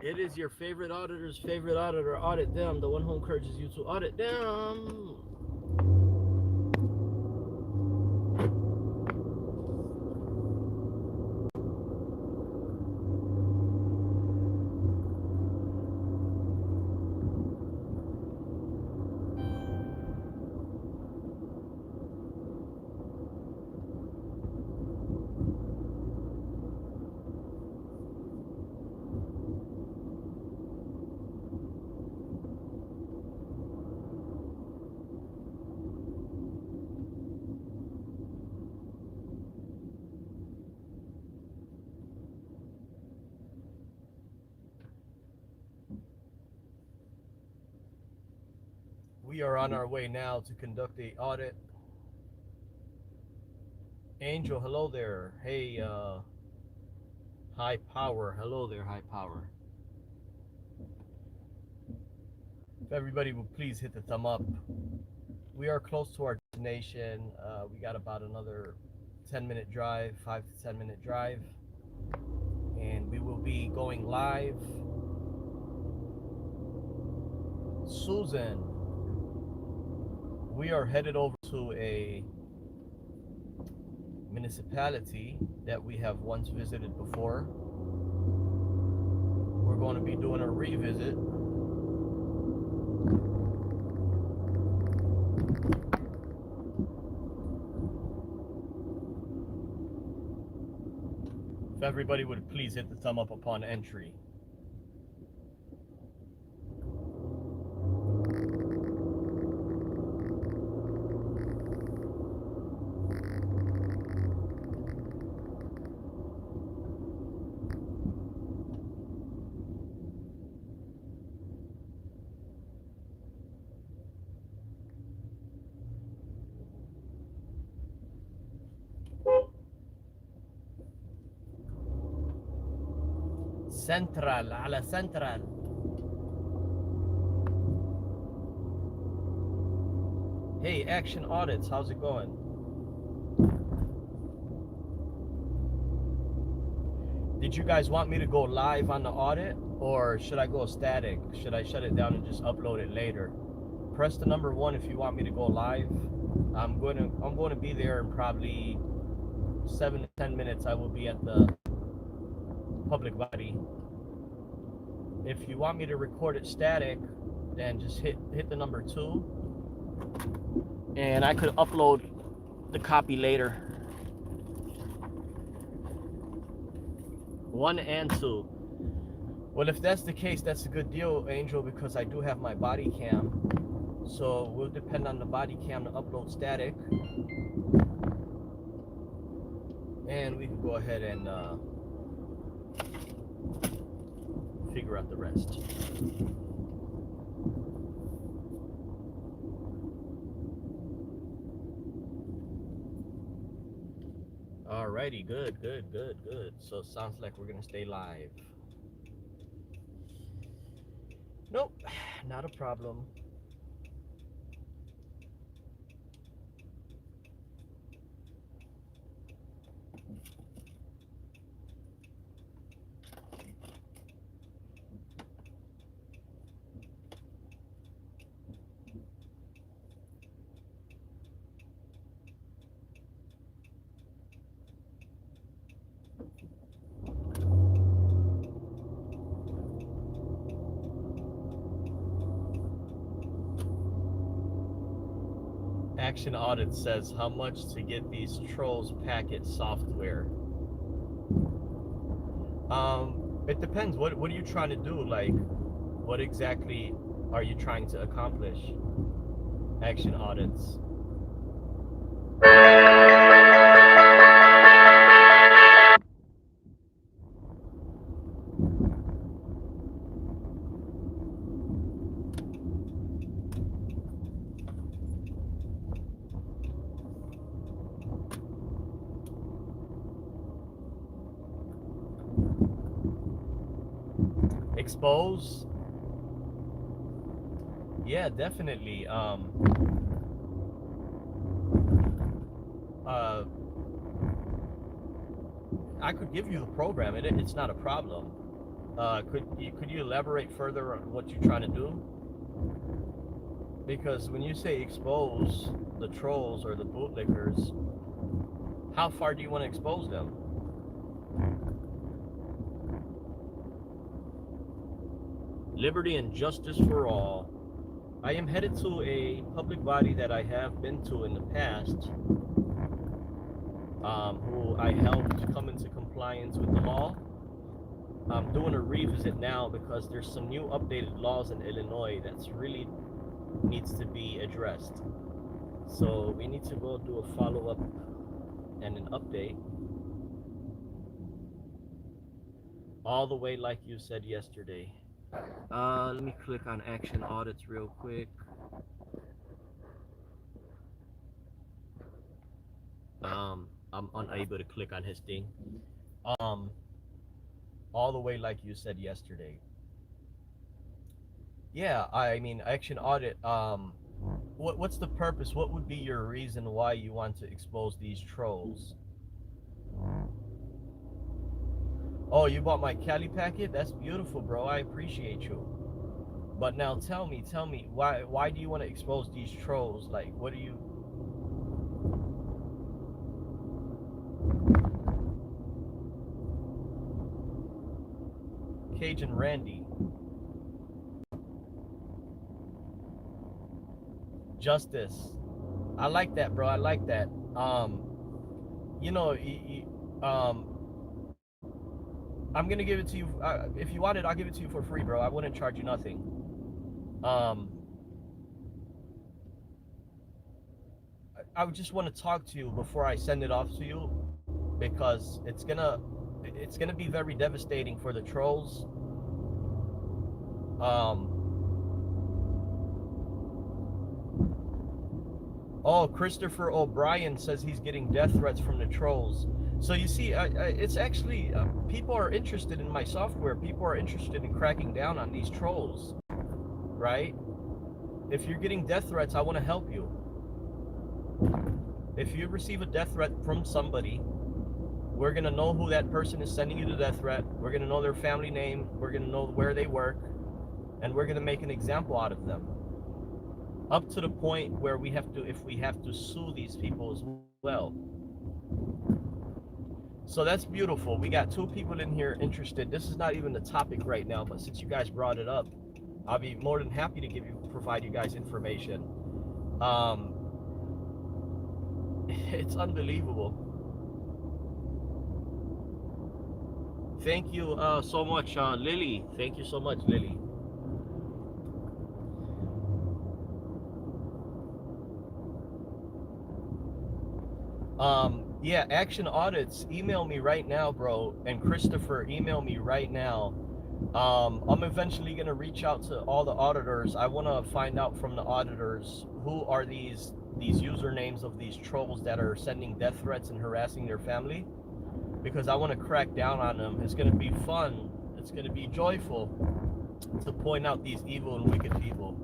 It is your favorite auditor's favorite auditor. Audit them. The one who encourages you to audit them. We are on our way now to conduct the audit. Angel, hello there. Hey, High Power. Hello there, High Power. If everybody would please hit the thumb up. We are close to our destination. We got about another 10-minute drive, 5 to 10 minute drive. And we will be going live. Susan, we are headed over to a municipality that we have once visited before. We're going to be doing a revisit. If everybody would please hit the thumb up upon entry. سنترال على سنترال. Hey, Action Audits, how's it going? Did you guys want me to go live on the audit, or should I go static? Should I shut it down and just upload it later? Press the number 1 if you want me to go live. I'm going to be there in probably 7 to 10 minutes. I will be at the public body. If you want me to record it static, then just hit the number 2, and I could upload the copy later. 1 and 2. Well, if that's the case, that's a good deal, Angel, because I do have my body cam. So we'll depend on the body cam to upload static, and we can go ahead and figure out the rest. Alrighty, good. So it sounds like we're gonna stay live. Nope, not a problem. Action Audit says, how much to get these Trolls packet software? It depends. What are you trying to do? Like, what exactly are you trying to accomplish? Action Audits. Expose? Yeah, definitely. I could give you the program. It's not a problem. Could you elaborate further on what you're trying to do? Because when you say expose the trolls or the bootlickers, how far do you want to expose them? Liberty and justice for all. I am headed to a public body that I have been to in the past, who I helped come into compliance with the law. I'm doing a revisit now because there's some new updated laws in Illinois that's really needs to be addressed. So we need to go do a follow-up and an update. All the way like you said yesterday. Let me click on action audits real quick. I'm unable to click on his thing. Um, all the way like you said yesterday. Yeah, I mean action audit. What's the purpose? What would be your reason why you want to expose these trolls? Oh, you bought my Cali packet? That's beautiful, bro. I appreciate you. But now tell me, why do you want to expose these trolls? Like, what do you? Cajun Randy. Justice. I like that, bro. I like that. You know, I'm gonna give it to you. If you want it, I'll give it to you for free, bro. I wouldn't charge you nothing. Um, I would just want to talk to you before I send it off to you, because it's gonna be very devastating for the trolls. Oh, Christopher O'Brien says he's getting death threats from the trolls. So you see, it's actually people are interested in my software. People are interested in cracking down on these trolls, right? If you're getting death threats, I want to help you. If you receive a death threat from somebody, we're gonna know who that person is sending you the death threat. We're gonna know their family name. We're gonna know where they work, and we're gonna make an example out of them. Up to the point where we have to, if we have to sue these people as well. So that's beautiful. We got 2 people in here interested. This is not even the topic right now, but since you guys brought it up, I'll be more than happy to provide you guys information. It's unbelievable. Thank you so much, Lily. Thank you so much, Lily. Yeah, action audits, email me right now, bro. And Christopher, email me right now. I'm eventually gonna reach out to all the auditors. I want to find out from the auditors who are these usernames of these trolls that are sending death threats and harassing their family, because I want to crack down on them. It's gonna be fun. It's gonna be joyful to point out these evil and wicked people,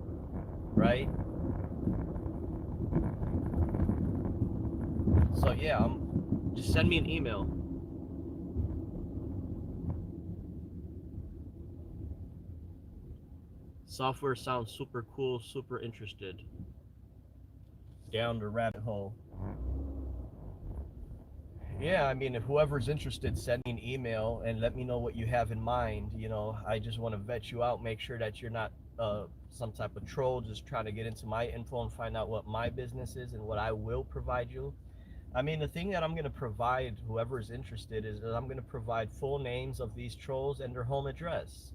right? So yeah, just send me an email. Software sounds super cool, super interested. Down the rabbit hole. Yeah, I mean, if whoever's interested, send me an email and let me know what you have in mind. You know, I just want to vet you out, make sure that you're not some type of troll just trying to get into my info and find out what my business is and what I will provide you. I mean, the thing that I'm going to provide whoever is interested is that I'm going to provide full names of these trolls and their home address.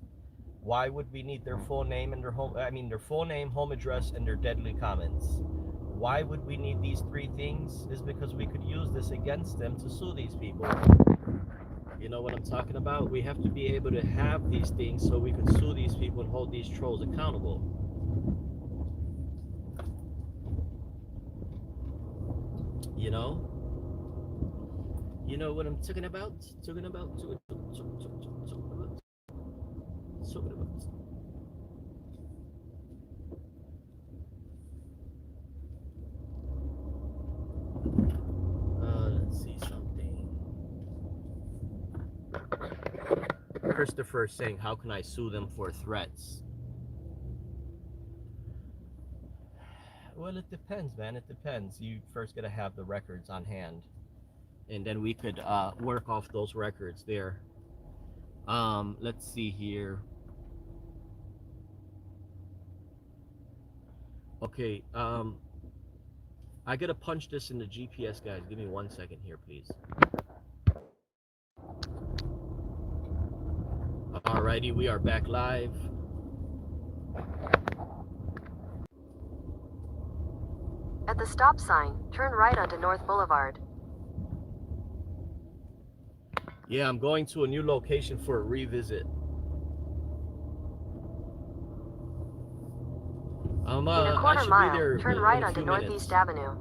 Why would we need their full name and their their full name, home address, and their deadly comments? Why would we need these 3 things? Is because we could use this against them to sue these people. You know what I'm talking about? We have to be able to have these things so we can sue these people and hold these trolls accountable. You know? You know what I'm talking about? Talking about. Let's see something. Christopher is saying, how can I sue them for threats? Well, it depends, man. It depends. You first got to have the records on hand, and then we could work off those records there. Let's see here. Okay, I gotta punch this in the GPS, guys. Give me 1 second here, please. Alrighty, we are back live. At the stop sign, turn right onto North Boulevard. Yeah, I'm going to a new location for a revisit. In a quarter mile, turn right onto Northeast Avenue.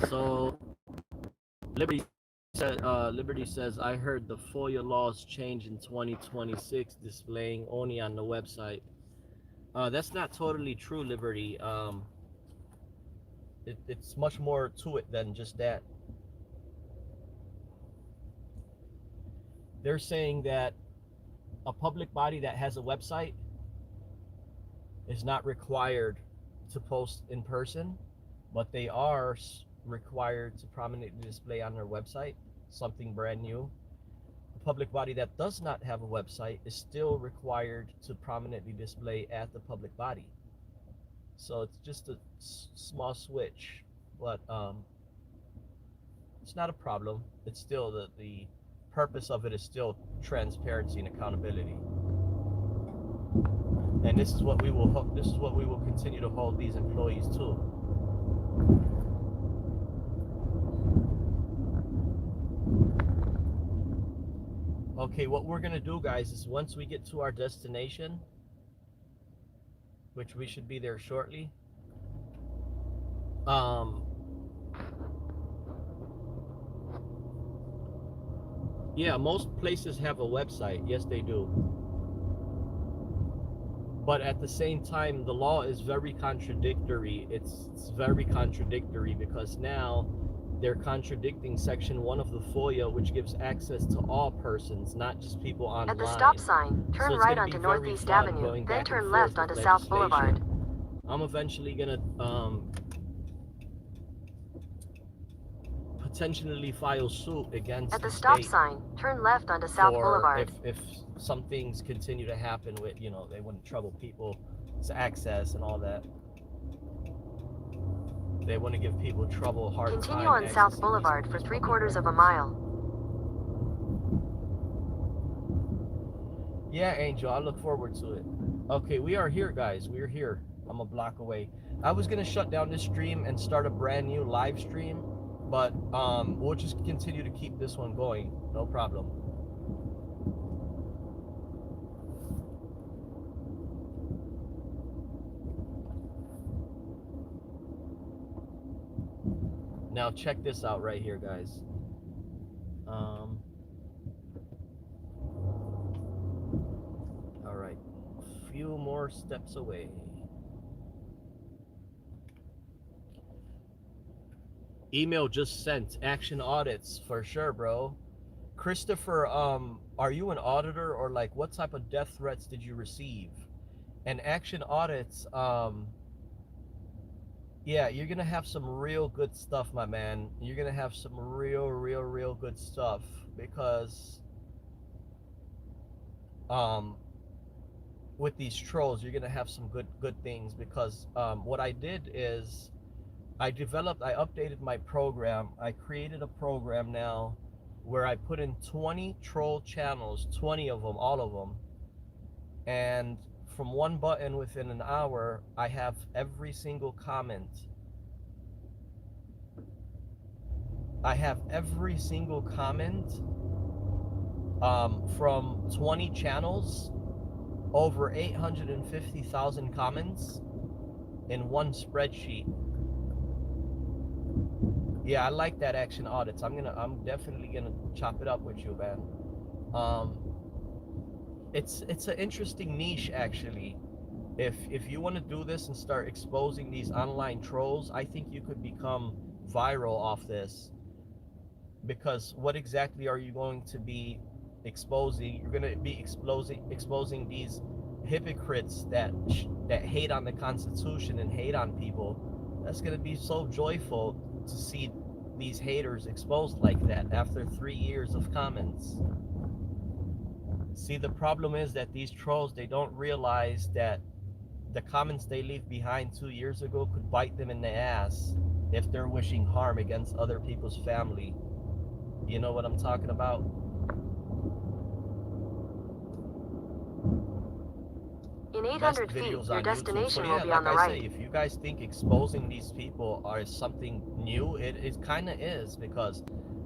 So, Liberty says, I heard the FOIA laws change in 2026, displaying only on the website. That's not totally true, Liberty. It's much more to it than just that. They're saying that a public body that has a website is not required to post in person, but they are required to prominently display on their website something brand new. A public body that does not have a website is still required to prominently display at the public body. So it's just a small switch, but it's not a problem. It's still the purpose of it is still transparency and accountability. And this is what we will continue to hold these employees to. Okay, what we're gonna do, guys, is once we get to our destination, which we should be there shortly, yeah, most places have a website. Yes, they do. But at the same time, the law is very contradictory. It's very contradictory because now they're contradicting Section 1 of the FOIA, which gives access to all persons, not just people online. At the stop sign, turn right onto Northeast Avenue, then turn left onto South Boulevard. I'm eventually gonna potentially file suit against At the stop sign, turn left onto South Boulevard. If some things continue to happen with, they want to trouble people's access and all that. They want to give people trouble, hard time. Continue on South Boulevard for 3/4 of a mile. Yeah, Angel, I look forward to it. Okay, we are here, guys. We're here. I'm a block away. I was gonna shut down this stream and start a brand new live stream, but we'll just continue to keep this one going. No problem. Now check this out right here, guys. All right, a few more steps away. Email just sent. Action audits for sure, bro. Christopher, are you an auditor, or like what type of death threats did you receive? And action audits, yeah, you're gonna have some real good stuff, my man. You're gonna have some real good stuff because with these trolls, you're gonna have some good things because what I did is I updated my program. I created a program now where I put in 20 troll channels, 20 of them, all of them, and from one button within an hour, I have every single comment. I have every single comment from 20 channels, over 850,000 comments in one spreadsheet. Yeah, I like that action audits. I'm definitely gonna chop it up with you, man. it's an interesting niche actually. If you want to do this and start exposing these online trolls, I think you could become viral off this. Because what exactly are you going to be exposing? You're going to be exposing these hypocrites that hate on the Constitution and hate on people. That's going to be so joyful to see these haters exposed like that after 3 years of comments. See, the problem is that these trolls, they don't realize that the comments they leave behind 2 years ago could bite them in the ass if they're wishing harm against other people's family. You know what I'm talking about? In 800 feet, your destination will be on the right. If you guys think exposing these people are something new, it kind of is, because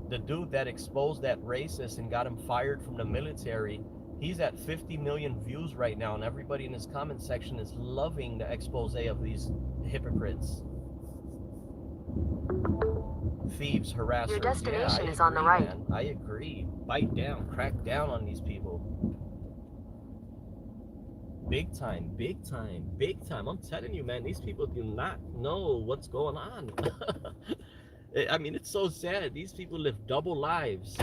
the dude that exposed that racist and got him fired from the military, he's at 50 million views right now, and everybody in his comment section is loving the expose of these hypocrites. Thieves, harassers. Your destination is on the right. Man. I agree. Bite down, crack down on these people. Big time, big time, big time. I'm telling you, man, these people do not know what's going on. I mean, it's so sad. These people live double lives.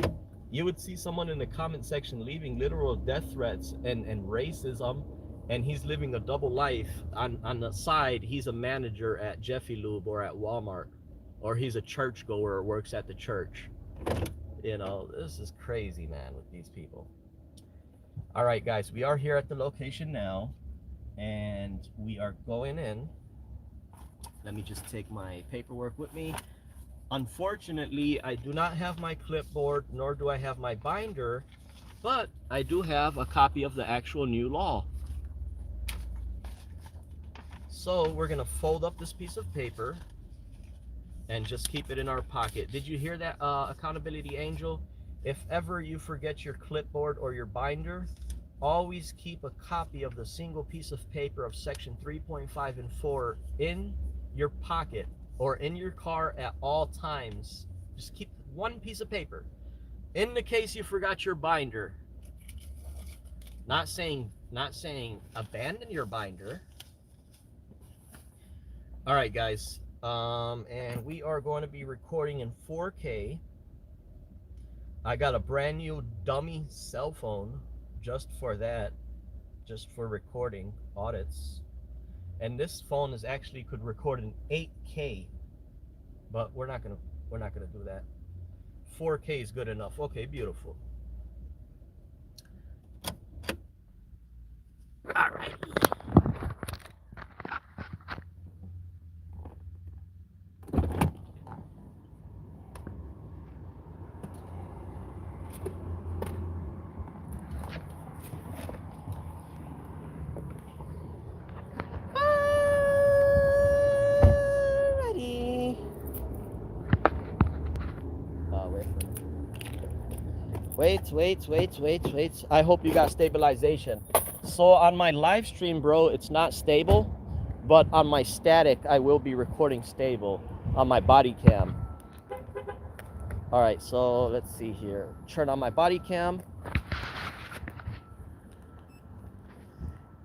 You would see someone in the comment section leaving literal death threats and racism, and he's living a double life. On the side, he's a manager at Jiffy Lube or at Walmart, or he's a churchgoer or works at the church. You know, this is crazy, man, with these people. All right, guys, we are here at the location now, and we are going in. Let me just take my paperwork with me. Unfortunately, I do not have my clipboard, nor do I have my binder, but I do have a copy of the actual new law. So we're gonna fold up this piece of paper and just keep it in our pocket. Did you hear that, accountability angel? If ever you forget your clipboard or your binder, always keep a copy of the single piece of paper of section 3.5 and 4 in your pocket or in your car at all times. Just keep one piece of paper in the case you forgot your binder. Not saying abandon your binder. All right, guys, and we are going to be recording in 4K. I got a brand new dummy cell phone just for that, just for recording audits. And this phone is actually could record in 8K, but we're not gonna do that. 4K is good enough. Okay, beautiful. All right. Wait. I hope you got stabilization. So on my live stream, bro, it's not stable, but on my static, I will be recording stable on my body cam. All right, so let's see here. Turn on my body cam.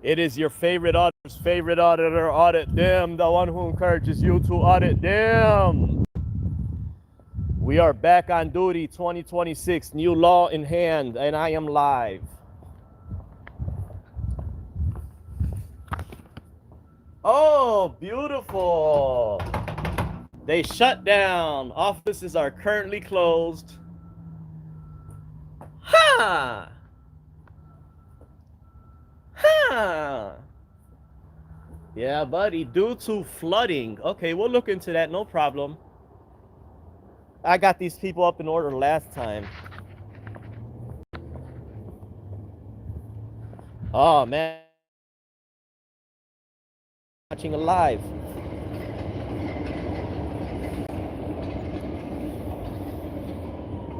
It is your favorite auditor's favorite auditor, Audit them, the one who encourages you to audit them. We are back on duty, 2026, new law in hand, and I am live. Oh, beautiful. They shut down. Offices are currently closed. Ha! Ha! Yeah, buddy, due to flooding. Okay, we'll look into that, no problem. I got these people up in order last time. Oh, man. Watching live.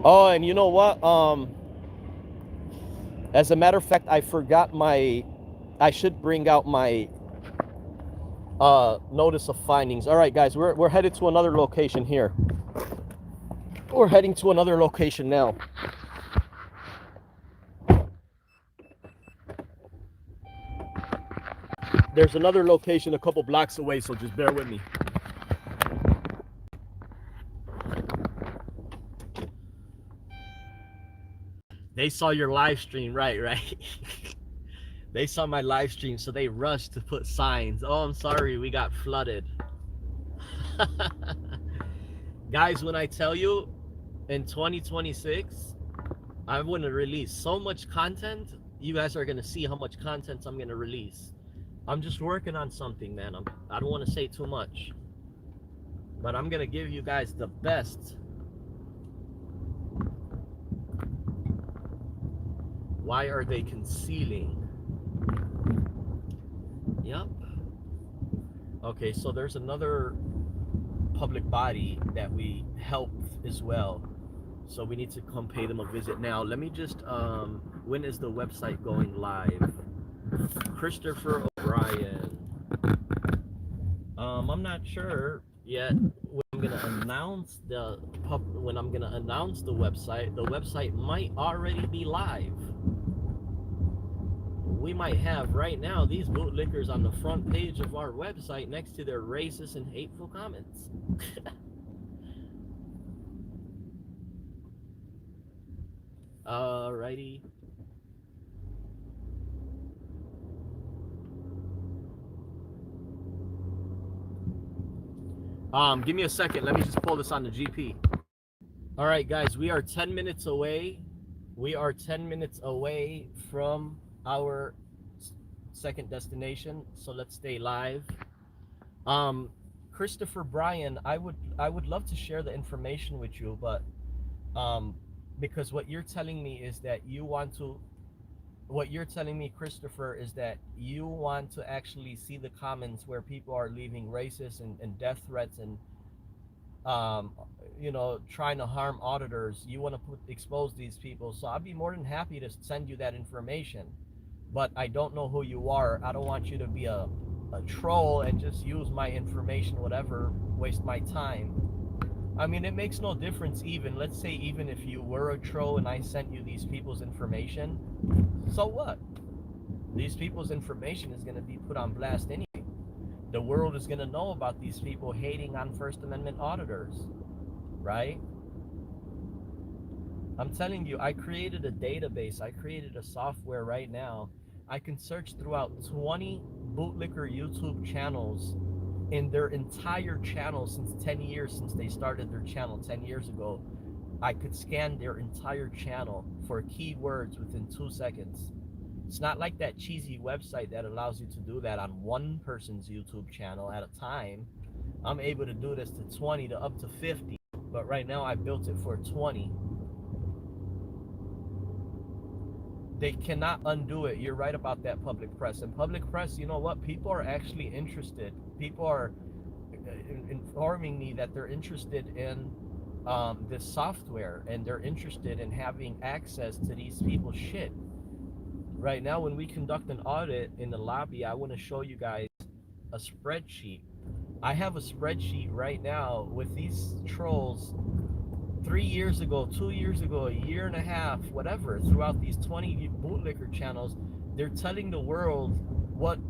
Oh, and you know what? As a matter of fact, I forgot I should bring out my notice of findings. All right, guys, we're headed to another location here. We're heading to another location now. there's another location a couple blocks away, so just bear with me. They saw your live stream, right? They saw my live stream, so they rushed to put signs. Oh, I'm sorry, we got flooded. Guys, when I tell you, in 2026, I'm going to release so much content. You guys are going to see how much content I'm going to release. I'm just working on something, man. I don't want to say too much, but I'm going to give you guys the best. Why are they concealing? Yep. Okay, so there's another public body that we help as well. So we need to come pay them a visit. Now, let me just, when is the website going live? Christopher O'Brien. I'm not sure yet when I'm gonna announce the website. The website might already be live. We might have right now these bootlickers on the front page of our website next to their racist and hateful comments. Alrighty. Give me a second. Let me just pull this on the GP. All right, guys, we are 10 minutes away. We are 10 minutes away from our second destination, so let's stay live. Christopher Bryan, I would love to share the information with you, but because what you're telling me is that you want to, what you're telling me, Christopher, is that you want to actually see the comments where people are leaving racist and death threats and you know, trying to harm auditors. You want to expose these people, so I'd be more than happy to send you that information, but I don't know who you are. I don't want you to be a troll and just use my information, whatever, waste my time. I mean, it makes no difference. Even, let's say, even if you were a troll and I sent you these people's information, so what? These people's information is going to be put on blast anyway. The world is going to know about these people hating on First Amendment auditors, right? I'm telling you, I created a database. I created a software right now. I can search throughout 20 bootlicker YouTube channels in their entire channel since 10 years, since they started their channel 10 years ago. I could scan their entire channel for keywords within 2 seconds. It's not like that cheesy website that allows you to do that on one person's YouTube channel at a time. I'm able to do this to 20 to up to 50, but right now I built it for 20. They cannot undo it. You're right about that, public press. And public press, you know what? People are actually interested. People are informing me that they're interested in this software, and they're interested in having access to these people's shit. Right now, when we conduct an audit in the lobby, I want to show you guys a spreadsheet. I have a spreadsheet right now with these trolls 3 years ago, 2 years ago, a year and a half, whatever, throughout these 20 bootlicker channels. They're telling the world what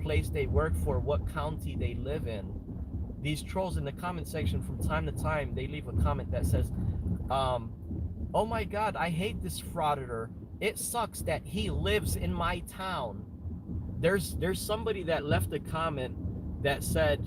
place they work for, what county they live in. These trolls in the comment section, from time to time, they leave a comment that says, oh my God, I hate this frauditor. It sucks that he lives in my town. There's somebody that left a comment that said,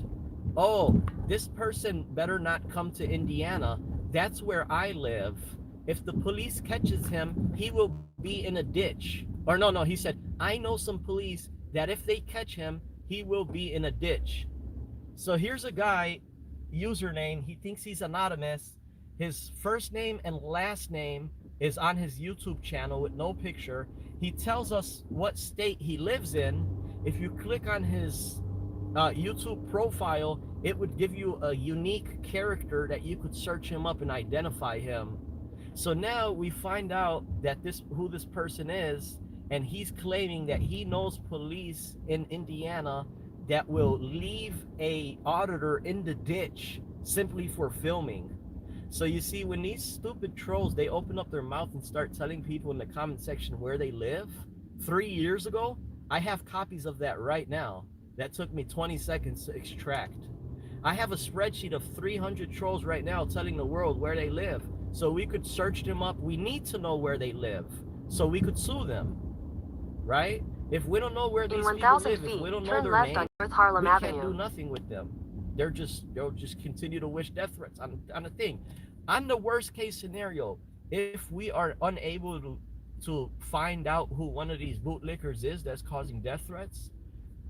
oh, this person better not come to Indiana. That's where I live. If the police catches him, he will be in a ditch. Or no, he said, I know some police that if they catch him, he will be in a ditch. So here's a guy, username, he thinks he's anonymous. His first name and last name is on his YouTube channel with no picture. He tells us what state he lives in. If you click on his YouTube profile, it would give you a unique character that you could search him up and identify him. So now we find out that who this person is, and he's claiming that he knows police in Indiana that will leave a auditor in the ditch simply for filming. So you see, when these stupid trolls, they open up their mouth and start telling people in the comment section where they live, 3 years ago, I have copies of that right now. that took me 20 seconds to extract. I have a spreadsheet of 300 trolls right now telling the world where they live. So we could search them up. We need to know where they live so we could sue them, right? If we don't know where these people live, if we don't know their name, we can't do nothing with them. They'll just continue to wish death threats on the thing. On the worst case scenario, if we are unable to find out who one of these bootlickers is that's causing death threats,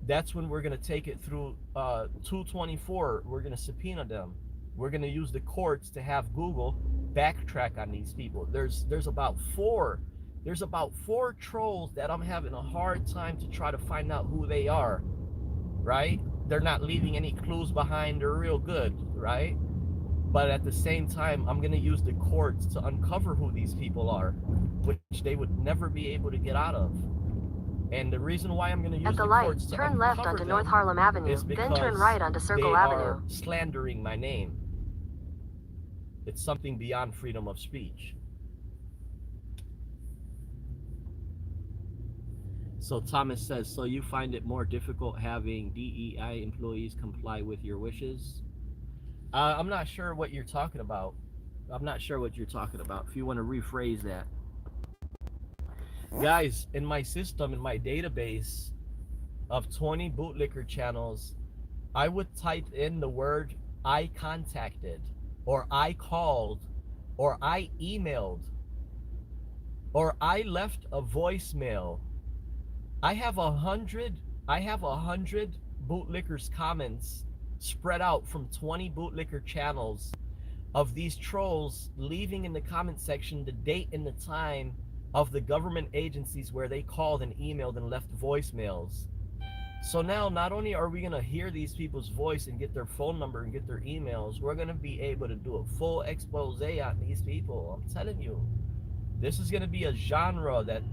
that's when we're going to take it through 224. We're going to subpoena them. We're going to use the courts to have Google backtrack on these people. There's about four trolls that I'm having a hard time to try to find out who they are, right? They're not leaving any clues behind. They're real good, right? But at the same time, I'm going to use the courts to uncover who these people are, which they would never be able to get out of. And the reason why I'm going to use the courts to turn left onto North Harlem Avenue, then turn right onto Circle Avenue. Are slandering my name. It's something beyond freedom of speech. So Thomas says, so you find it more difficult having DEI employees comply with your wishes? I'm not sure what you're talking about. I'm not sure what you're talking about. If you want to rephrase that. Guys, in my system, in my database of 20 bootlicker channels, I would type in the word I contacted, or I called, or I emailed, or I left a voicemail. I have 100 bootlickers comments spread out from 20 bootlicker channels of these trolls leaving in the comment section the date and the time of the government agencies where they called and emailed and left voicemails. So now not only are we going to hear these people's voice and get their phone number and get their emails, we're going to be able to do a full expose on these people. I'm telling you, this is going to be a genre that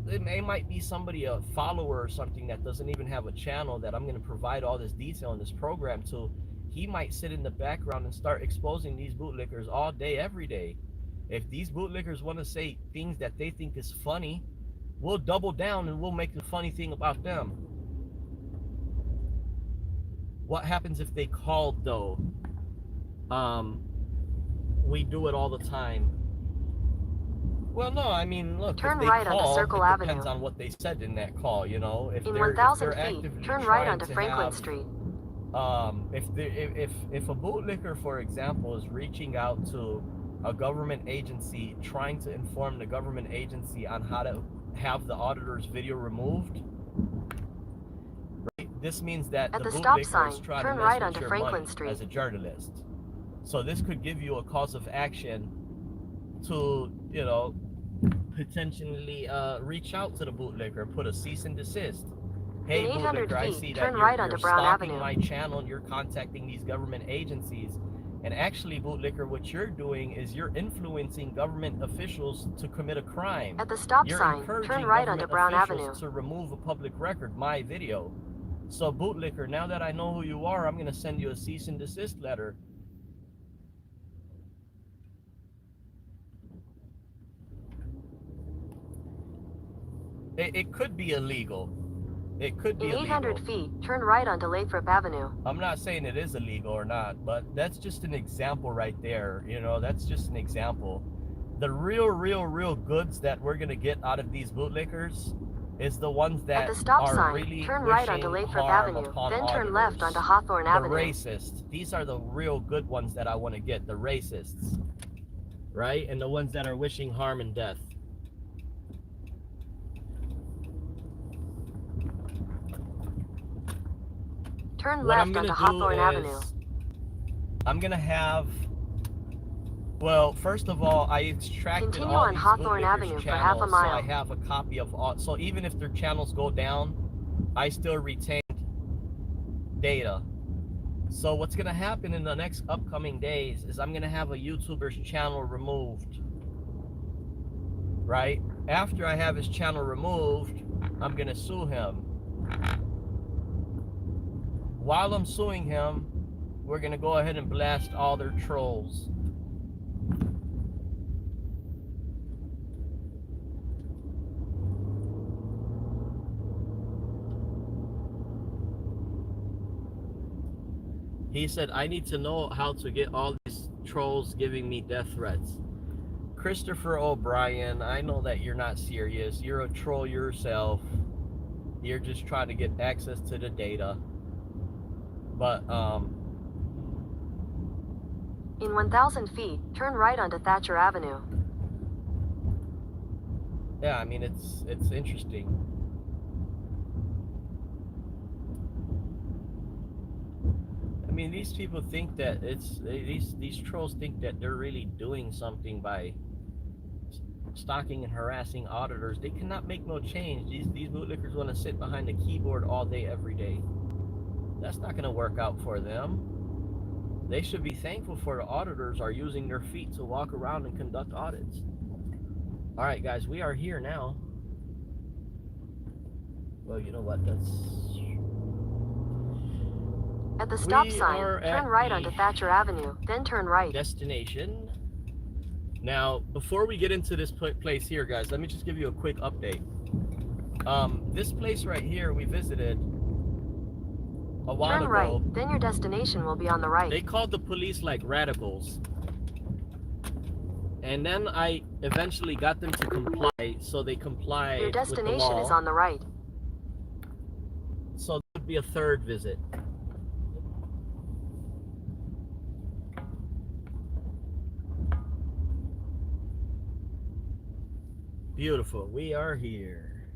it might be somebody, a follower or something that doesn't even have a channel, that I'm going to provide all this detail in this program to. He might sit in the background and start exposing these bootlickers all day, every day. If these bootlickers want to say things that they think is funny, we'll double down and we'll make the funny thing about them. What happens if they called, though? We do it all the time. Well, no, I mean, look, turn if they right call, onto Circle it Avenue. depends on what they said in that call, you know. If in they're 1,000 actively feet, turn right onto to Franklin have, Street. If a bootlicker, for example, is reaching out to a government agency trying to inform the government agency on how to have the auditor's video removed, right? This means that at the the stop bootlicker sign, is trying turn to right mess onto with your Franklin money Street. as a journalist. So this could give you a cause of action to, you know, potentially reach out to the bootlicker and put a cease and desist. Hey, in 800 bootlicker, feet, I see that turn you're right onto Brown stalking Avenue. my channel and you're contacting these government agencies. And actually, bootlicker, what you're doing is you're influencing government officials to commit a crime. At the stop You're sign, encouraging turn right government onto Brown officials Avenue. to remove a public record, my video. So, bootlicker, now that I know who you are, I'm going to send you a cease and desist letter. It could be illegal. It could be in 800 illegal. feet, turn right onto Lathrop Avenue. I'm not saying it is illegal or not, but that's just an example right there. You know, that's just an example. The real goods that we're going to get out of these bootlickers is the ones that at the stop are sign, really turn right onto Lathrop Avenue, then turn left onto Hawthorne Avenue. The racists. These are the real good ones that I want to get, the racists. Right? And the ones that are wishing harm and death. Turn left onto Hawthorne Avenue. I'm gonna have, well, first of all, I extracted Continue all on these Hawthorne bootlickers' Avenue channels, for half a mile. so I have a copy of all. So even if their channels go down, I still retain data. So what's gonna happen in the next upcoming days is I'm gonna have a YouTuber's channel removed. Right? After I have his channel removed, I'm gonna sue him. While I'm suing him, we're gonna go ahead and blast all their trolls. He said, I need to know how to get all these trolls giving me death threats. Christopher O'Brien, I know that you're not serious. You're a troll yourself. You're just trying to get access to the data. But, in 1,000 feet, turn right onto Thatcher Avenue. yeah, I mean, it's interesting. I mean, these people think that these trolls think that they're really doing something by stalking and harassing auditors. They cannot make no change. These bootlickers want to sit behind the keyboard all day, every day. That's not going to work out for them. They should be thankful for the auditors are using their feet to walk around and conduct audits. All right, guys, we are here now. Well, you know what? That's... At the stop sign, turn right onto Thatcher Avenue, then turn right. Destination. Now, before we get into this place here, guys, let me just give you a quick update. This place right here we visited a while ago. Turn right, then your destination will be on the right. They called the police like radicals. And then I eventually got them to comply, so they complied. Your destination with the law. is on the right. So there would be a third visit. Beautiful. We are here.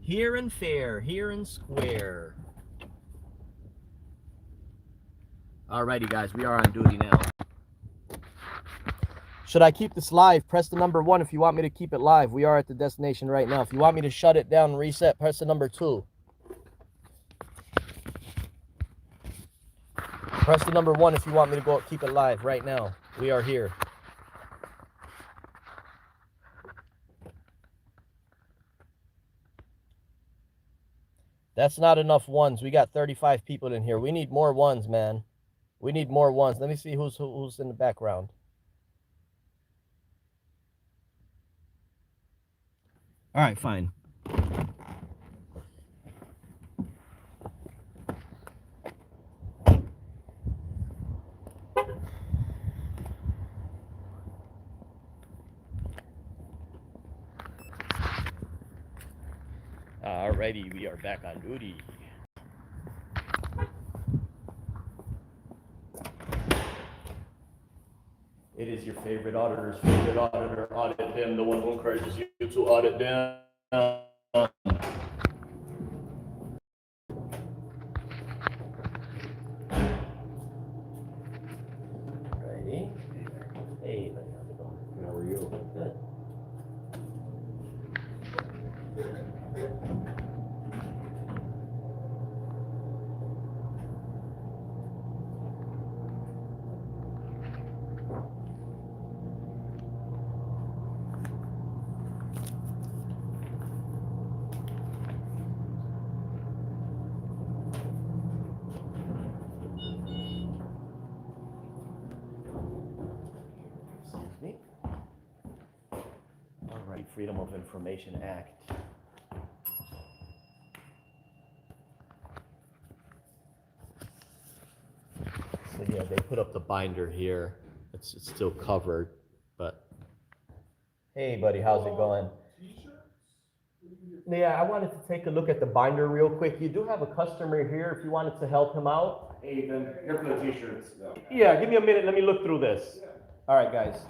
Here and fair, here and square. Alrighty, guys, we are on duty now. Should I keep this live? Press the number 1 if you want me to keep it live. We are at the destination right now. If you want me to shut it down and reset, press the number 2. Press the number 1 if you want me to go keep it live right now. We are here. That's not enough ones. We got 35 people in here. We need more ones, man. We need more ones. Let me see who's in the background. All right, fine. Alrighty, we are back on duty. It is your favorite auditor's favorite auditor. Audit them, the one who encourages you to audit them. Ready? Hey, how's it going? How are you? Good. Freedom of Information Act. So yeah, they put up the binder here. It's still covered, but hey, buddy, how's it going? Yeah, I wanted to take a look at the binder real quick. You do have a customer here if you wanted to help him out. Hey, then here for the t-shirts. Yeah, give me a minute. Let me look through this. All right, guys.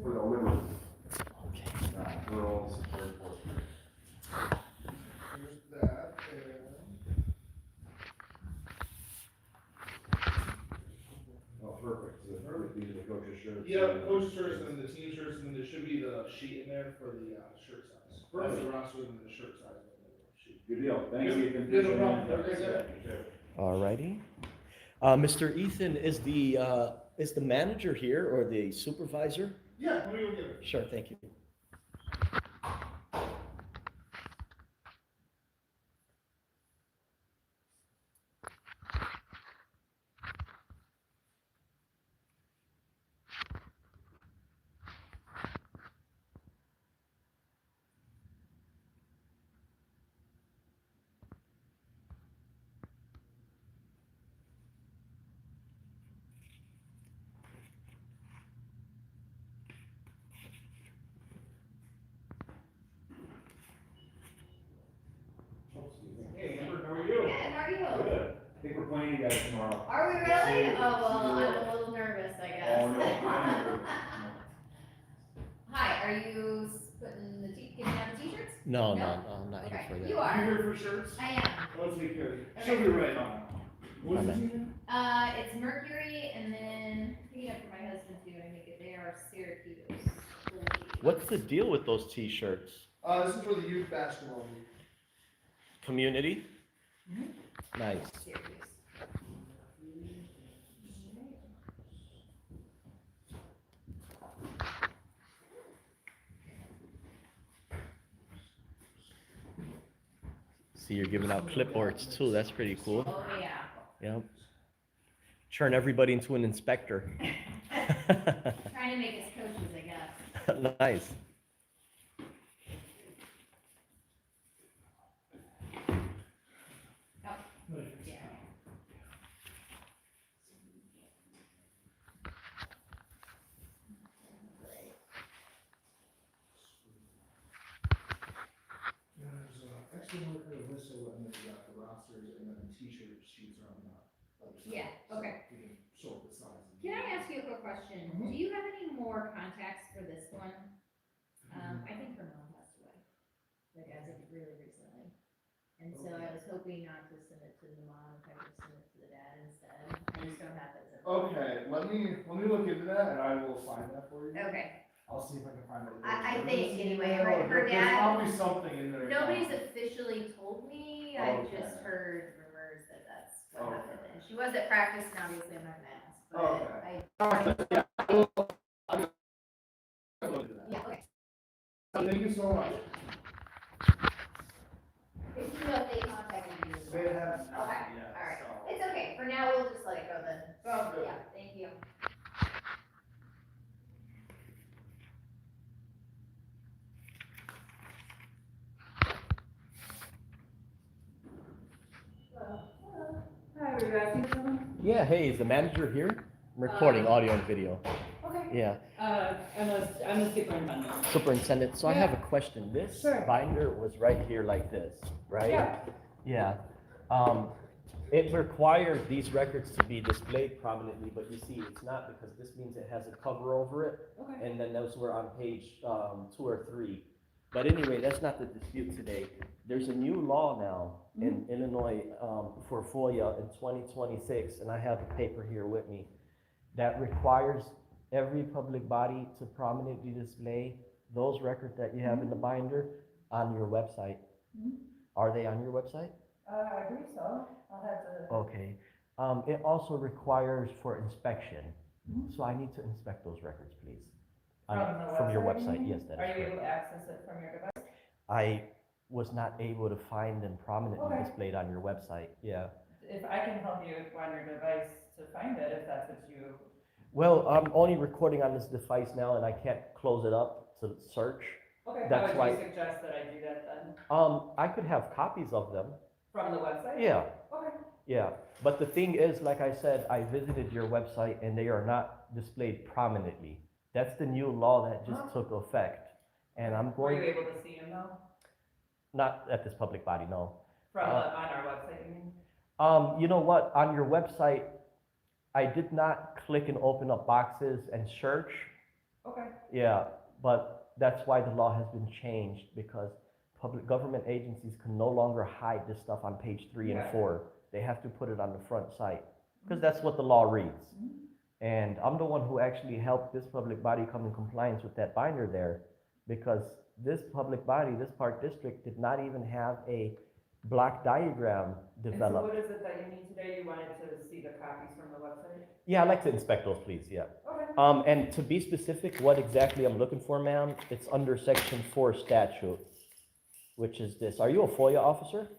For the women. Okay. Girls, very important. Here's that, Oh, perfect. So perfect. These are the coach's shirts. yeah, coach shirts and then the team shirts, and then there should be the sheet in there for the shirt size. That's the roster and the shirt size. Sheet. Good deal. Thanks, Yeah, Ethan. yeah, no problem. Have a great day. All righty. Mr. Ethan is the manager here or the supervisor? Yeah, let me go get it. Sure, thank you. No, No? I'm not here Okay. for that. You are. You here for shirts? I am. Let's take care of you. Okay. She'll be right on. What's Okay. his name? It's Mercury, and then picking up for my husband too, I think they are Syracuse. What's the deal with those T-shirts? This is for the youth basketball league. Community? Nice. Syracuse. See, you're giving out clipboards too. That's pretty cool. Oh, yeah. Yep. Turn everybody into an inspector. Trying to make us coaches, I guess. Nice. Oh, yeah. There's extra marker, whistle, and then you got the rosters, and then the t-shirt sheets are on the other side. Yeah, okay. So you can show the size. Can I ask you a quick question? Mhm. Do you have any more contacts for this one? I think her mom passed away, like as of really recently. And so I was hoping not to send it to the mom, if I could send it to the dad instead. I just don't have that. Okay, let me look into that, and I will find that for you. Okay, I'll see if I can find it. I think anyway, There's her dad, probably something in there. nobody's officially told me, I Okay. just heard rumors that that's what Okay. happened. And she was at practice, and obviously I'm not gonna ask, Okay. but I'll look into that. yeah, okay. Thank you so much. If you know if they contacted you. They have. Okay, all right. It's okay, for now, we'll just let it go then. Oh, yeah, thank you. Hi, were you asking for something? Yeah, hey, is the manager here? I'm recording audio and video. Okay. Yeah, I'm the superintendent. superintendent, so I have a Yeah. question. This Sure. binder was right here like this, right? Yeah. Yeah. It requires these records to be displayed prominently, but you see, it's not because this means it has a cover over it. Okay. And then those were on page 2 or 3. But anyway, that's not the dispute today. There's a new law now in Illinois for FOIA in 2026, and I have a paper here with me, that requires every public body to prominently display those records that you have in the binder on your website. Are they on your website? I believe so. I'll have to. Okay. It also requires for inspection. So I need to inspect those records, please. From your website, yes, that Are is you able correct. to access it from your device? I was not able to find them prominently Okay. displayed on your website, yeah. If I can help you on your device to find it, if that's what you. Well, I'm only recording on this device now and I can't close it up to search. Okay, That's how why- would you suggest that I do that then? I could have copies of them, From the website? yeah, Okay. yeah. But the thing is, like I said, I visited your website and they are not displayed prominently. That's the new law that just took effect. And I'm Were going, you able to see them though? not at this public body, no. From on our website, you mean? You know what, on your website, I did not click and open up boxes and search. Okay. Yeah, but that's why the law has been changed, because public government agencies can no longer hide this stuff on page 3 and Yeah. 4. They have to put it on the front site, because that's what the law reads. And I'm the one who actually helped this public body come in compliance with that binder there, because this public body, this park district, did not even have a block diagram And so developed. what is it that you need today? You wanted to see the copies from the website? Yeah, I'd like to inspect those, please, yeah. Okay. And to be specific, what exactly I'm looking for, ma'am, it's under section 4 statute, which is this. Are you a FOIA officer?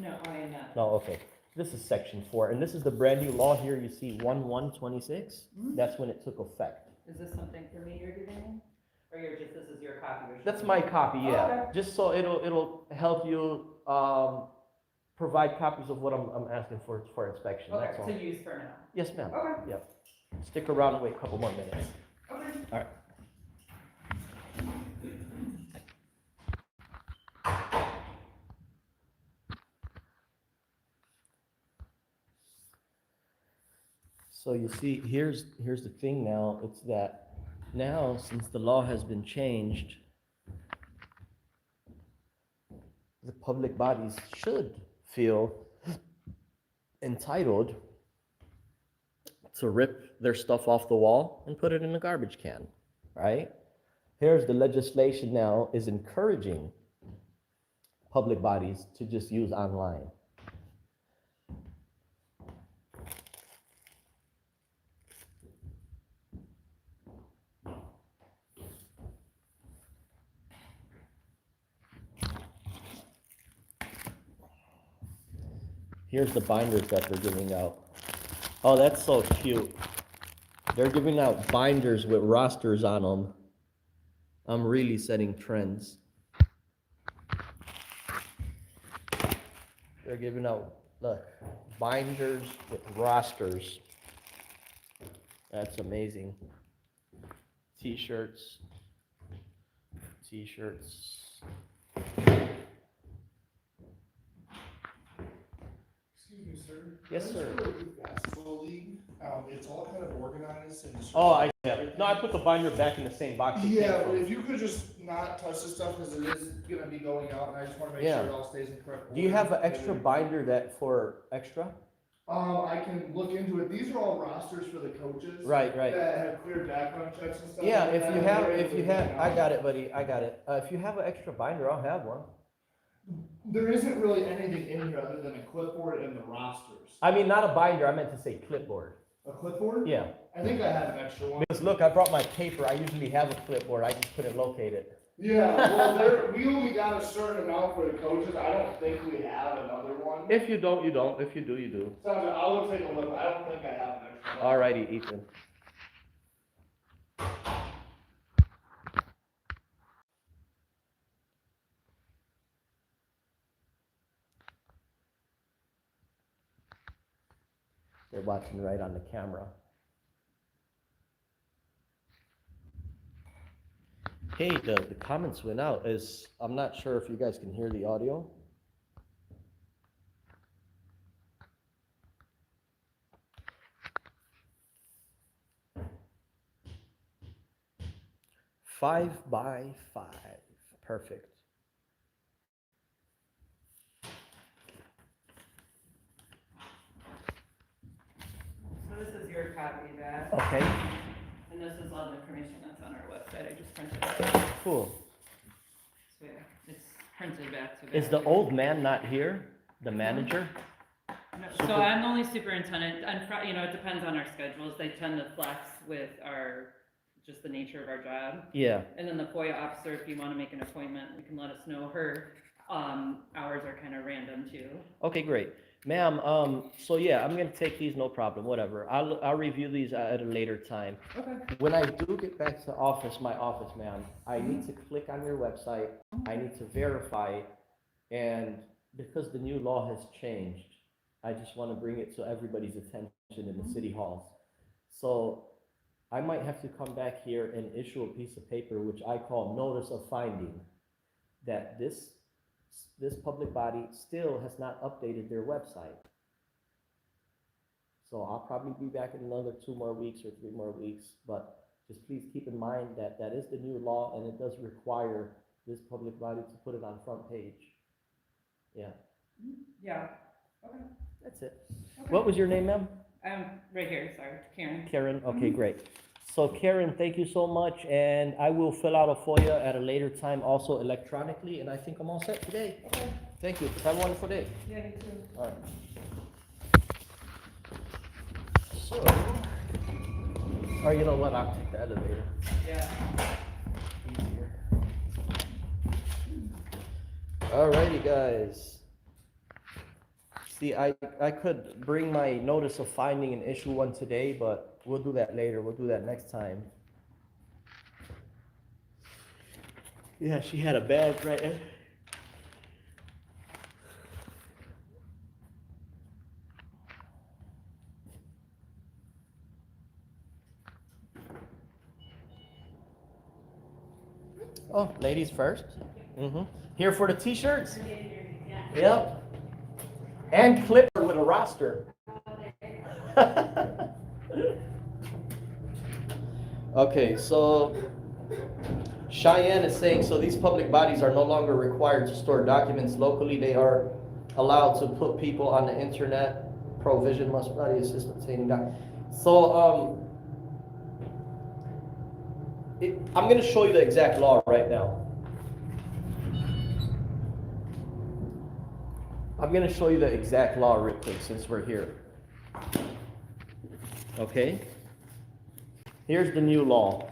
No, I am not. No, okay. This is section 4, and this is the brand new law here. You see 1/1/26. That's when it took effect. Is this something for me you're giving me? Or you're just, this is your copy? you're That's showing my me? copy, yeah. Okay. Just so it'll help you provide copies of what I'm asking for inspection. That's all. Okay, to use for now. Yes, ma'am. Okay. Yep. Stick around and wait a couple more minutes. Okay. All right. So you see, here's the thing now, it's that now, since the law has been changed, the public bodies should feel entitled to rip their stuff off the wall and put it in a garbage can, right? Here's the legislation now is encouraging public bodies to just use online. Here's the binders that they're giving out. Oh, that's so cute. They're giving out binders with rosters on them. I'm really setting trends. They're giving out, look, binders with rosters. That's amazing. T-shirts. T-shirts. Excuse me, sir. Yes, sir. That's for the basketball league. It's all kind of organized and. Oh, no, I put the binder back in the same box. Yeah, but if you could just not touch this stuff, because it is gonna be going out, and I just wanna make Yeah. sure it all stays in correct order. Do you have an extra binder that for extra? I can look into it. These are all rosters for the coaches. Right. That have clear background checks and stuff. Yeah, like if that, you and have, they're if able you to have, get it I out. got it, buddy, I got it. If you have an extra binder, I'll have one. There isn't really anything in here other than a clipboard and the rosters. I mean, not a binder, I meant to say clipboard. A clipboard? Yeah, I think I have an extra one. because look, I brought my paper, I usually have a clipboard, I just couldn't locate it. Yeah, well, we only got a certain amount for the coaches. I don't think we have another one. If you don't, you don't. If you do, you do. So I'll take a look. I don't think I have an extra one. Alrighty, Ethan. They're watching right on the camera. Hey, the comments went out. I'm not sure if you guys can hear the audio. Five by 5. Perfect. So this is your copy back, Okay, and this is all the information that's on our website, I just printed it out. cool. So yeah, it's printed back to back. Is the old man not here? The manager? No, so I'm the only superintendent, it depends on our schedules, they tend to flex with just the nature of our job. Yeah. And then the FOIA officer, if you wanna make an appointment, you can let us know, her, hours are kinda random too. Okay, great. Ma'am, so yeah, I'm gonna take these, no problem, whatever. I'll review these at a later time. Okay. When I do get back to my office, ma'am, I need to click on your website, I need to verify, and because the new law has changed, I just wanna bring it to everybody's attention in the city halls. So I might have to come back here and issue a piece of paper, which I call notice of finding, that this public body still has not updated their website. So I'll probably be back in another 2 more weeks or 3 more weeks, but just please keep in mind that that is the new law, and it does require this public body to put it on front page. Yeah, Yeah, okay. that's it. Okay. What was your name, ma'am? Right here, sorry, Karen. Karen, okay, great. So Karen, thank you so much, and I will fill out a FOIA at a later time, also electronically, and I think I'm all set today. Okay. Thank you, have a wonderful day. Yeah, you too. All right. So, or you know what, I'll take the elevator. Yeah. Easier. Alrighty, guys. See, I could bring my notice of finding and issue one today, but we'll do that later. We'll do that next time. Yeah, she had a badge right there. Oh, ladies first. Mm-hmm. Here for the t-shirts? Yep. And clipper with a roster. Okay, so Cheyenne is saying, so these public bodies are no longer required to store documents locally. They are allowed to put people on the internet. Provision must body assist obtaining So, I'm going to show you the exact law right now. I'm going to show you the exact law real quick since we're here. Okay? Here's the new law.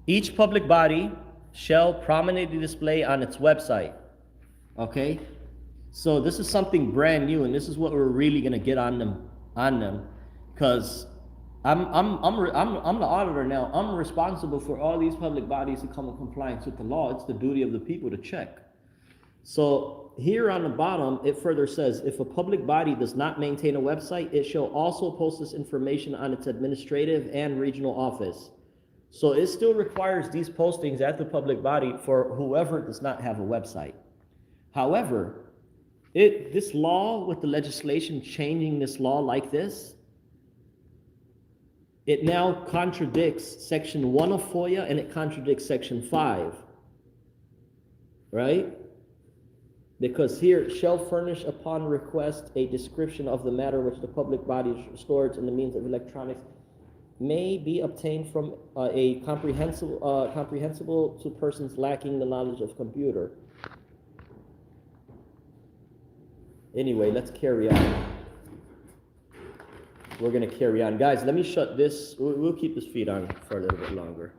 Each public body shall prominently display on its website. Okay? So this is something brand new, and this is what we're really gonna get on them, because I'm the auditor now. I'm responsible for all these public bodies to come in compliance with the law. It's the duty of the people to check. So here on the bottom, it further says, if a public body does not maintain a website, it shall also post this information on its administrative and regional office. So it still requires these postings at the public body for whoever does not have a website. However, this law, with the legislation changing this law like this, it now contradicts Section 1 of FOIA, and it contradicts Section 5, right? Because here, shall furnish upon request a description of the matter which the public body stores in the means of electronics may be obtained from a comprehensible to persons lacking the knowledge of computer. Anyway, let's carry on. We're going to carry on. Guys, let me shut this. We'll keep this feed on for a little bit longer.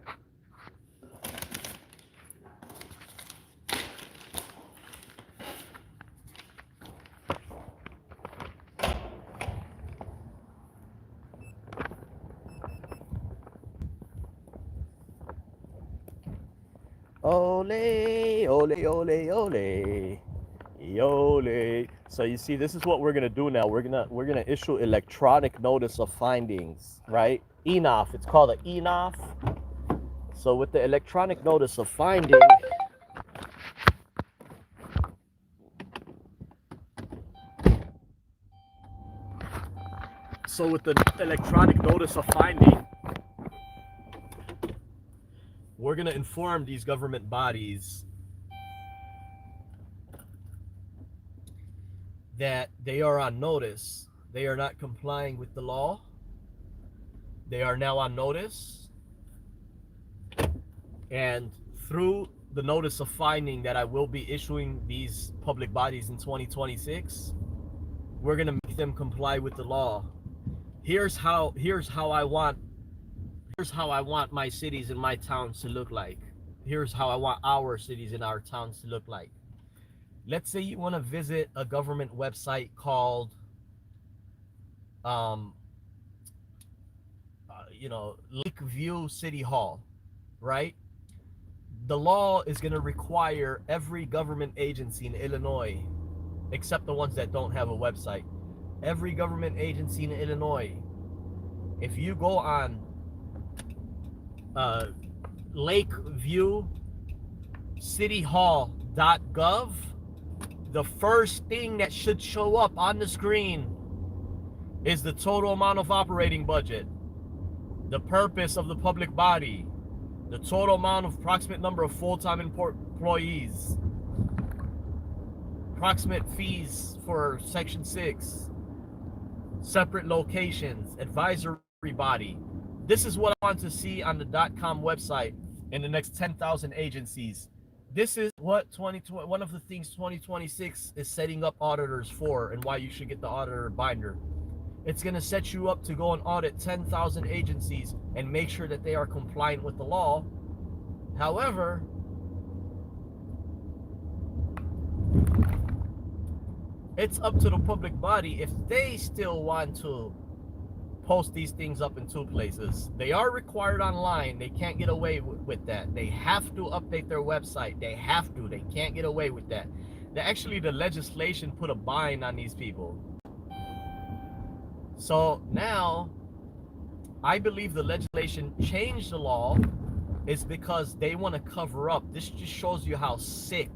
Ole, ole, ole, ole. Yole. So you see, this is what we're gonna do now. We're gonna issue electronic notice of findings, right? ENOF. It's called an ENOF. So with the electronic notice of finding, we're gonna inform these government bodies that they are on notice. They are not complying with the law. They are now on notice. And through the notice of finding that I will be issuing these public bodies in 2026, we're going to make them comply with the law. Here's how I want my cities and my towns to look like. Here's how I want our cities and our towns to look like. Let's say you want to visit a government website called, Lakeview City Hall, right? The law is going to require every government agency in Illinois, except the ones that don't have a website. Every government agency in Illinois, if you go on lakeviewcityhall.gov, the first thing that should show up on the screen is the total amount of operating budget, the purpose of the public body, the total amount of approximate number of full-time employees, approximate fees for Section 6, separate locations, advisory body. This is what I want to see on the .com website in the next 10,000 agencies. This is what one of the things 2026 is setting up auditors for, and why you should get the auditor binder. It's going to set you up to go and audit 10,000 agencies and make sure that they are compliant with the law. However, it's up to the public body if they still want to post these things up in two places. They are required online. They can't get away with that. They have to update their website. They have to. They can't get away with that. Actually, the legislation put a bind on these people. So now, I believe the legislation changed the law is because they want to cover up. This just shows you how sick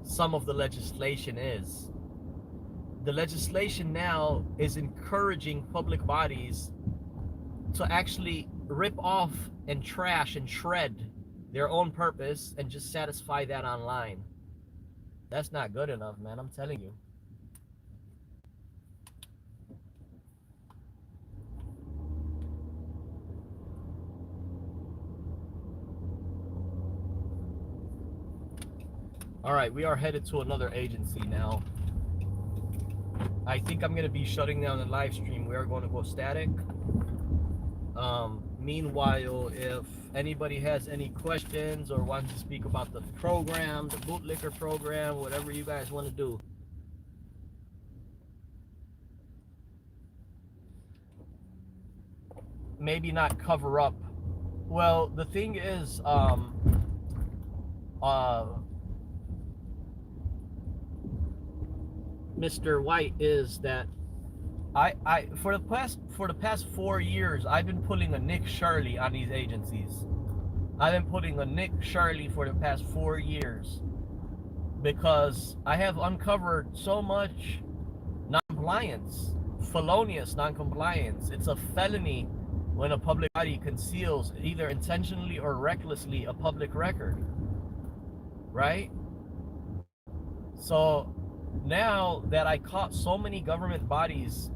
some of the legislation is. the legislation now is encouraging public bodies to actually rip off and trash and shred their own purpose and just satisfy that online. That's not good enough, man. I'm telling you. All right, we are headed to another agency now. I think I'm gonna be shutting down the live stream. We are going to go static. Meanwhile, if anybody has any questions or wants to speak about the program, the bootlicker program, whatever you guys want to do. Maybe not cover up. Well, the thing is, Mr. White, is that I for the past 4 years I've been pulling a Nick Shirley on these agencies. I've been putting a Nick Shirley for the past 4 years because I have uncovered so much non-compliance, felonious non-compliance. It's a felony when a public body conceals, either intentionally or recklessly, a public record, right? So now that I caught so many government bodies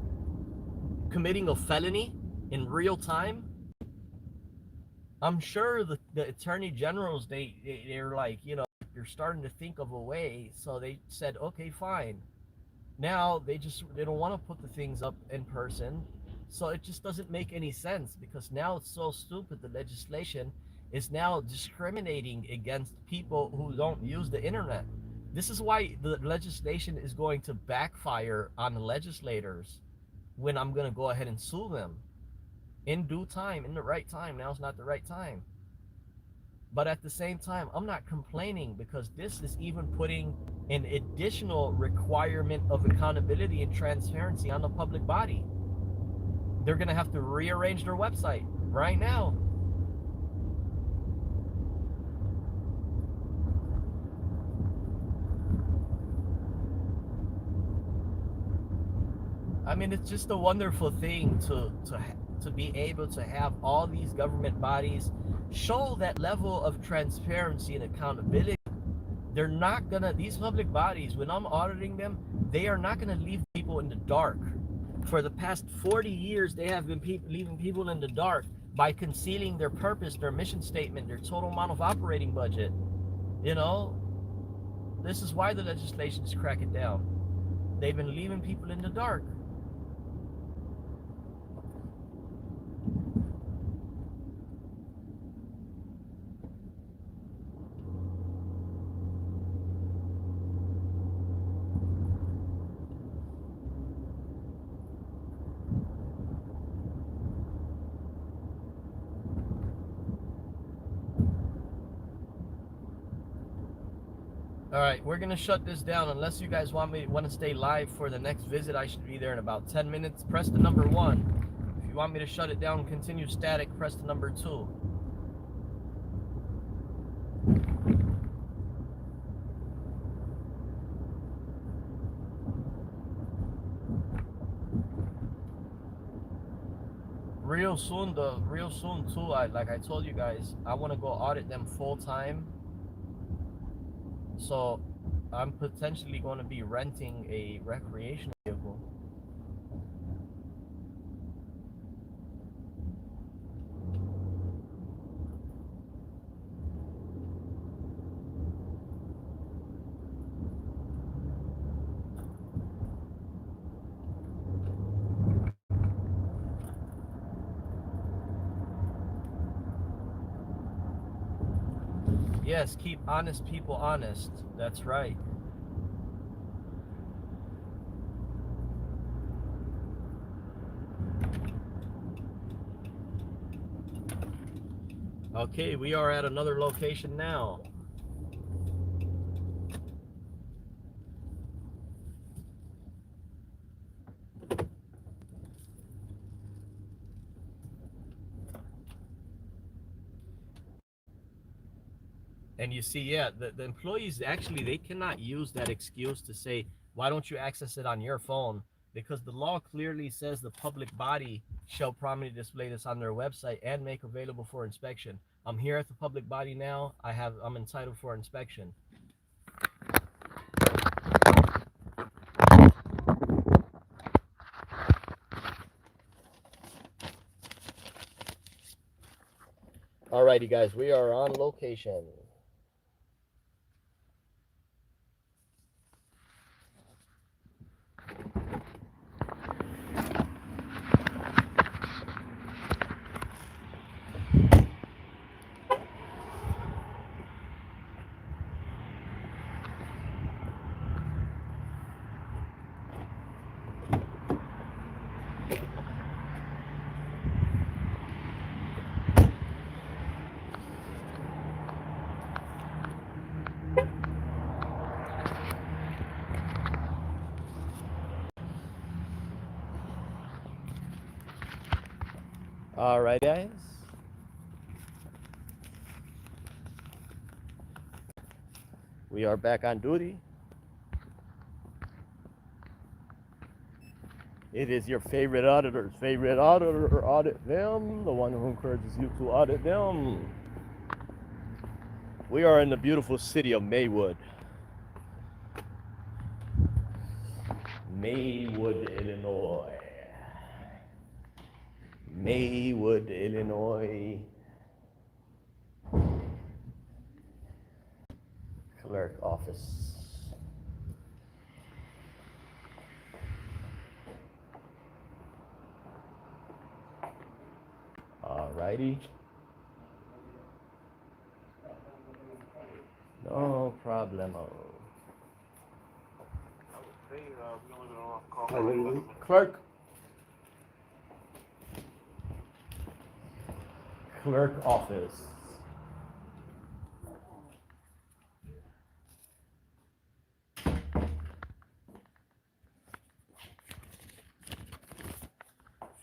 committing a felony in real time, I'm sure the attorney generals, they're like, you know, you're starting to think of a way. So they said, okay, fine. Now they don't want to put the things up in person. So it just doesn't make any sense, because now it's so stupid. The legislation is now discriminating against people who don't use the internet. This is why the legislation is going to backfire on the legislators when I'm going to go ahead and sue them in due time, in the right time. Now is not the right time. But at the same time, I'm not complaining, because this is even putting an additional requirement of accountability and transparency on the public body. They're going to have to rearrange their website right now. I mean, it's just a wonderful thing to be able to have all these government bodies show that level of transparency and accountability. They're not gonna, these public bodies, when I'm auditing them, they are not gonna leave people in the dark. For the past 40 years, they have been leaving people in the dark by concealing their purpose, their mission statement, their total amount of operating budget. You know, this is why the legislation is cracking down. They've been leaving people in the dark. All right, we're gonna shut this down unless you guys want to stay live for the next visit. I should be there in about 10 minutes. Press the number 1. If you want me to shut it down and continue static, press the number 2. Real soon too, like I told you guys, I want to go audit them full time. So I'm potentially going to be renting a recreational vehicle. Yes, keep honest people honest. That's right. Okay, we are at another location now. And you see, yeah, the employees, actually, they cannot use that excuse to say, Why don't you access it on your phone? Because the law clearly says the public body shall prominently display this on their website and make available for inspection. I'm here at the public body now. I'm entitled for inspection. Alrighty, guys, we are on location. All right, guys. We are back on duty. It is your favorite auditor's favorite auditor, audit them, the one who encourages you to audit them. We are in the beautiful city of Maywood. Maywood, Illinois. Maywood, Illinois. Clerk office. Alrighty. No problemo. Clerk. Clerk office.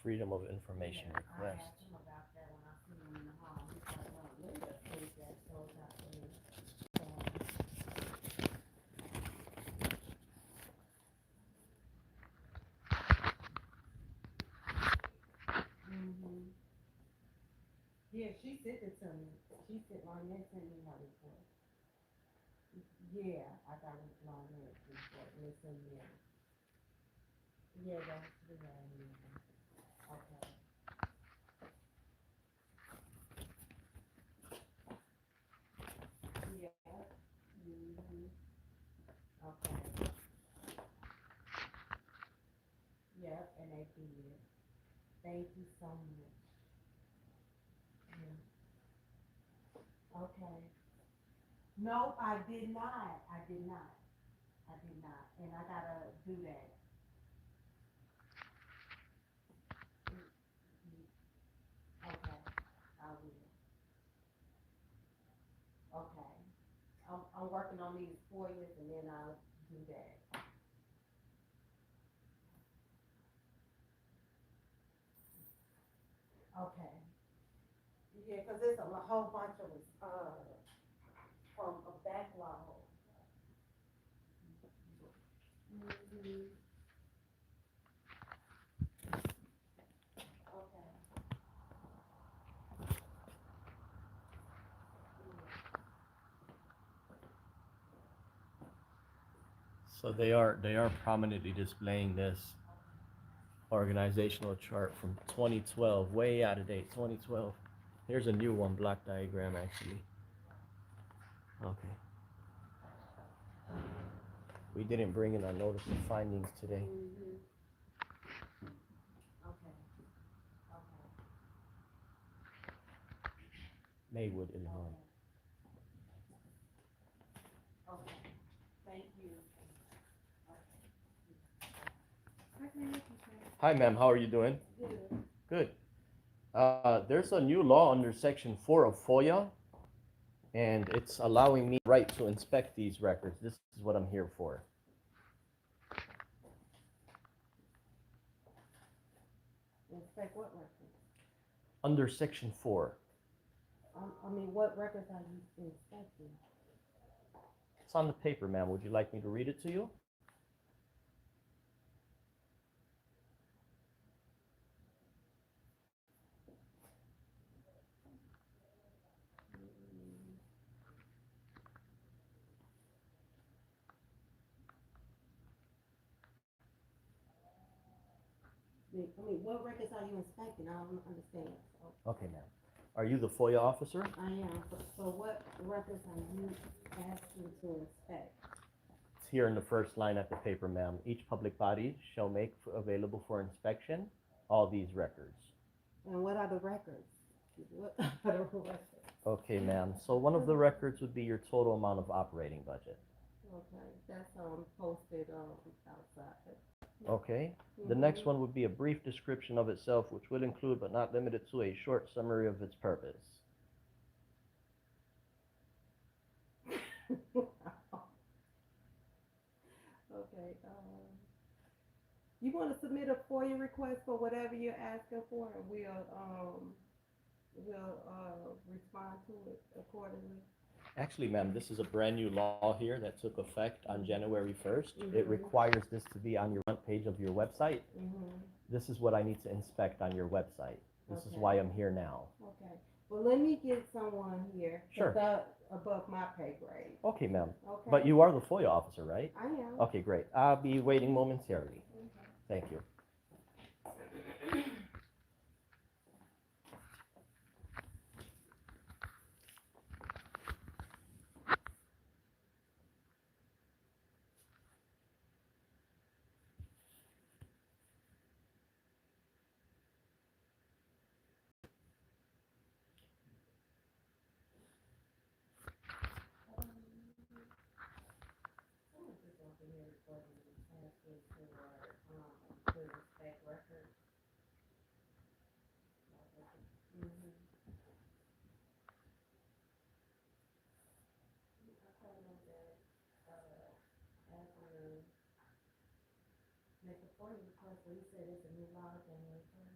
Freedom of information request. Yeah, she sent it to me. She sent Lynette sent me her report. Yeah, I got Lynette's report. It's in there. Yeah, that's the one. Okay. Yeah. Okay. Yep, and they did. Thank you so much. Okay. Nope, I did not. I did not. I did not. And I gotta do that. Okay, I will. Okay. I'm working on these 4 years and then I'll do that. Okay. Yeah, cause it's a whole bunch of, from a backlog. Mm-hmm. Okay. So they are prominently displaying this organizational chart from 2012, way out of date, 2012. Here's a new one, block diagram actually. Okay. We didn't bring in our notice of findings today. Mm-hmm. Okay. Okay. Maywood, Illinois. Okay. Thank you. Hi, ma'am. How are you doing? Good. Good. There's a new law under Section 4 of FOIA, and it's allowing me the right to inspect these records. This is what I'm here for. Inspect what records? Under Section 4. I mean, what records are you inspecting? It's on the paper, ma'am. Would you like me to read it to you? what records are you inspecting? I don't understand. So, Okay, ma'am. Are you the FOIA officer? I am, so what records are you asking to inspect? It's here in the first line at the paper, ma'am. Each public body shall make available for inspection all these records. And what are the records? What are the records? Okay, ma'am. So one of the records would be your total amount of operating budget. Okay, that's, posted, outside. Okay. The next one would be a brief description of itself, which will include but not limited to a short summary of its purpose. Okay, you wanna submit a FOIA request for whatever you're asking for, and we'll respond to it accordingly. Actually, ma'am, this is a brand new law here that took effect on January 1st. It requires this to be on your front page of your website. This is what I need to inspect on your website. This is why I'm here now. Okay, well, let me get someone here. 'Cause Sure. that's above my pay grade. Okay, ma'am. Okay. But you are the FOIA officer, right? I am. Okay, great. I'll be waiting momentarily. Thank you. Make a FOIA request, so you said it's a new law January 1st.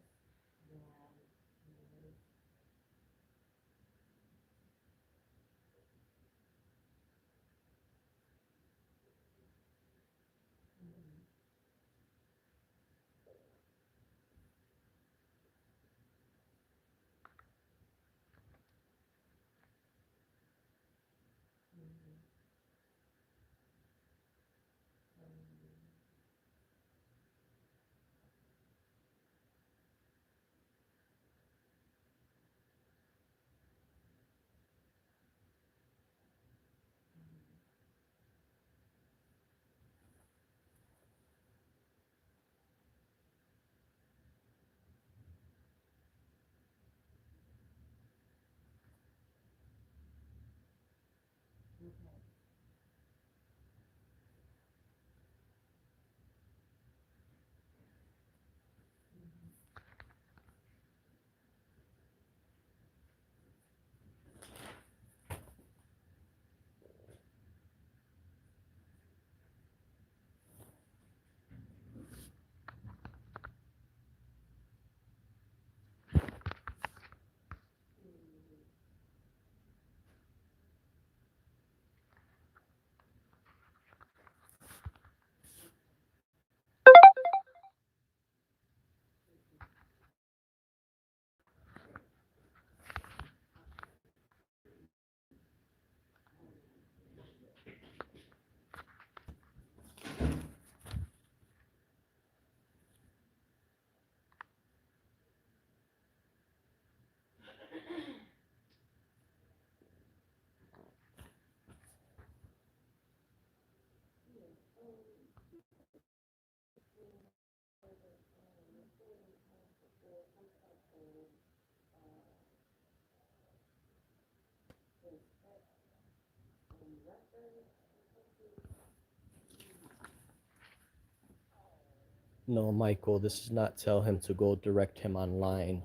No, Michael, this is not tell him to go direct him online.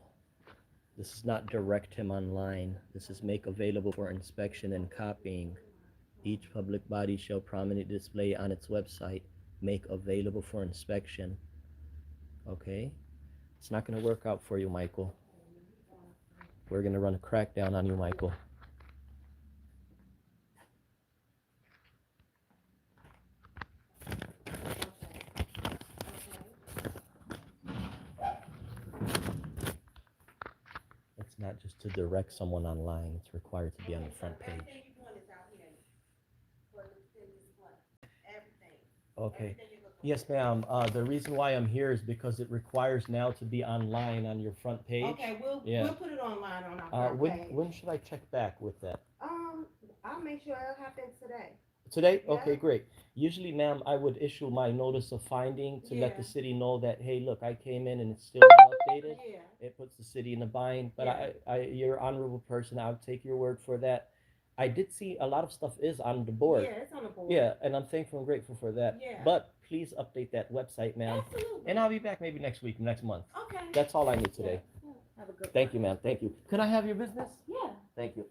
This is not direct him online. This is make available for inspection and copying. Each public body shall prominently display on its website, make available for inspection. Okay? It's not going to work out for you, Michael. We're going to run a crackdown on you, Michael. It's not just to direct someone online, it's required to be on the front page. Okay. Yes, ma'am. The reason why I'm here is because it requires now to be online on your front page. Okay, Yeah. we'll put it online on our front When page. should I check back with that? I'll make sure it happens today. Today? Yeah. Okay, great. Usually, ma'am, I would issue my notice of finding to let the Yeah. city know that, hey, look, I came in and it's still not updated. Yeah. It puts the city in a bind. But Yeah. you're an honorable person. I'll take your word for that. I did see a lot of stuff is on the board. Yeah, it's on the board. Yeah, and I'm thankful and grateful for that. Yeah. But please update that website, ma'am. Absolutely. And I'll be back maybe next week, next month. Okay. That's all I need today. Yeah. Have a good Thank you, ma'am. Thank you. Can I have your business? Yeah. Thank you.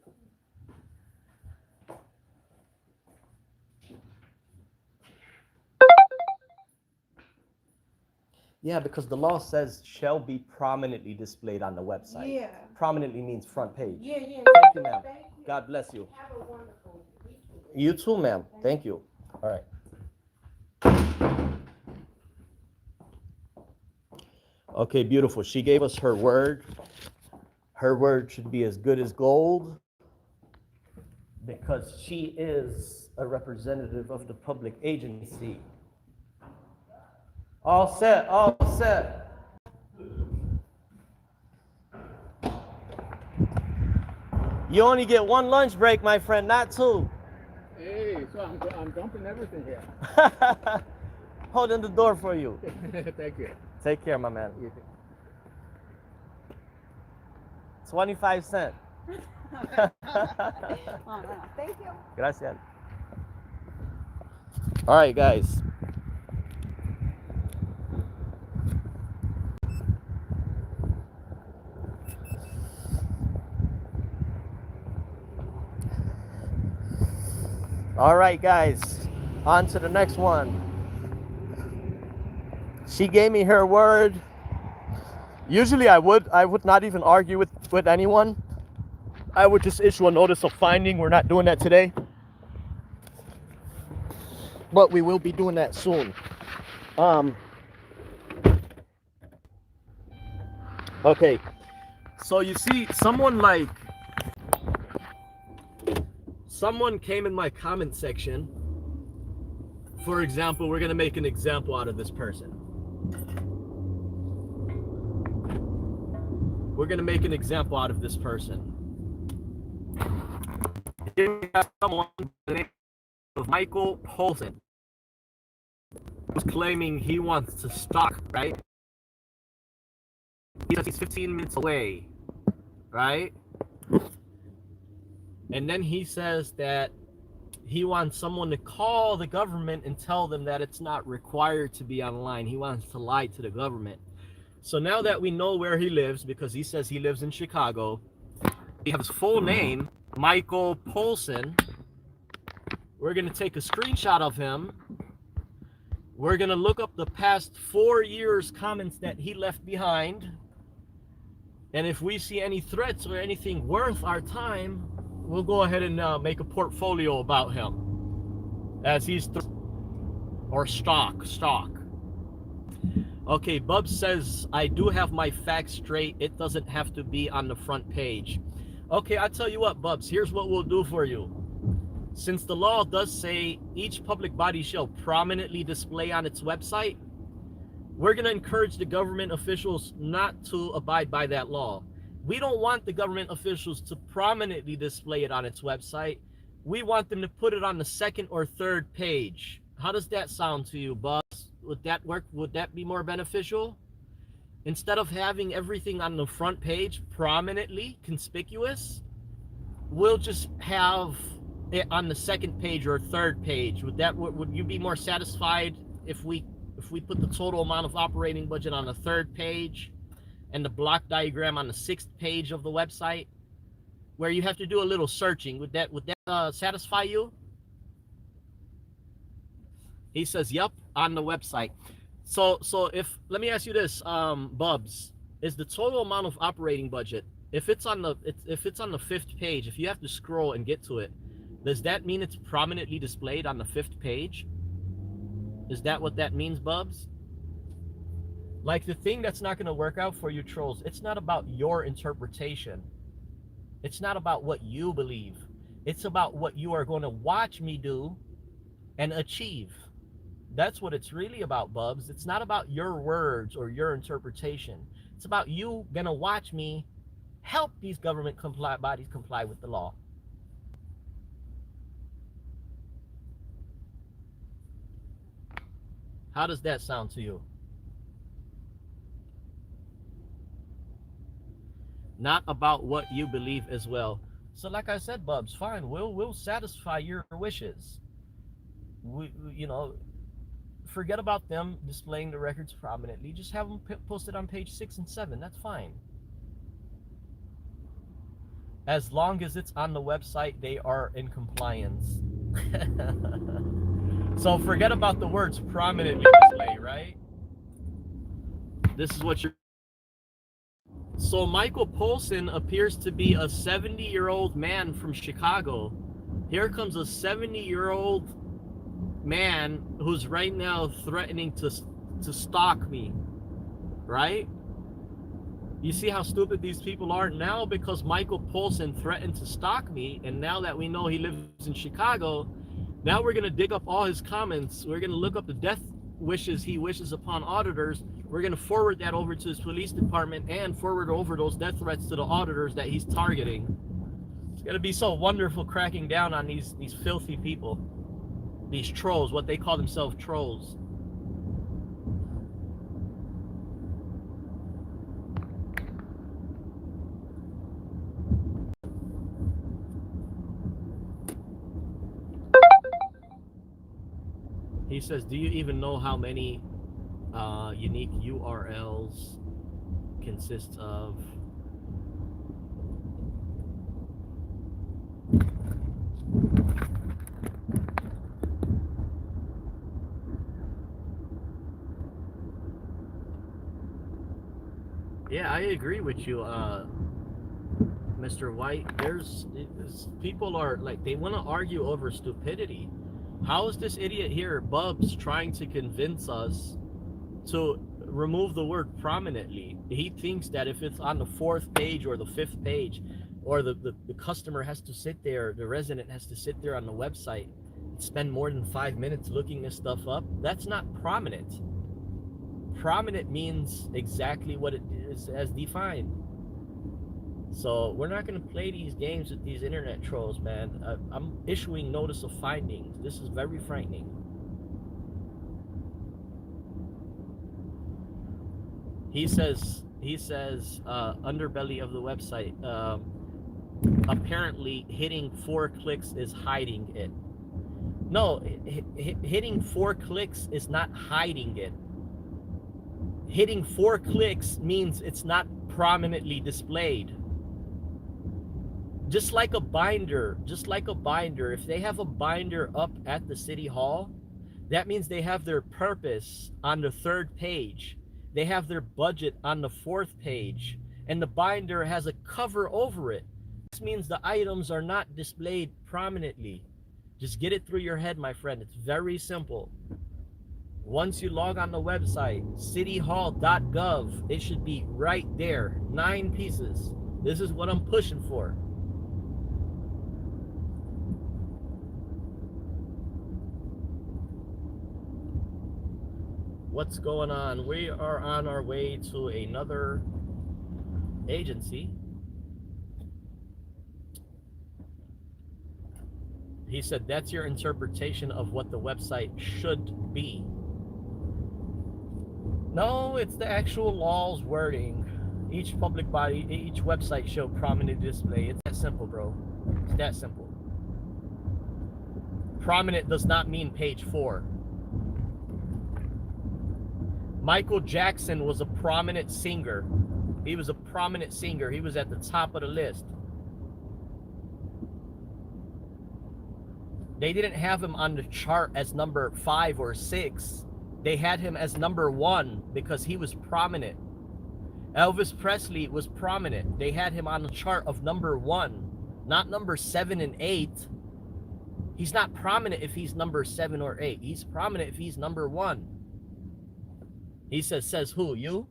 Yeah, because the law says shall be prominently displayed on the website. Yeah. Prominently means front page. Yeah, yeah. Thank you, ma'am. Thank you. God bless you. Have a wonderful week. You too, ma'am. Thank you. All right. Okay, beautiful. She gave us her word. Her word should be as good as gold because she is a representative of the public agency. All set, all set. You only get one lunch break, my friend, not two. Hey, so I'm dumping everything here. Holding the door for you. Thank you. Take care, my man. 25 cents. Thank you. Gracias. All right, guys. All right, guys. On to the next one. She gave me her word. Usually I would not even argue with anyone. I would just issue a notice of finding. We're not doing that today. But we will be doing that soon. Okay. So you see, someone came in my comment section. For example, we're gonna make an example out of this person. We're gonna make an example out of this person. Here we have someone by the name of Michael Polson, who's claiming he wants to stalk, right? He says he's 15 minutes away, right? And then he says that he wants someone to call the government and tell them that it's not required to be online. He wants to lie to the government. So now that we know where he lives, because he says he lives in Chicago, we have his full name, Michael Polson. We're going to take a screenshot of him. We're going to look up the past 4 years comments that he left behind. And if we see any threats or anything worth our time, we'll go ahead and make a portfolio about him as he's or stock. Okay, Bubs says I do have my facts straight. It doesn't have to be on the front page. Okay, I'll tell you what, Bubs, here's what we'll do for you. Since the law does say each public body shall prominently display on its website, we're going to encourage the government officials not to abide by that law. We don't want the government officials to prominently display it on its website. We want them to put it on the second or third page. How does that sound to you, Bubs? Would that work? Would that be more beneficial? Instead of having everything on the front page prominently conspicuous, we'll just have it on the second page or third page. Would you be more satisfied if we put the total amount of operating budget on the third page and the block diagram on the 6th page of the website, where you have to do a little searching? Would that satisfy you? He says, yep, on the website. So let me ask you this, Bubs, is the total amount of operating budget, if it's on the 5th page, if you have to scroll and get to it, does that mean it's prominently displayed on the 5th page? Is that what that means, Bubs? Like, the thing that's not going to work out for you trolls, it's not about your interpretation. It's not about what you believe. It's about what you are going to watch me do and achieve. That's what it's really about, Bubs. It's not about your words or your interpretation. It's about you gonna watch me help these government bodies comply with the law. How does that sound to you? Not about what you believe as well. So like I said, Bubs, fine, we'll satisfy your wishes. We, you know, forget about them displaying the records prominently. Just have them posted on page 6 and 7. That's fine. As long as it's on the website, they are in compliance. So forget about the words prominently display, right? This is what you're... So Michael Polson appears to be a 70-year-old man from Chicago. Here comes a 70-year-old man who's right now threatening to stalk me, right? You see how stupid these people are now? Because Michael Polson threatened to stalk me, and now that we know he lives in Chicago, now we're gonna dig up all his comments. We're gonna look up the death wishes he wishes upon auditors. We're gonna forward that over to his police department and forward over those death threats to the auditors that he's targeting. It's gonna be so wonderful cracking down on these filthy people, these trolls, what they call themselves, trolls. He says, do you even know how many unique URLs consist of? Yeah, I agree with you, Mr. White. People are like, they want to argue over stupidity. How is this idiot here, Bubs, trying to convince us to remove the word prominently? He thinks that if it's on the 4th page or the 5th page, or the customer has to sit there, the resident has to sit there on the website and spend more than 5 minutes looking this stuff up, that's not prominent. Prominent means exactly what it is as defined. So we're not going to play these games with these internet trolls, man. I'm issuing notice of findings. This is very frightening. He says underbelly of the website, apparently hitting 4 clicks is hiding it. No, hitting 4 clicks is not hiding it. Hitting 4 clicks means it's not prominently displayed. Just like a binder, if they have a binder up at the city hall, that means they have their purpose on the 3rd page. They have their budget on the 4th page, and the binder has a cover over it. This means the items are not displayed prominently. Just get it through your head, my friend. It's very simple. Once you log on the website, cityhall.gov, it should be right there, 9 pieces. This is what I'm pushing for. What's going on? We are on our way to another agency. He said that's your interpretation of what the website should be. No, it's the actual law's wording. Each public body, each website show prominent display. It's that simple, bro. It's that simple. Prominent does not mean page 4. Michael Jackson was a prominent singer. He was a prominent singer. He was at the top of the list. They didn't have him on the chart as number 5 or 6. They had him as number 1 because he was prominent. Elvis Presley was prominent. They had him on the chart of number 1, not number 7 and 8. He's not prominent if he's number 7 or 8. He's prominent if he's number 1. He says who? You?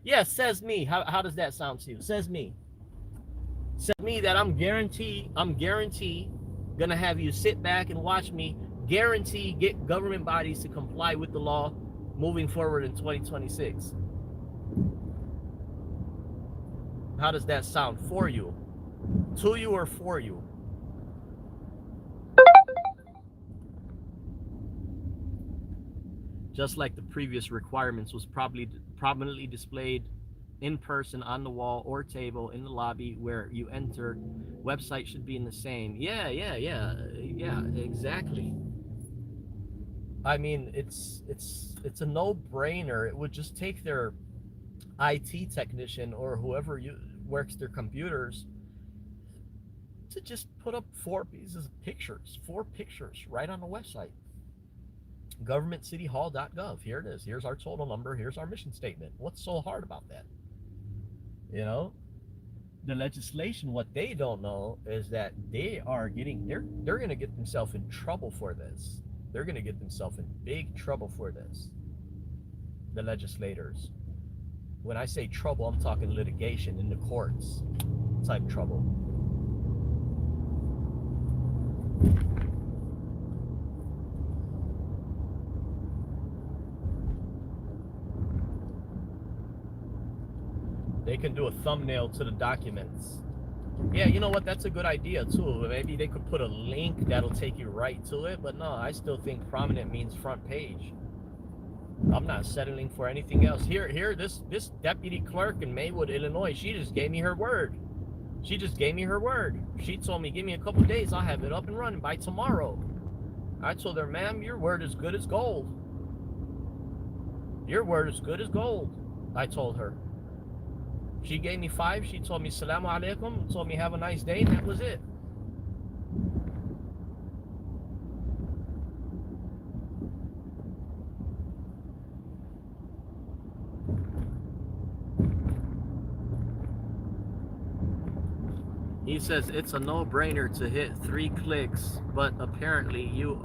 Yeah, says me. How does that sound to you? Says me. Says me that I'm guarantee gonna have you sit back and watch me guarantee get government bodies to comply with the law moving forward in 2026. How does that sound for you? To you or for you? Just like the previous requirements was probably prominently displayed in person on the wall or table in the lobby where you enter. Website should be in the same. Yeah, exactly. I mean, it's a no-brainer. It would just take their IT technician or whoever works their computers to just put up 4 pictures right on the website. Governmentcityhall.gov. Here it is. Here's our total number. Here's our mission statement. What's so hard about that? You know, the legislation, what they don't know is that they're going to get themselves in trouble for this. They're going to get themselves in big trouble for this. The legislators. When I say trouble, I'm talking litigation in the courts type trouble. They can do a thumbnail to the documents. Yeah, you know what? That's a good idea too. Maybe they could put a link that'll take you right to it. But no, I still think prominent means front page. I'm not settling for anything else. Here, this deputy clerk in Maywood, Illinois, she just gave me her word. She told me, give me a couple days, I'll have it up and running by tomorrow. I told her, ma'am, your word is good as gold. Your word is good as gold, I told her. She gave me 5. She told me, Salamu alaikum, told me, have a nice day, and that was it. He says it's a no-brainer to hit 3 clicks, but apparently you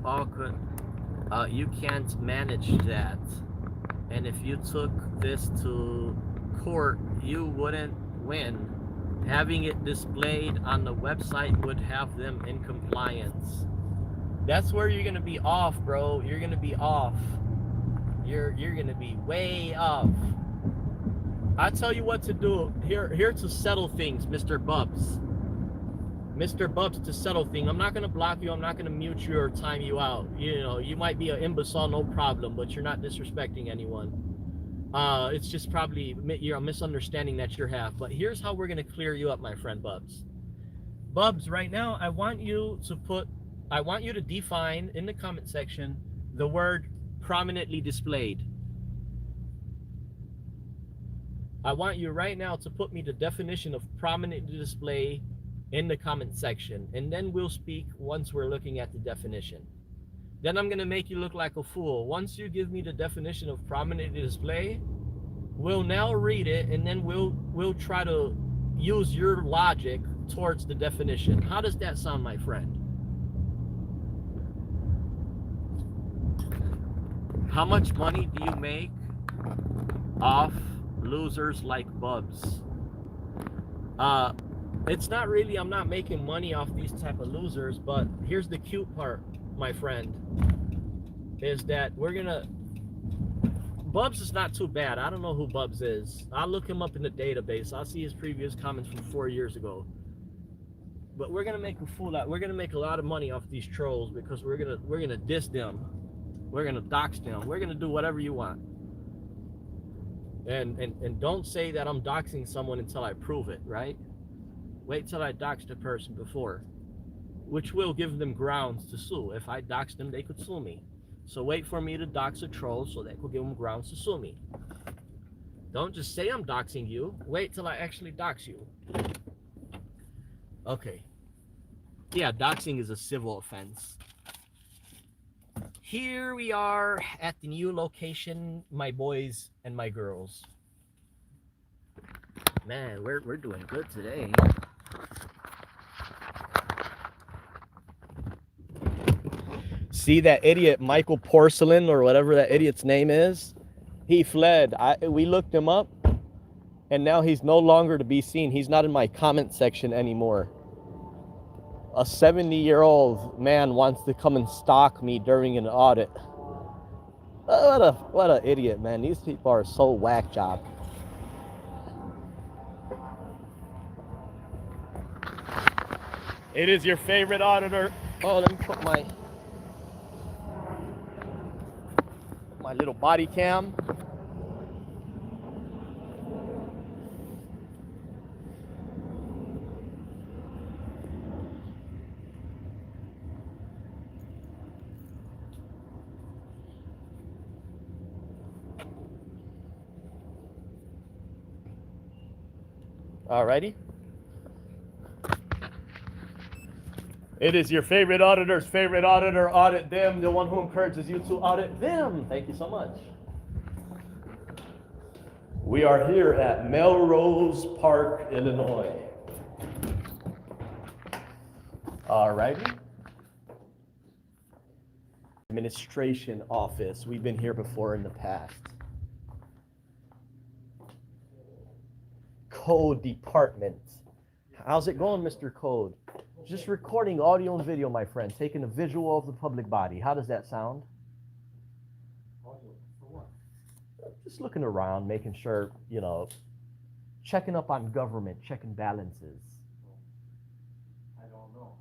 can't manage that. And if you took this to court, you wouldn't win. Having it displayed on the website would have them in compliance. That's where you're gonna be off, bro. You're gonna be off. You're gonna be way off. I tell you what to do. Here to settle things, Mr. Bubs. Mr. Bubs, to settle things. I'm not gonna block you. I'm not gonna mute you or time you out. You know, you might be an imbecile, no problem, but you're not disrespecting anyone. It's just probably you're a misunderstanding that you have. But here's how we're gonna clear you up, my friend Bubs. Bubs, right now, I want you to define in the comment section the word prominently displayed. I want you right now to put me the definition of prominently display in the comment section, and then we'll speak once we're looking at the definition. Then I'm gonna make you look like a fool. Once you give me the definition of prominently display, we'll now read it, and then we'll try to use your logic towards the definition. How does that sound, my friend? How much money do you make off losers like Bubs? It's not really, I'm not making money off these type of losers, but here's the cute part, my friend, is that Bubs is not too bad. I don't know who Bubs is. I'll look him up in the database. I'll see his previous comments from 4 years ago. But we're gonna make a fool out. We're gonna make a lot of money off these trolls because we're gonna diss them. We're gonna dox them. We're gonna do whatever you want. And don't say that I'm doxing someone until I prove it, right? Wait till I dox the person before, which will give them grounds to sue. If I dox them, they could sue me. So wait for me to dox a troll so that could give them grounds to sue me. Don't just say I'm doxing you. Wait till I actually dox you. Okay. Yeah, doxing is a civil offense. Here we are at the new location, my boys and my girls. Man, we're doing good today. See that idiot Michael Porcelain or whatever that idiot's name is? He fled. We looked him up, and now he's no longer to be seen. He's not in my comment section anymore. A 70-year-old man wants to come and stalk me during an audit. What a idiot, man. These people are so whack job. It is your favorite auditor. Oh, let me put my little body cam. Alrighty. It is your favorite auditor's favorite auditor. Audit them, the one who encourages you to audit them. Thank you so much. We are here at Melrose Park, Illinois. Alrighty. Administration office. We've been here before in the past. Code department. How's it going, Mr. Code? Just recording audio and video, my friend. Taking a visual of the public body. How does that sound? Just looking around, making sure, checking up on government, checking balances. I don't know.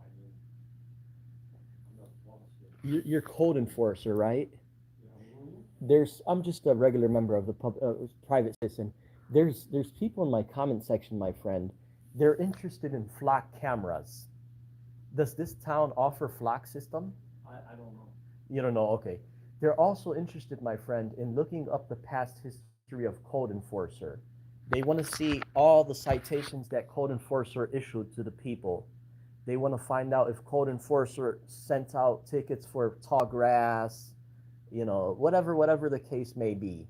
I mean, You're code enforcer, right? I'm just a regular member of the private citizen. There's people in my comment section, my friend. They're interested in flock cameras. Does this town offer flock system? I don't know. You don't know, okay. They're also interested, my friend, in looking up the past history of Code Enforcer. They want to see all the citations that Code Enforcer issued to the people. They want to find out if Code Enforcer sent out tickets for tall grass, whatever the case may be.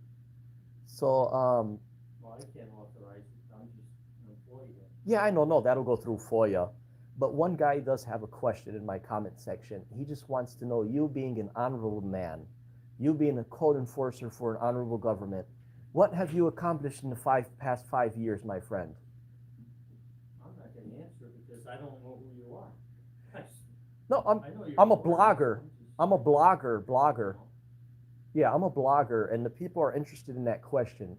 So, Well, I can't authorize it. I'm just an employee. yeah, I know, no, that'll go through FOIA. But one guy does have a question in my comment section. He just wants to know, you being an honorable man, you being a code enforcer for an honorable government, what have you accomplished in the past 5 years, my friend? I'm not going to answer because I don't know who you are. No, I know you're I'm a important. blogger. I'm a blogger. Yeah, I'm a blogger, and the people are interested in that question.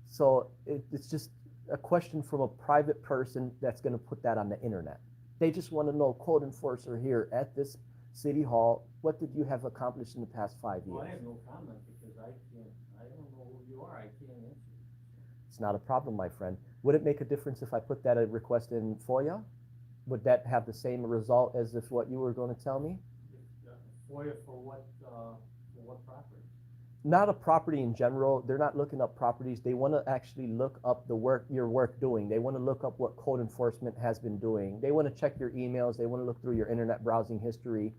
So it's just a question from a private person that's going to put that on the internet. They just want to know, code enforcer here at this city hall, what did you have accomplished in the past 5 years? Well, I have no comment because I don't know who you are. I can't answer. It's not a problem, my friend. Would it make a difference if I put that a request in FOIA? Would that have the same result as if what you were going to tell me? FOIA for what property? Not a property in general. They're not looking up properties. They want to actually look up the work, your work doing. They want to look up what code enforcement has been doing. They want to check your emails. They want to look through your internet browsing history.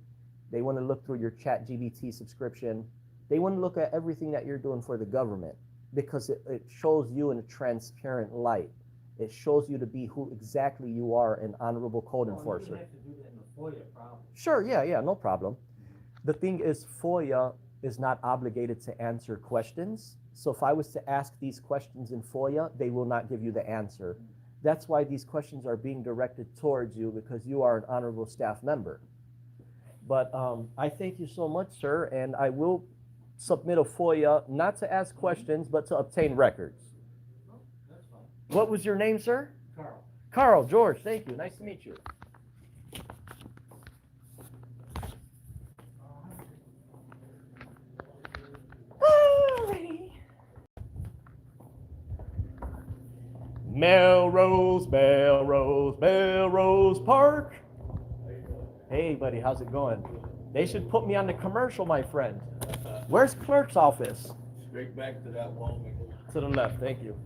They want to look through your ChatGPT subscription. They want to look at everything that you're doing for the government because it shows you in a transparent light. It shows you to be who exactly you are, an honorable code enforcer. You have to do that in the FOIA, probably. Sure, yeah, no problem. The thing is, FOIA is not obligated to answer questions. So if I was to ask these questions in FOIA, they will not give you the answer. That's why these questions are being directed towards you, because you are an honorable staff member. But I thank you so much, sir, and I will submit a FOIA, not to ask questions, but to obtain records. Oh, that's fine. What was your name, sir? Carl. Carl, George, thank you. Nice to meet you. Melrose Park. Hey, buddy, how's it going? They should put me on the commercial, my friend. Where's clerk's office? Straight back to that wall. To the left, thank you.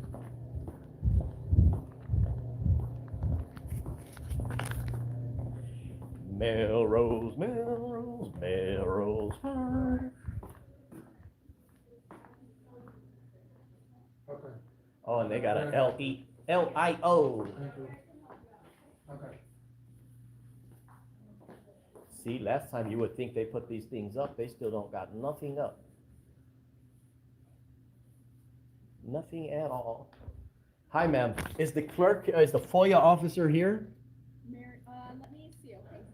Melrose Park. Okay. Oh, and they got a L-I-O. Okay. See, last time you would think they put these things up, they still don't got nothing up. Nothing at all. Hi, ma'am. Is the FOIA officer here?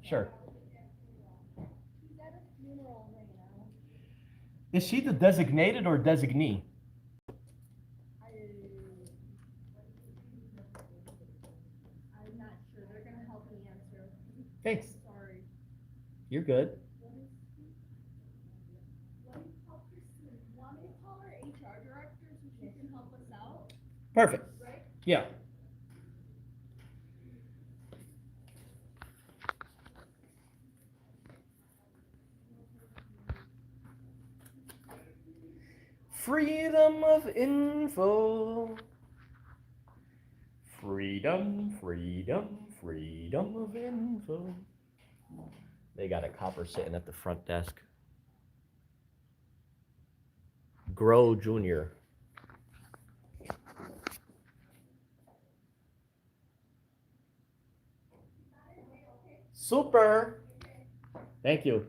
Sure. Is she the designated or designee? I'm not sure, they're gonna help me answer. Thanks. Sorry. You're good. Want me to call our HR director so she can help us out, Perfect. right? Yeah. Freedom of info. Freedom, freedom, freedom of info. They got a copper sitting at the front desk. Grow Junior. Super. Thank you.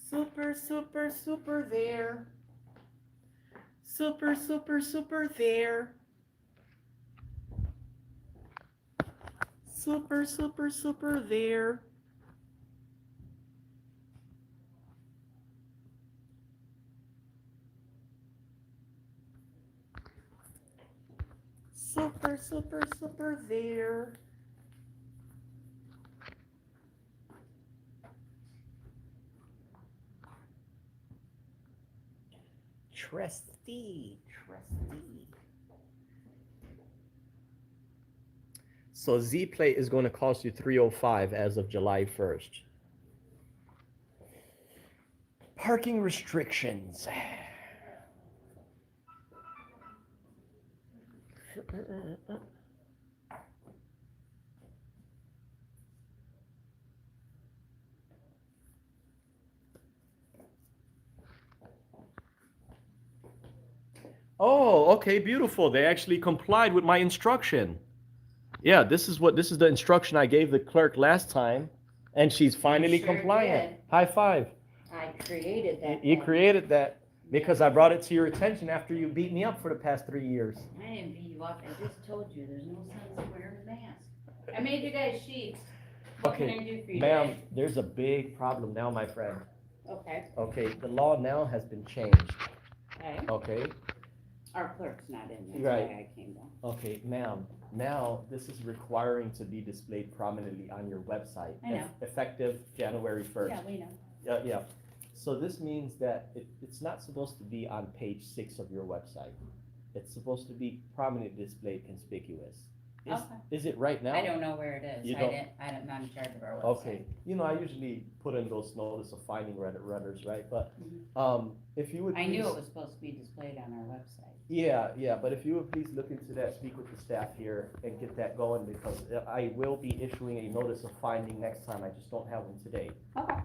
Super, super, super there. Super, super, super there. Super, super, super there. Super, super, super there. Trustee, trustee. So Z Plate is going to cost you $305 as of July 1st. Parking restrictions. Oh, okay, beautiful. They actually complied with my instruction. Yeah, this is the instruction I gave the clerk last time, and she's finally sure compliant. did. High five. I created that. You thing. created that because I brought it to your attention after you beat me up for the past 3 years. I didn't beat you up, I just told you, there's no sense in wearing a mask. I made you guys sheets. What can I do for you Ma'am, today? there's a big problem now, my friend. Okay, Okay, the law now has been changed. okay. Okay, Our clerk's not in, that's Right. why I came down. okay, ma'am. Now this is requiring to be displayed prominently on your website. I know. Effective January 1st. Yeah, we know. Yeah. So this means that it's not supposed to be on page 6 of your website. It's supposed to be prominently displayed, conspicuous. Is it right now? I don't know where it is. You I don't- didn't, I'm not in charge of our website. Okay, I usually put in those notice of finding Reddit runners, right? But, if you would I knew please- it was supposed to be displayed on our website. Yeah, but if you would please look into that, speak with the staff here and get that going because I will be issuing a notice of finding next time. I just don't have one today. Okay,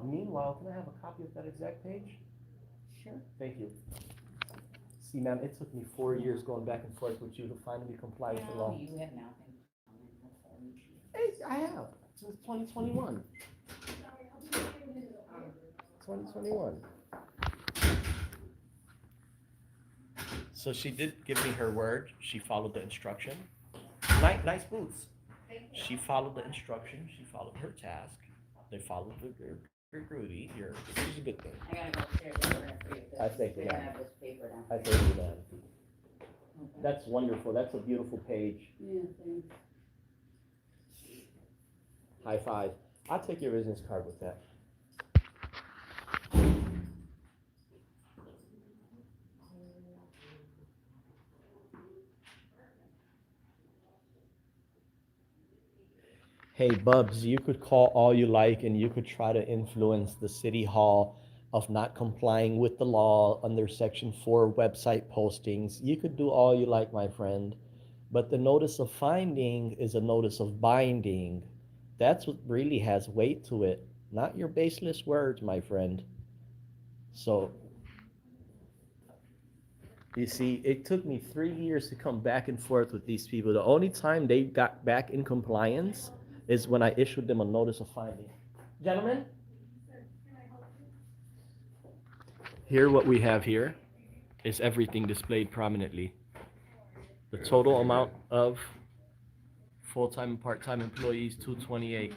Meanwhile, can I have a copy of that exact page? sure. Thank you. See, ma'am, it took me 4 years going back and forth with you to finally comply with the No, law. you have nothing. Hey, I have, since 2021. 2021. So she did give me her word. She followed the instruction. Nice boots. She followed the instruction. She followed her task. They followed the groovy. This is a good thing. I gotta go upstairs and order it for you. I think We're we gonna have. have this paper down. I thank you, man. Okay. That's wonderful. That's a beautiful page. Yeah, thanks. High five. I'll take your business card with that. Hey, Bubs, you could call all you like and you could try to influence the city hall of not complying with the law under Section 4 website postings. You could do all you like, my friend. But the notice of finding is a notice of binding. That's what really has weight to it, not your baseless words, my friend. So, you see, it took me 3 years to come back and forth with these people. The only time they got back in compliance is when I issued them a notice of finding. Gentlemen? Here, what we have here is everything displayed prominently. The total amount of Full-time and part-time employees, 228.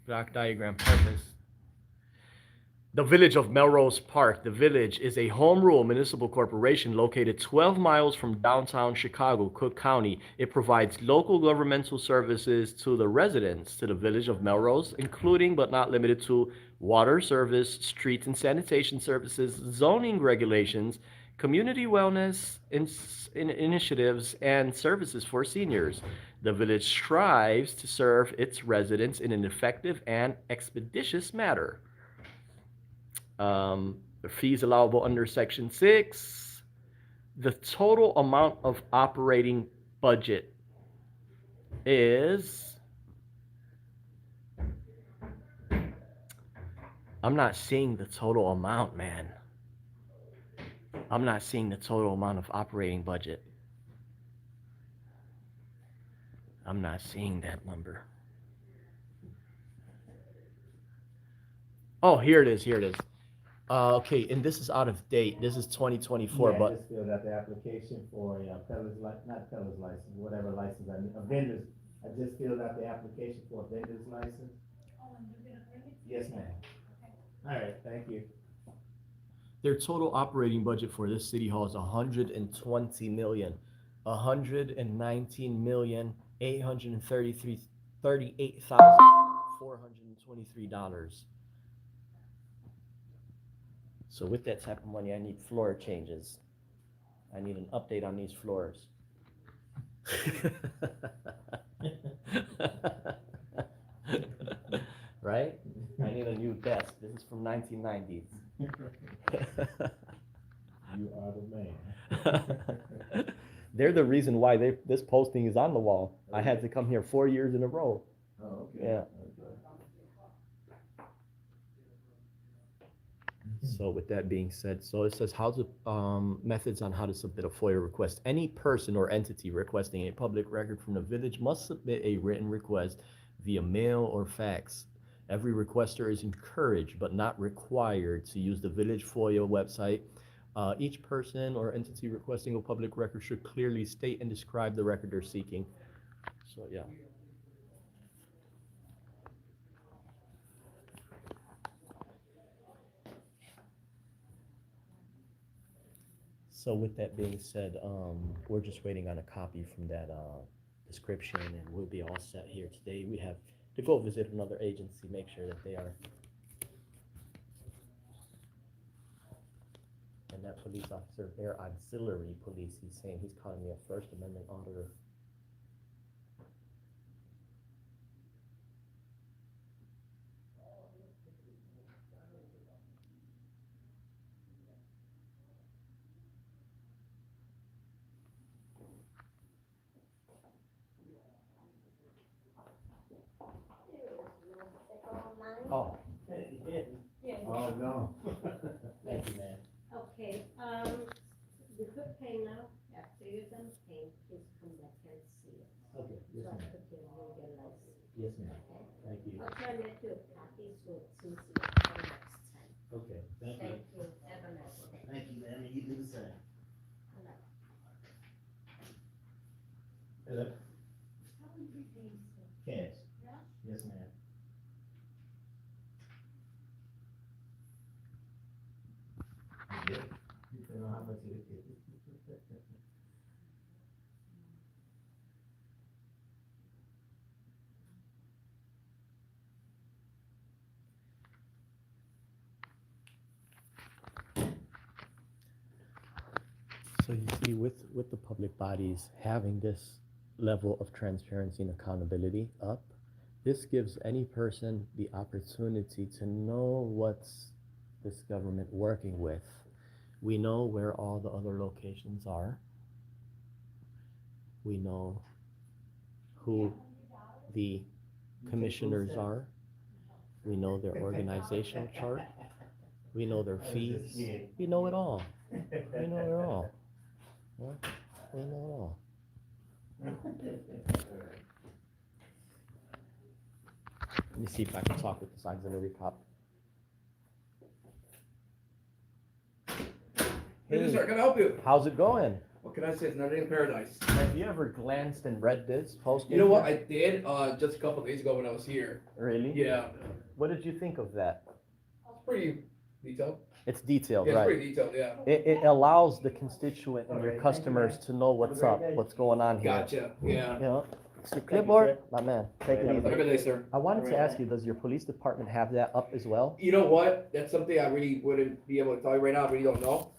Block diagram purpose. The Village of Melrose Park. The Village is a home rule municipal corporation located 12 miles from downtown Chicago, Cook County. It provides local governmental services to the residents to the Village of Melrose, including but not limited to water service, street and sanitation services, zoning regulations, community wellness initiatives, and services for seniors. The village strives to serve its residents in an effective and expeditious manner. The fees allowable under Section 6. The total amount of operating budget is, I'm not seeing the total amount, man. I'm not seeing the total amount of operating budget. I'm not seeing that number. Oh, here it is, here it is. Okay, and this is out of date. This is 2024, Yeah, I but just filled out the application for a peddler's not peddler's license, whatever license I need, a vendor's. I just filled out the application for a vendor's license. Oh, and you're gonna bring it? Yes, ma'am. All right, thank you. their total operating budget for this city hall is 120 million, 119 million, $38,423. So with that type of money, I need floor changes. I need an update on these floors. Right? I need a new desk. This is from 1990s. You are the man. They're the reason why this posting is on the wall. I had to come here 4 years in a row. Oh, okay. Yeah. Okay. So with that being said, so it says how to methods on how to submit a FOIA request. Any person or entity requesting a public record from the village must submit a written request via mail or fax. Every requester is encouraged but not required to use the village FOIA website. Each person or entity requesting a public record should clearly state and describe the record they're seeking. So yeah. So with that being said, we're just waiting on a copy from that description, and we'll be all set here today. We have to go visit another agency, make sure that they are. And that police officer, their auxiliary police, he's saying he's calling me a First Amendment auditor. Oh, Oh, no. thank you, man. Okay, the cook pay now, after you're done paying, please come back and see it. Okay, So yes, I ma'am. could get organized. Yes, ma'am. Okay? Thank you. I'll try to make you a copy so it's easy for next time. Okay, thank you. Thank you, have a nice day. Thank you, ma'am, and you do the same. Hello. Hello? How would you pay, sir? Cash. Yeah? Yes, ma'am. Yeah. You don't know how much it is. So you see, with the public bodies having this level of transparency and accountability up, this gives any person the opportunity to know what's this government working with. We know where all the other locations are. We know who the commissioners are. We know their organizational chart. We know their fees. We know it all. We know it all. Well, we know it all. Let me see if I can talk with this auxiliary cop. Hey, sir, can I help you? How's it going? What can I say? It's not in paradise. Have you ever glanced and read this post? You know what? I did, just a couple of days ago when I was here. Really? Yeah. What did you think of that? It's pretty detailed. It's detailed, Yeah, it's right? pretty detailed, yeah. It allows the constituent and your customers to know what's up, what's going on here. Gotcha, yeah. You know, it's your clipboard, my man, take it Have a easy. good day, sir. I wanted to ask you, does your police department have that up as well? You know what? That's something I really wouldn't be able to tell you right now. I really don't know.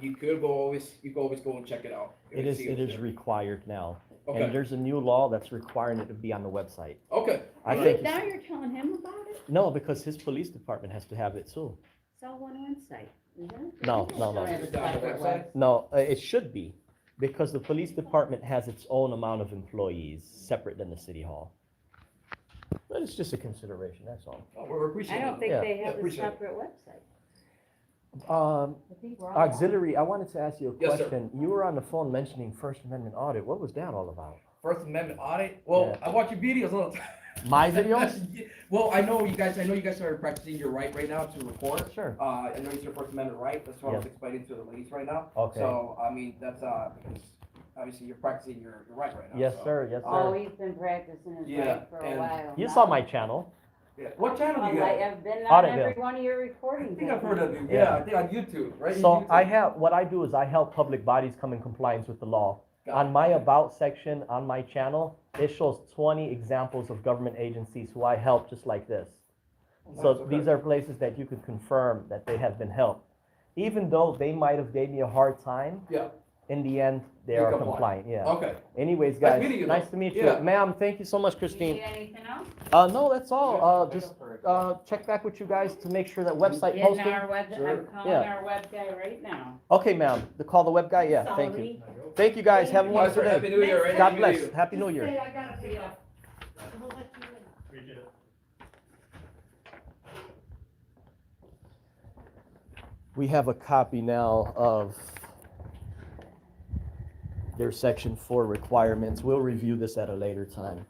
You could always go and check it out. It is required now. Okay. And there's a new law that's requiring it to be on the website. Okay. I think, Now you're telling him about it? no, because his police department has to have it too. It's all one website, isn't it? No, Don't have a It's on the separate website? No, it should be, because the police department has its own amount of employees, separate than the city hall. But it's just a consideration, that's all. Oh, we're appreciating I don't think Yeah. they Yeah, have a appreciate it. separate website. I think we're all- Auxiliary, I wanted to ask you a Yes, sir. question. You were on the phone mentioning First Amendment audit. What was that all about? First Amendment audit. Well, Yeah. I watch your videos all the time. My videos? Yeah. Well, I know you guys are practicing your right now to record. Sure. I know it's your First Amendment right. That's what I was Yeah. explaining to the ladies right now. Okay. So, I mean, that's, because obviously you're practicing your right now. Yes, so. sir, yes, Oh, sir. he's been practicing his Yeah, right for a and- while. You now. saw my channel. Yeah. What channel do you Well, have? I've been Audit on every Bill. one of your I recordings. think I've heard of you. Yeah. Yeah, I think on YouTube, right? So YouTube. what I do is I help public bodies come in compliance with the law. Got On it. my About section on my channel, it shows 20 examples of government agencies who I help just like this. So Nice, okay. these are places that you could confirm that they have been helped. Even though they might have gave me a hard time, Yeah. in the end, they You're are compliant. compliant, yeah. Okay. Anyways, Nice guys, meeting you, nice though. to meet Yeah. you. Ma'am, thank you so much, You Christine. need anything else? No, that's all. Just check back with you guys to make sure that website Getting posting. our web, Sure. I'm calling Yeah. our web guy right now. Okay, ma'am. The call the web guy? Yeah, thank you. Sorry. Thank you, guys. Have a Guys, wonderful Happy day. New Year, right? God Happy New bless. Year. Happy New Year. I gotta be up. We'll let you in. We have a copy now of their Section 4 requirements. We'll review this at a later time.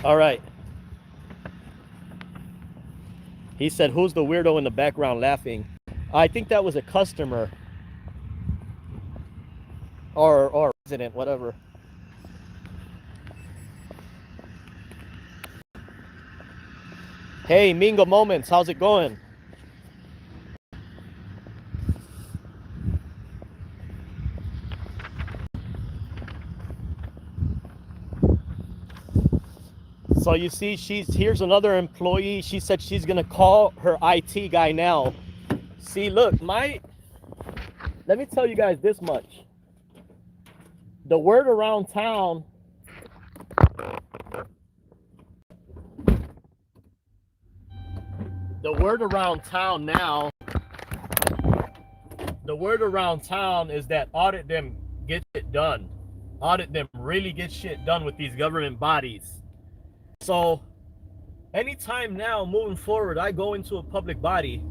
All right. He said, "Who's the weirdo in the background laughing?" I think that was a customer or resident, whatever. Hey, Mingo Moments, how's it going? So you see, here's another employee. She said she's gonna call her IT guy now. See, look, let me tell you guys this much. The word around town, the word around town is that Audit them get it done. Audit them really get shit done with these government bodies. So anytime now moving forward, I go into a public body,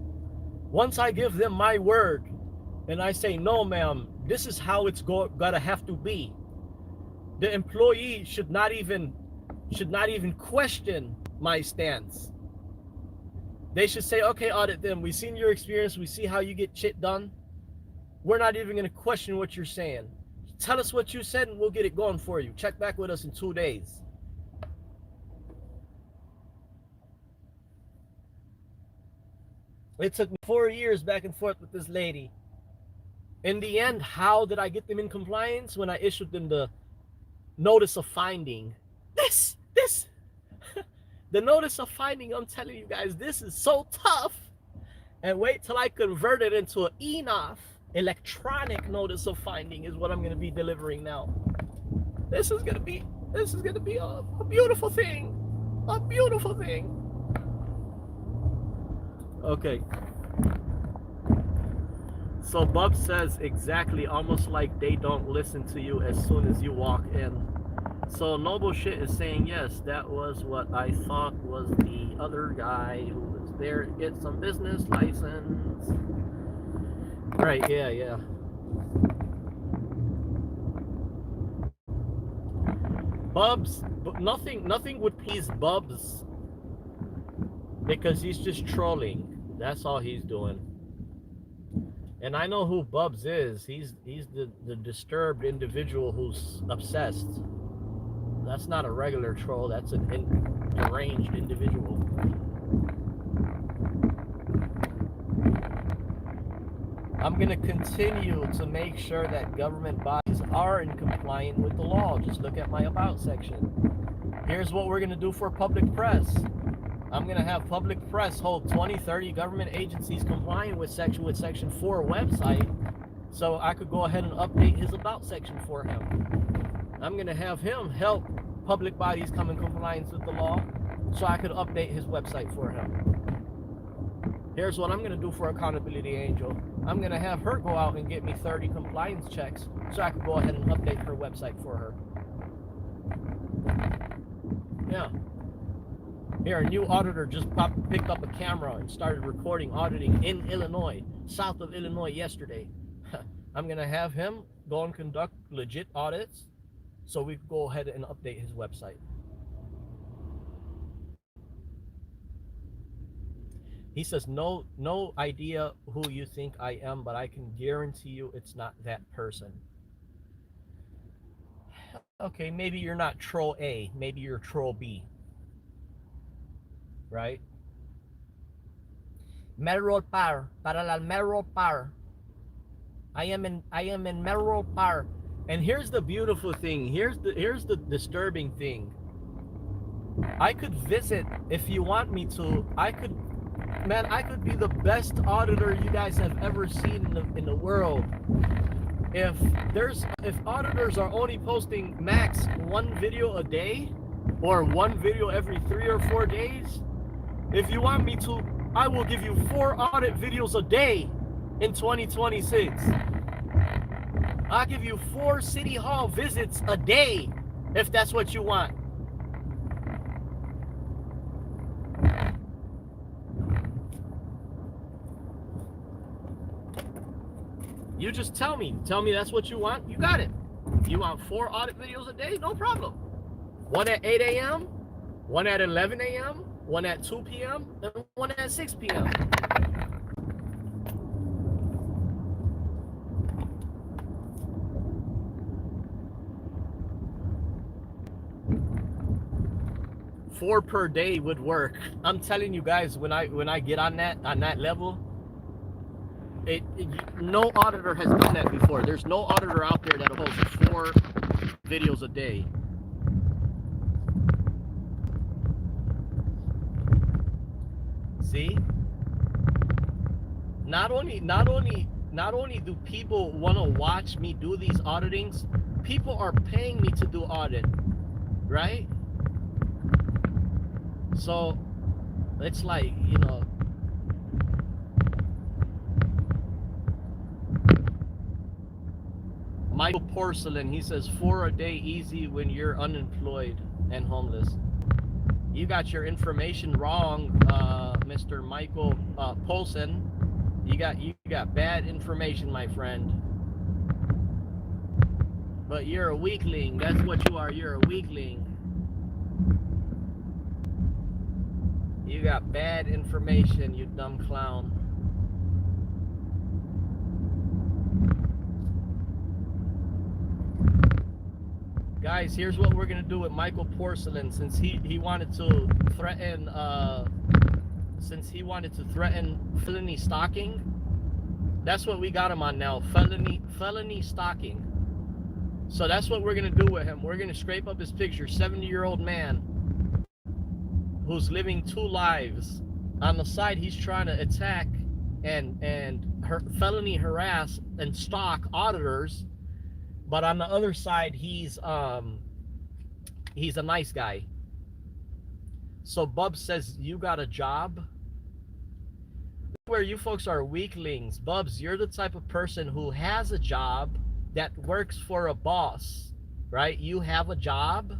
once I give them my word and I say, no, ma'am, this is how it's gotta have to be. The employee should not even question my stance. They should say, okay, Audit them. We've seen your experience. We see how you get shit done. We're not even going to question what you're saying. Tell us what you said and we'll get it going for you. Check back with us in 2 days. It took me 4 years back and forth with this lady. In the end, how did I get them in compliance? When I issued them the notice of finding. The notice of finding, I'm telling you guys, this is so tough. And wait till I convert it into an ENOF, electronic notice of finding, is what I'm going to be delivering now. This is going to be a beautiful thing. A beautiful thing. Okay. So Bub says exactly, almost like they don't listen to you as soon as you walk in. So Noble Shit is saying, yes, that was what I thought was the other guy who was there to get some business license. Right, yeah. Bubs, but nothing would please Bubs because he's just trolling. That's all he's doing. And I know who Bubs is. He's the disturbed individual who's obsessed. That's not a regular troll. That's an deranged individual. I'm going to continue to make sure that government bodies are in compliance with the law. Just look at my About section. Here's what we're going to do for public press. I'm going to have public press hold 20, 30 government agencies compliant with Section 4 website, so I could go ahead and update his About section for him. I'm going to have him help public bodies come in compliance with the law, so I could update his website for him. Here's what I'm going to do for Accountability Angel. I'm going to have her go out and get me 30 compliance checks so I could go ahead and update her website for her. Yeah. Here, a new auditor just picked up a camera and started recording auditing in Illinois, south of Illinois yesterday. I'm going to have him go and conduct legit audits so we can go ahead and update his website. He says, no idea who you think I am, but I can guarantee you it's not that person. Okay, maybe you're not troll A, maybe you're troll B. Right? Melrose Park, para la Melrose Park. I am in Melrose Park. And here's the beautiful thing. Here's the disturbing thing. I could visit if you want me to. I could be the best auditor you guys have ever seen in the world. If auditors are only posting max one video a day or one video every 3 or 4 days, if you want me to, I will give you 4 audit videos a day in 2026. I'll give you 4 city hall visits a day if that's what you want. You just tell me that's what you want, you got it. You want 4 audit videos a day? No problem. One at 8 a.m., one at 11 a.m., one at 2 p.m., and one at 6 p.m. Four per day would work. I'm telling you guys, when I get on that level, no auditor has done that before. There's no auditor out there that holds 4 videos a day. See? Not only do people want to watch me do these auditings, people are paying me to do audit, right? So it's like, you know, Michael Porcelain, he says 4 a day easy when you're unemployed and homeless. You got your information wrong, Mr. Michael Polson. You got bad information, my friend. But you're a weakling. That's what you are. You're a weakling. You got bad information, you dumb clown. Guys, here's what we're gonna do with Michael Porcelain. Since he wanted to threaten felony stalking, that's what we got him on now. Felony stalking. So that's what we're gonna do with him. We're gonna scrape up his picture. 70-year-old man who's living 2 lives. On the side, he's trying to attack and felony harass and stalk auditors. But on the other side, he's a nice guy. So Bubs says, you got a job? Where you folks are weaklings. Bubs, you're the type of person who has a job that works for a boss, right? You have a job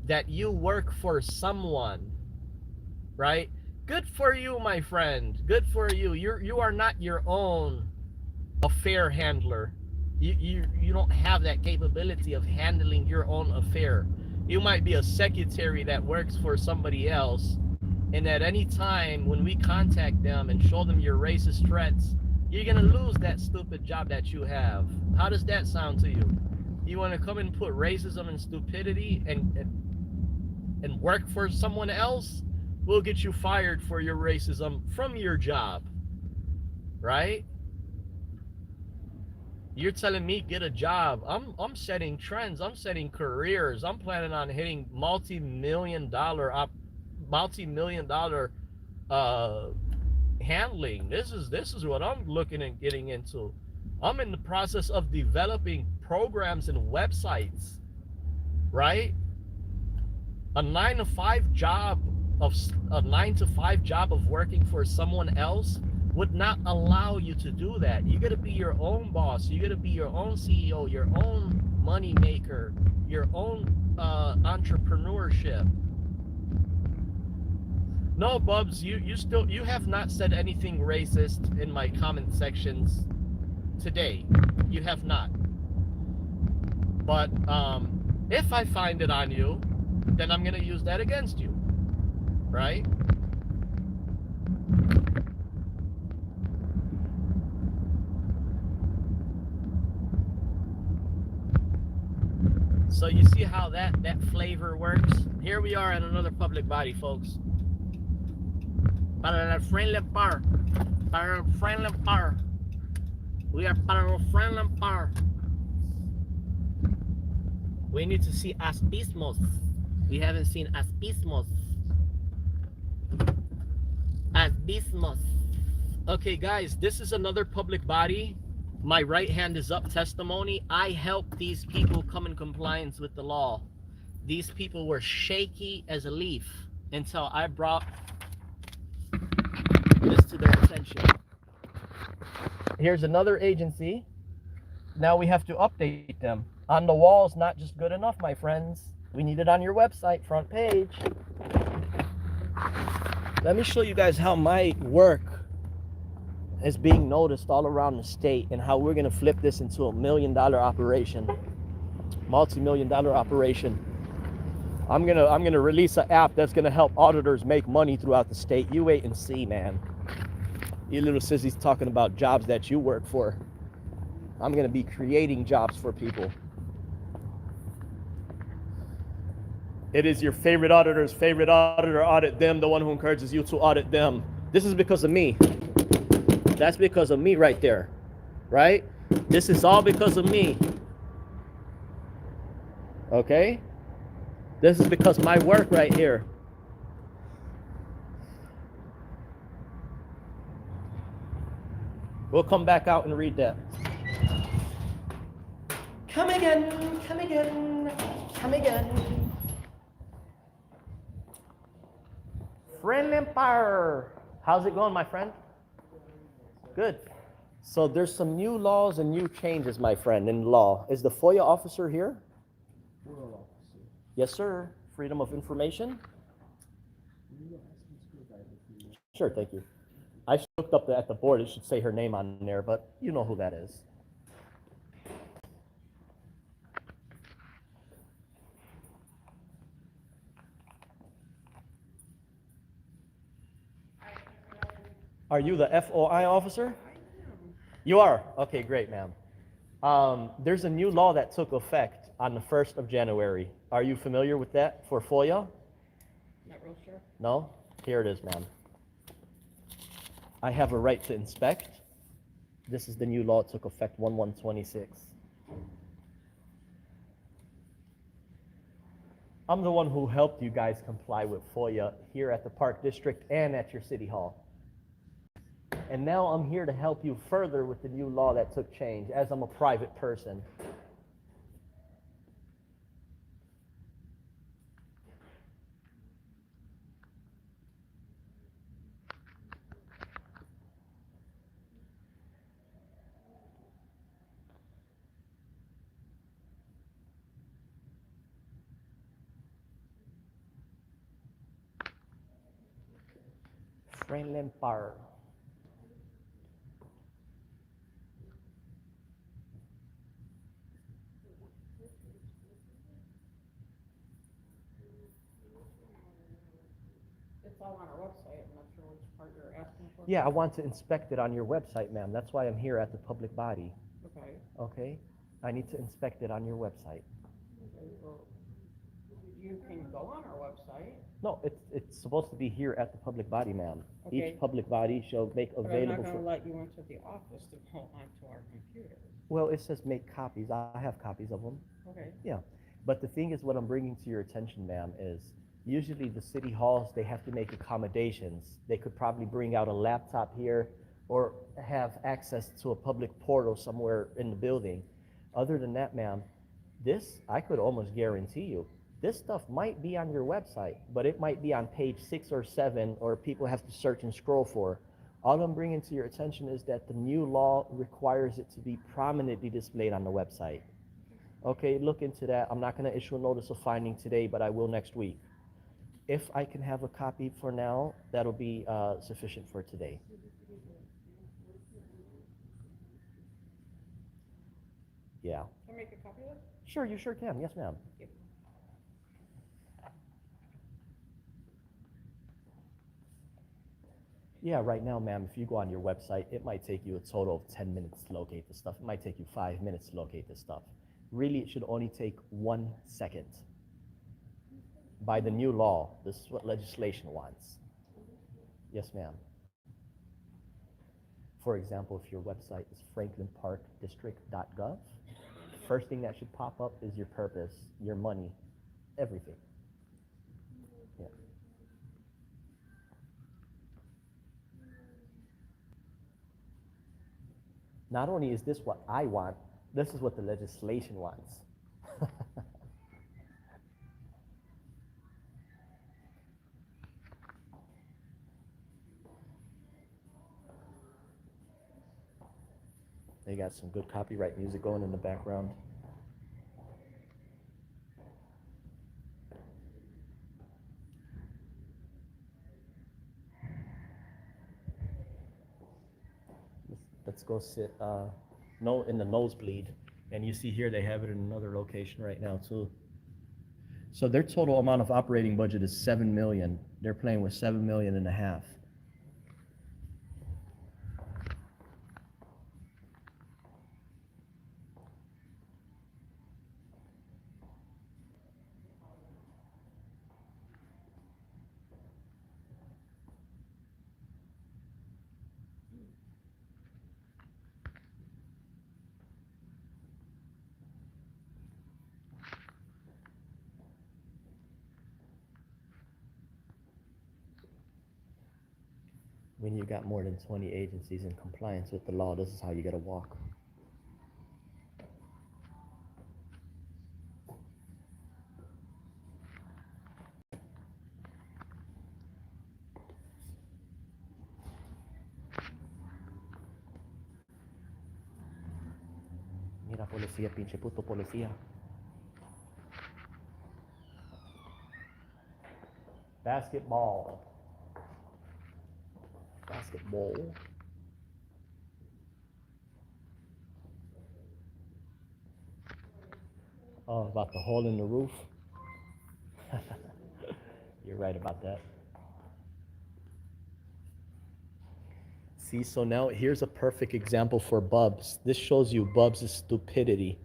that you work for someone, right? Good for you, my friend. Good for you. You are not your own affair handler. You don't have that capability of handling your own affair. You might be a secretary that works for somebody else, And at any time when we contact them and show them your racist threats, you're gonna lose that stupid job that you have. How does that sound to you? You want to come and put racism and stupidity and work for someone else? We'll get you fired for your racism from your job, right? You're telling me get a job. I'm setting trends. I'm setting careers. I'm planning on hitting multi-million dollar uh handling. This is what I'm looking and getting into. I'm in the process of developing programs and websites, right? A 9 to 5 job of working for someone else would not allow you to do that. You got to be your own boss. You got to be your own CEO, your own money maker, your own entrepreneurship. No, Bubs, you have not said anything racist in my comment sections today. You have not. But if I find it on you, then I'm gonna use that against you, right? So you see how that flavor works? Here we are at another public body, folks. Para el friendly par. Para el friendly par. We are para el friendly par. We need to see Aspismos. We haven't seen Aspismos. Aspismos. Okay, guys, this is another public body. My right hand is up testimony. I helped these people come in compliance with the law. These people were shaky as a leaf until I brought this to their attention. Here's another agency. Now we have to update them. On the wall is not just good enough, my friends. We need it on your website, front page. Let me show you guys how my work is being noticed all around the state and how we're gonna flip this into $1 million operation, multi-million-dollar operation. I'm gonna release an app that's gonna help auditors make money throughout the state. You wait and see, man. You little sissies talking about jobs that you work for. I'm gonna be creating jobs for people. It is your favorite auditor's favorite auditor. Audit them, the one who encourages you to audit them. This is because of me. That's because of me right there, right? This is all because of me. Okay? This is because my work right here. We'll come back out and read that. Come again, come again, come again. Friend Empire. How's it going, my friend? Good. So there's some new laws and new changes, my friend, in law. Is the FOIA officer here? Yes, sir. Freedom of information? Sure, thank you. I looked up at the board. It should say her name on there, but you know who that is. Are you the FOI officer? You are? Okay, great, ma'am. There's a new law that took effect on the 1st of January. Are you familiar with that for FOIA? Not real sure. No? Here it is, ma'am. I have a right to inspect. This is the new law. It took effect 1/1/26. I'm the one who helped you guys comply with FOIA here at the Park District and at your city hall. And now I'm here to help you further with the new law that took change, as I'm a private person. Franklin Park. it's all on our website, I'm not sure which part you're asking for. Yeah, I want to inspect it on your website, ma'am. That's why I'm here at the public body. Okay, Okay? I need to inspect it on your website. okay, well, you can go on our website, No, it's supposed to be here at the public body, ma'am. Okay. Each public body shall make but I'm available not gonna for. let you into the office to go onto our computer. Well, it says make copies. I have copies of them. Okay, Yeah. But the thing is, what I'm bringing to your attention, ma'am, is usually the city halls, they have to make accommodations. They could probably bring out a laptop here or have access to a public portal somewhere in the building. Other than that, ma'am, this, I could almost guarantee you, this stuff might be on your website, but it might be on page 6 or 7, or people have to search and scroll for. All I'm bringing to your attention is that the new law requires it to be prominently displayed on the website. Okay, look into that. I'm not going to issue a notice of finding today, but I will next week. If I can have a copy for now, that'll be sufficient for today. Yeah. can I make a copy of it? Sure, you sure can. Yes, ma'am. Yep. Yeah, right now, ma'am, if you go on your website, it might take you a total of 10 minutes to locate the stuff. It might take you 5 minutes to locate the stuff. Really, it should only take 1 second. By the new law, this is what legislation wants. Yes, ma'am. For example, if your website is franklinparkdistrict.gov, first thing that should pop up is your purpose, your money, everything. Yeah. Not only is this what I want, this is what the legislation wants. They got some good copyright music going in the background. Let's go sit in the nosebleed. And you see here they have it in another location right now too. So their total amount of operating budget is 7 million. They're playing with 7.5 million. When you got more than 20 agencies in compliance with the law, this is how you gotta walk. Mira, policía, pinche puto policía. Basketball. Basketball. Oh, about the hole in the roof? You're right about that. See, so now here's a perfect example for Bubs. This shows you Bubs' stupidity.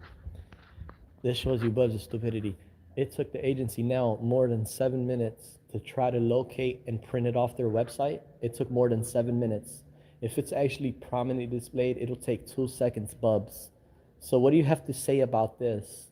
This shows you Bubs' stupidity. It took the agency now more than 7 minutes to try to locate and print it off their website. It took more than 7 minutes. If it's actually prominently displayed, it'll take 2 seconds, Bubs. So what do you have to say about this?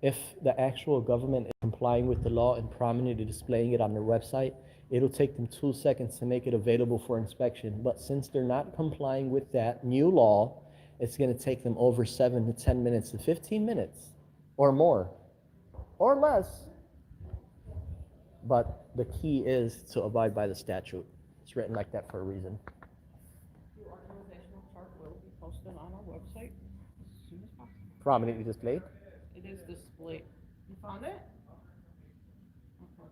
If the actual government is complying with the law and prominently displaying it on their website, it'll take them 2 seconds to make it available for inspection. But since they're not complying with that new law, it's going to take them over 7 to 10 minutes to 15 minutes or more or less. But the key is to abide by the statute. It's written like that for a reason. Your organizational chart will be posted on our website as soon as possible. Prominently displayed? It is displayed. You found it? Okay.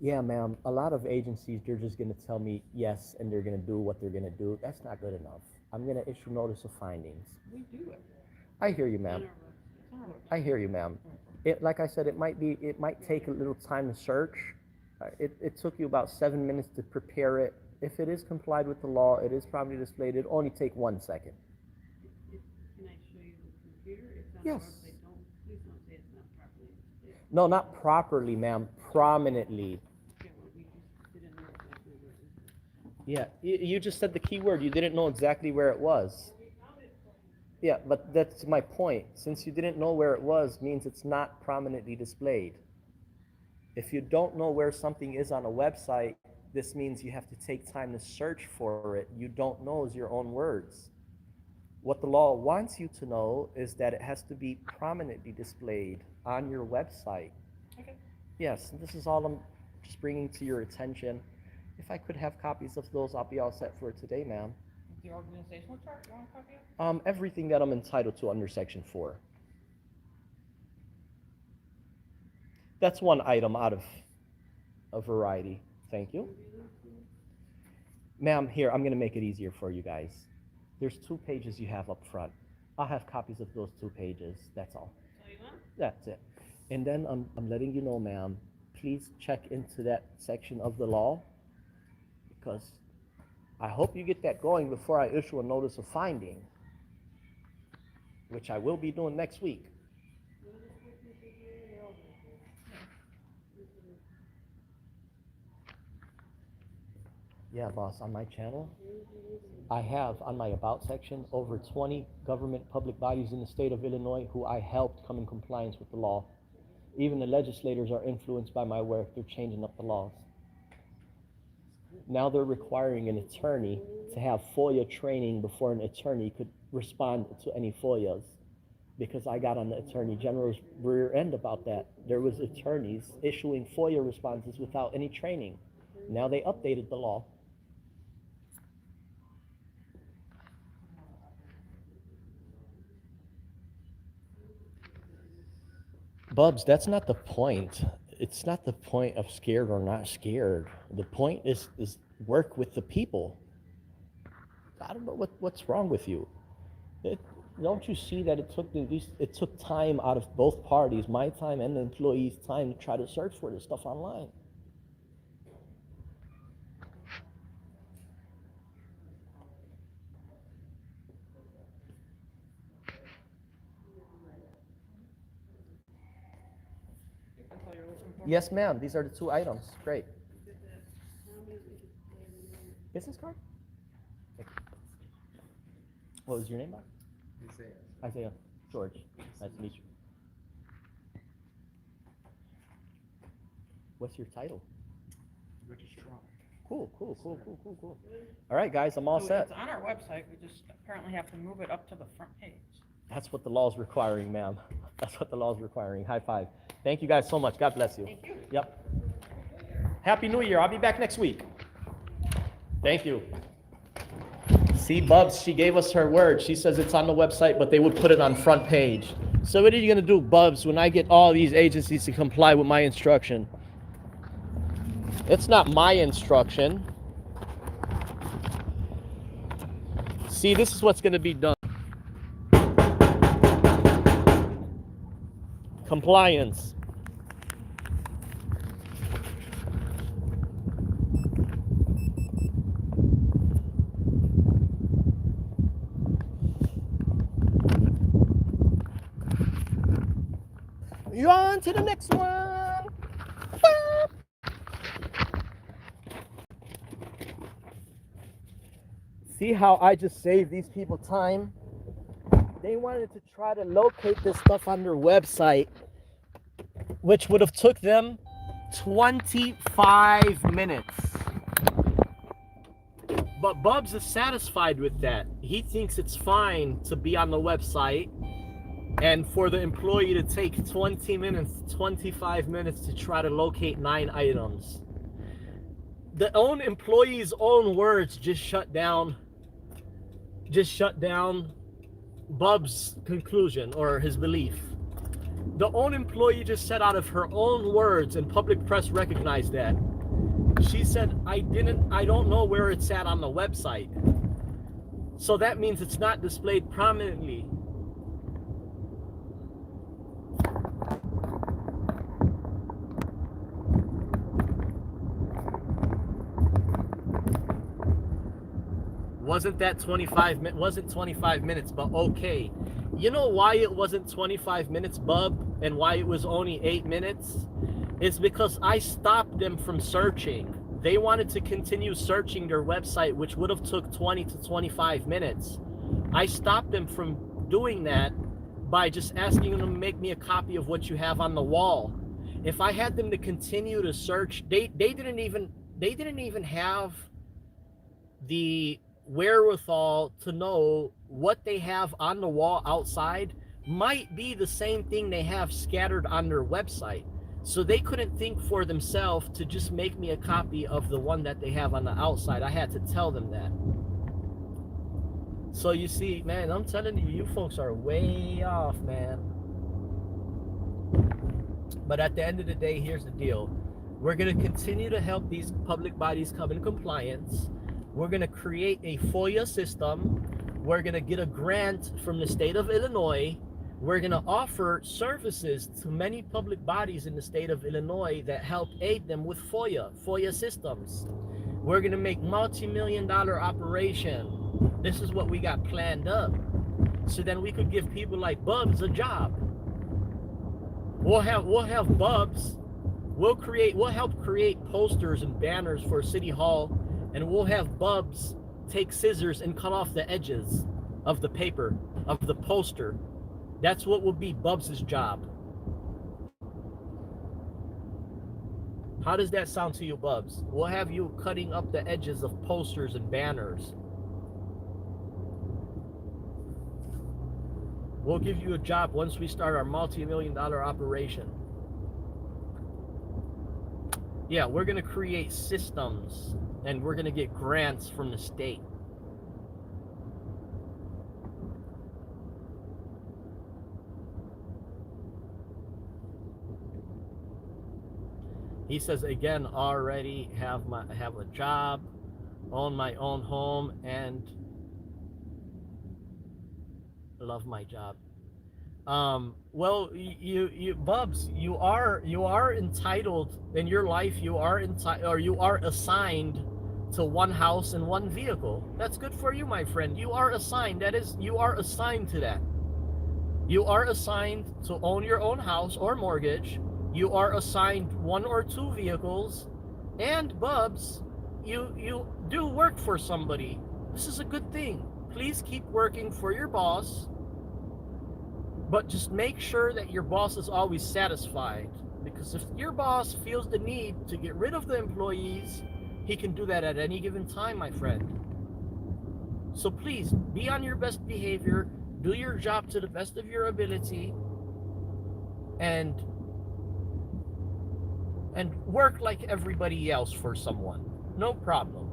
Yeah, ma'am. A lot of agencies, they're just going to tell me yes, and they're going to do what they're going to do. That's not good enough. I'm going to issue notice of findings. We do it. I hear you, ma'am. It's on our website. I hear you, ma'am. Like I said, it might take a little time to search. It took you about 7 minutes to prepare it. If it is complied with the law, it is properly displayed. It'll only take 1 second. Can I show you the computer? It's on Yes. the website. Please don't say it's not properly displayed. No, not properly, ma'am. Prominently. Okay, well, we just didn't know exactly where it was. Yeah, you just said the key word. You didn't know exactly where it was. Yeah, but that's my point. Since you didn't know where it was, means it's not prominently displayed. If you don't know where something is on a website, this means you have to take time to search for it. You don't know is your own words. What the law wants you to know is that it has to be prominently displayed on your website. Okay. Yes, and this is all I'm just bringing to your attention. If I could have copies of those, I'll be all set for today, ma'am. The organizational chart, you want a copy of? Everything that I'm entitled to under Section 4. That's one item out of a variety. Thank you. Ma'am, here, I'm going to make it easier for you guys. There's 2 pages you have up front. I'll have copies of those 2 pages. That's all. So you want? That's it. And then I'm letting you know, ma'am, please check into that section of the law, because I hope you get that going before I issue a notice of finding, which I will be doing next week. Yeah, boss, on my channel, I have on my About section over 20 government public bodies in the state of Illinois who I helped come in compliance with the law. Even the legislators are influenced by my work. They're changing up the laws. Now they're requiring an attorney to have FOIA training before an attorney could respond to any FOIAs, because I got on the Attorney General's rear end about that. There was attorneys issuing FOIA responses without any training. Now they updated the law. Bubs, that's not the point. It's not the point of scared or not scared. The point is work with the people. I don't know what's wrong with you. Don't you see that it took time out of both parties, my time and the employees' time, to try to search for this stuff online? Yes, ma'am. These are the 2 items. Great. Business card? What was your name, Bob? Isaiah. George. Nice to meet you. What's your title? Registrar. Cool. All right, guys, I'm all set. It's on our website, we just apparently have to move it up to the front page. That's what the law is requiring, ma'am. That's what the law is requiring. High five. Thank you guys so much. God bless you. Thank you. Yep. Happy New Year. I'll be back next week. Thank you. See, Bubs, she gave us her word. She says it's on the website, but they would put it on front page. So what are you going to do, Bubs, when I get all these agencies to comply with my instruction? It's not my instruction. See, this is what's going to be done. Compliance. You're on to the next one. See how I just saved these people time? They wanted to try to locate this stuff on their website, which would have took them 25 minutes. But Bubs is satisfied with that. He thinks it's fine to be on the website and for the employee to take 20 minutes, 25 minutes to try to locate 9 items. The own employee's own words just shut down Bub's conclusion or his belief. The own employee just said out of her own words, and public press recognized that. She said, I don't know where it's at on the website. So that means it's not displayed prominently. Wasn't 25 minutes, but okay. You know why it wasn't 25 minutes, bub, and why it was only 8 minutes? It's because I stopped them from searching. They wanted to continue searching their website, which would have took 20 to 25 minutes. I stopped them from doing that by just asking them to make me a copy of what you have on the wall. If I had them to continue to search, they didn't even have the wherewithal to know what they have on the wall outside might be the same thing they have scattered on their website. So they couldn't think for themselves to just make me a copy of the one that they have on the outside. I had to tell them that. So you see, man, I'm telling you, you folks are way off, man. But at the end of the day, here's the deal. We're going to continue to help these public bodies come in compliance. We're going to create a FOIA system. We're going to get a grant from the state of Illinois. We're going to offer services to many public bodies in the state of Illinois that help aid them with FOIA systems. We're going to make multi-million-dollar operation. This is what we got planned up. So then we could give people like Bubs a job. We'll have Bubs. We'll help create posters and banners for City Hall, and we'll have Bubs take scissors and cut off the edges of the paper, of the poster. That's what will be Bubs' job. How does that sound to you, Bubs? We'll have you cutting up the edges of posters and banners. We'll give you a job once we start our multi-million-dollar operation. Yeah, we're going to create systems, and we're going to get grants from the state. He says, again, already have a job, own my own home, and love my job. Well, you Bubs, you are entitled in your life. You are assigned to one house and one vehicle. That's good for you, my friend. You are assigned. You are assigned to that. You are assigned to own your own house or mortgage. You are assigned 1 or 2 vehicles, and Bubs, you do work for somebody. This is a good thing. Please keep working for your boss, but just make sure that your boss is always satisfied, because if your boss feels the need to get rid of the employees, he can do that at any given time, my friend. So please be on your best behavior, do your job to the best of your ability, and work like everybody else for someone. No problem.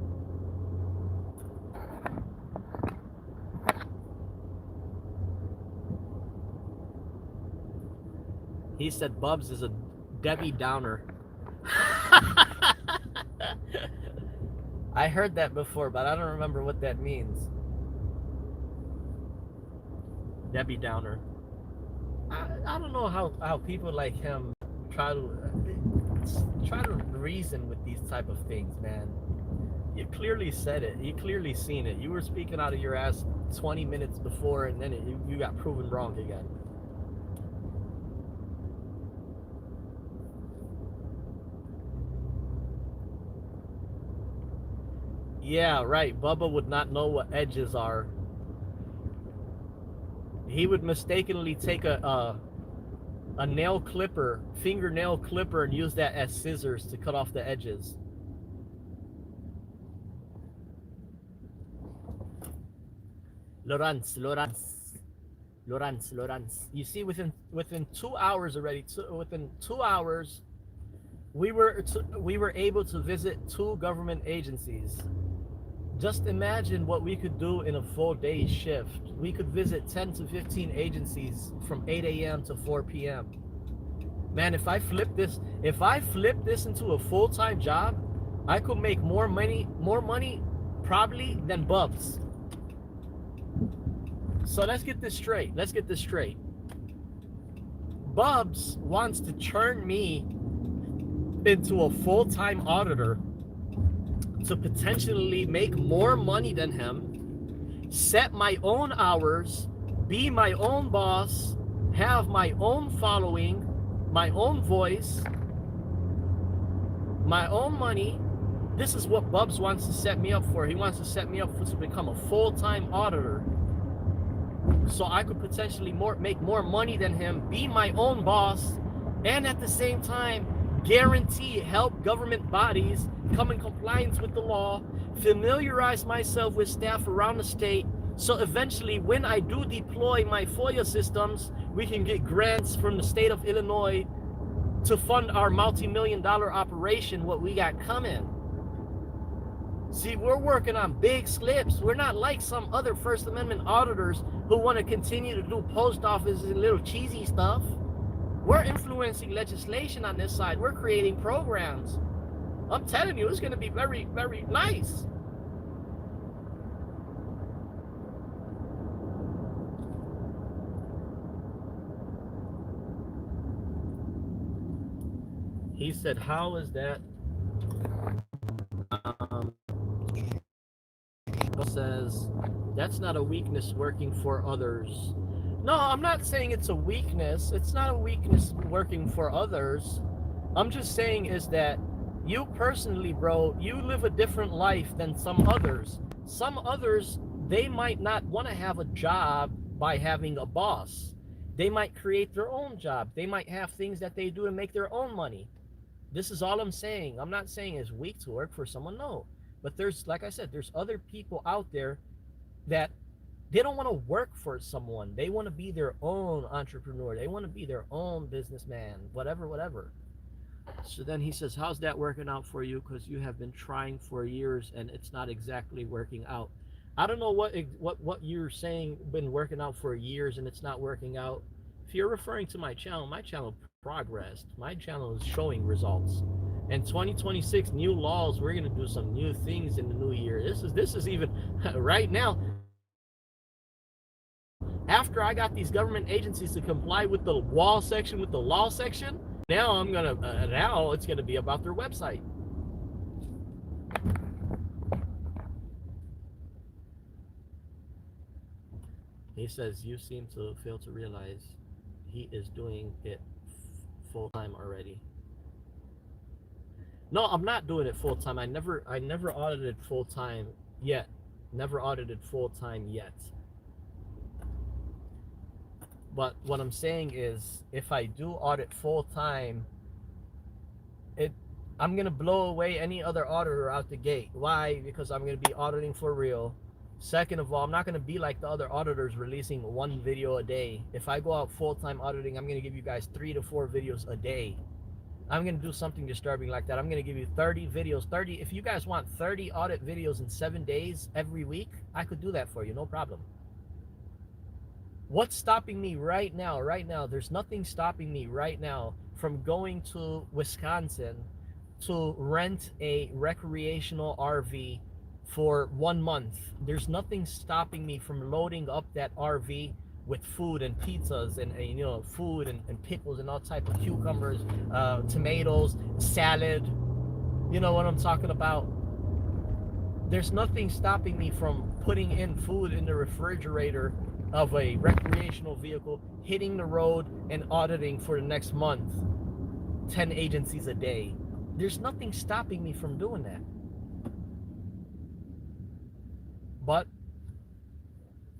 He said Bubs is a Debbie Downer. I heard that before, but I don't remember what that means. Debbie Downer. I don't know how people like him try to reason with these type of things, man. You clearly said it. You clearly seen it. You were speaking out of your ass 20 minutes before, and then you got proven wrong again. Yeah, right. Bubba would not know what edges are. He would mistakenly take a nail clipper, fingernail clipper, and use that as scissors to cut off the edges. Lawrence. You see, within 2 hours already, within 2 hours, we were able to visit 2 government agencies. Just imagine what we could do in a full day shift. We could visit 10 to 15 agencies from 8 a.m. to 4 p.m. Man, if I flip this into a full-time job, I could make more money probably than Bubs. So let's get this straight. Bubs wants to turn me into a full-time auditor to potentially make more money than him set my own hours, be my own boss, have my own following, my own voice, my own money. This is what Bubs wants to set me up for. He wants to set me up to become a full-time auditor, so I could potentially make more money than him, be my own boss, and at the same time guarantee help government bodies come in compliance with the law, familiarize myself with staff around the state, so eventually when I do deploy my FOIA systems, we can get grants from the state of Illinois to fund our multi-million-dollar operation, what we got coming. See, we're working on big slips. We're not like some other First Amendment auditors who want to continue to do post offices and little cheesy stuff. We're influencing legislation on this side. We're creating programs. I'm telling you, it's going to be very, very nice. He said, how is that? Says, that's not a weakness working for others. No, I'm not saying it's a weakness. It's not a weakness working for others. I'm just saying is that you personally, bro, you live a different life than some others. Some others, they might not want to have a job by having a boss. They might create their own job. They might have things that they do to make their own money. This is all I'm saying. I'm not saying it's weak to work for someone, no. But there's, like I said, there's other people out there that they don't want to work for someone. They want to be their own entrepreneur. They want to be their own businessman, whatever, whatever. So then he says, how's that working out for you? Because you have been trying for years and it's not exactly working out. I don't know what you're saying been working out for years and it's not working out. If you're referring to my channel progressed. My channel is showing results. And 2026 new laws, we're gonna do some new things in the new year. This is even right now. After I got these government agencies to comply with the law section, now now it's gonna be about their website. He says you seem to fail to realize he is doing it full time already. No, I'm not doing it full time. I never audited full time yet. Never audited full time yet. But what I'm saying is, if I do audit full time, I'm gonna blow away any other auditor out the gate. Why? Because I'm gonna be auditing for real. Second of all, I'm not gonna be like the other auditors releasing one video a day. If I go out full time auditing, I'm gonna give you guys 3 to 4 videos a day. I'm gonna do something disturbing like that. I'm gonna give you 30 videos. If you guys want 30 audit videos in 7 days every week, I could do that for you, no problem. What's stopping me right now? There's nothing stopping me right now from going to Wisconsin to rent a recreational RV for 1 month. There's nothing stopping me from loading up that RV with food and pizzas and you know, food and pickles and all type of cucumbers, tomatoes, salad. You know what I'm talking about? There's nothing stopping me from putting in food in the refrigerator of a recreational vehicle, hitting the road and auditing for the next month, 10 agencies a day. There's nothing stopping me from doing that. But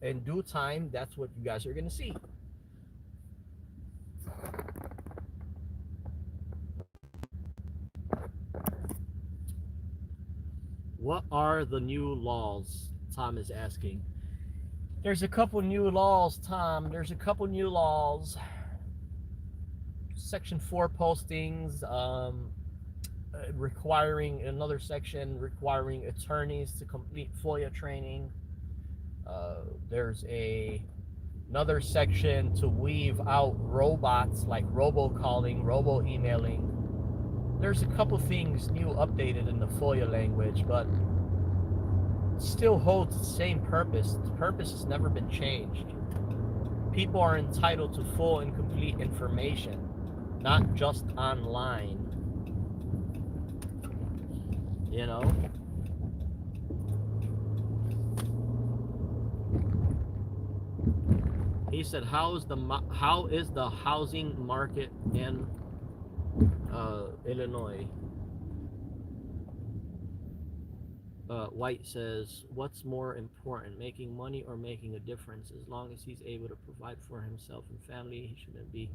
in due time, that's what you guys are going to see. What are the new laws? Tom is asking. There's a couple new laws, Tom. There's a couple new laws. Section 4 postings, requiring another section requiring attorneys to complete FOIA training. There's another section to weave out robots like robocalling, robo-emailing. There's a couple things new updated in the FOIA language, but still holds the same purpose. The purpose has never been changed. People are entitled to full and complete information, not just online. You know? He said, how is the housing market in Illinois? White says, what's more important, making money or making a difference? As long as he's able to provide for himself and family, he shouldn't be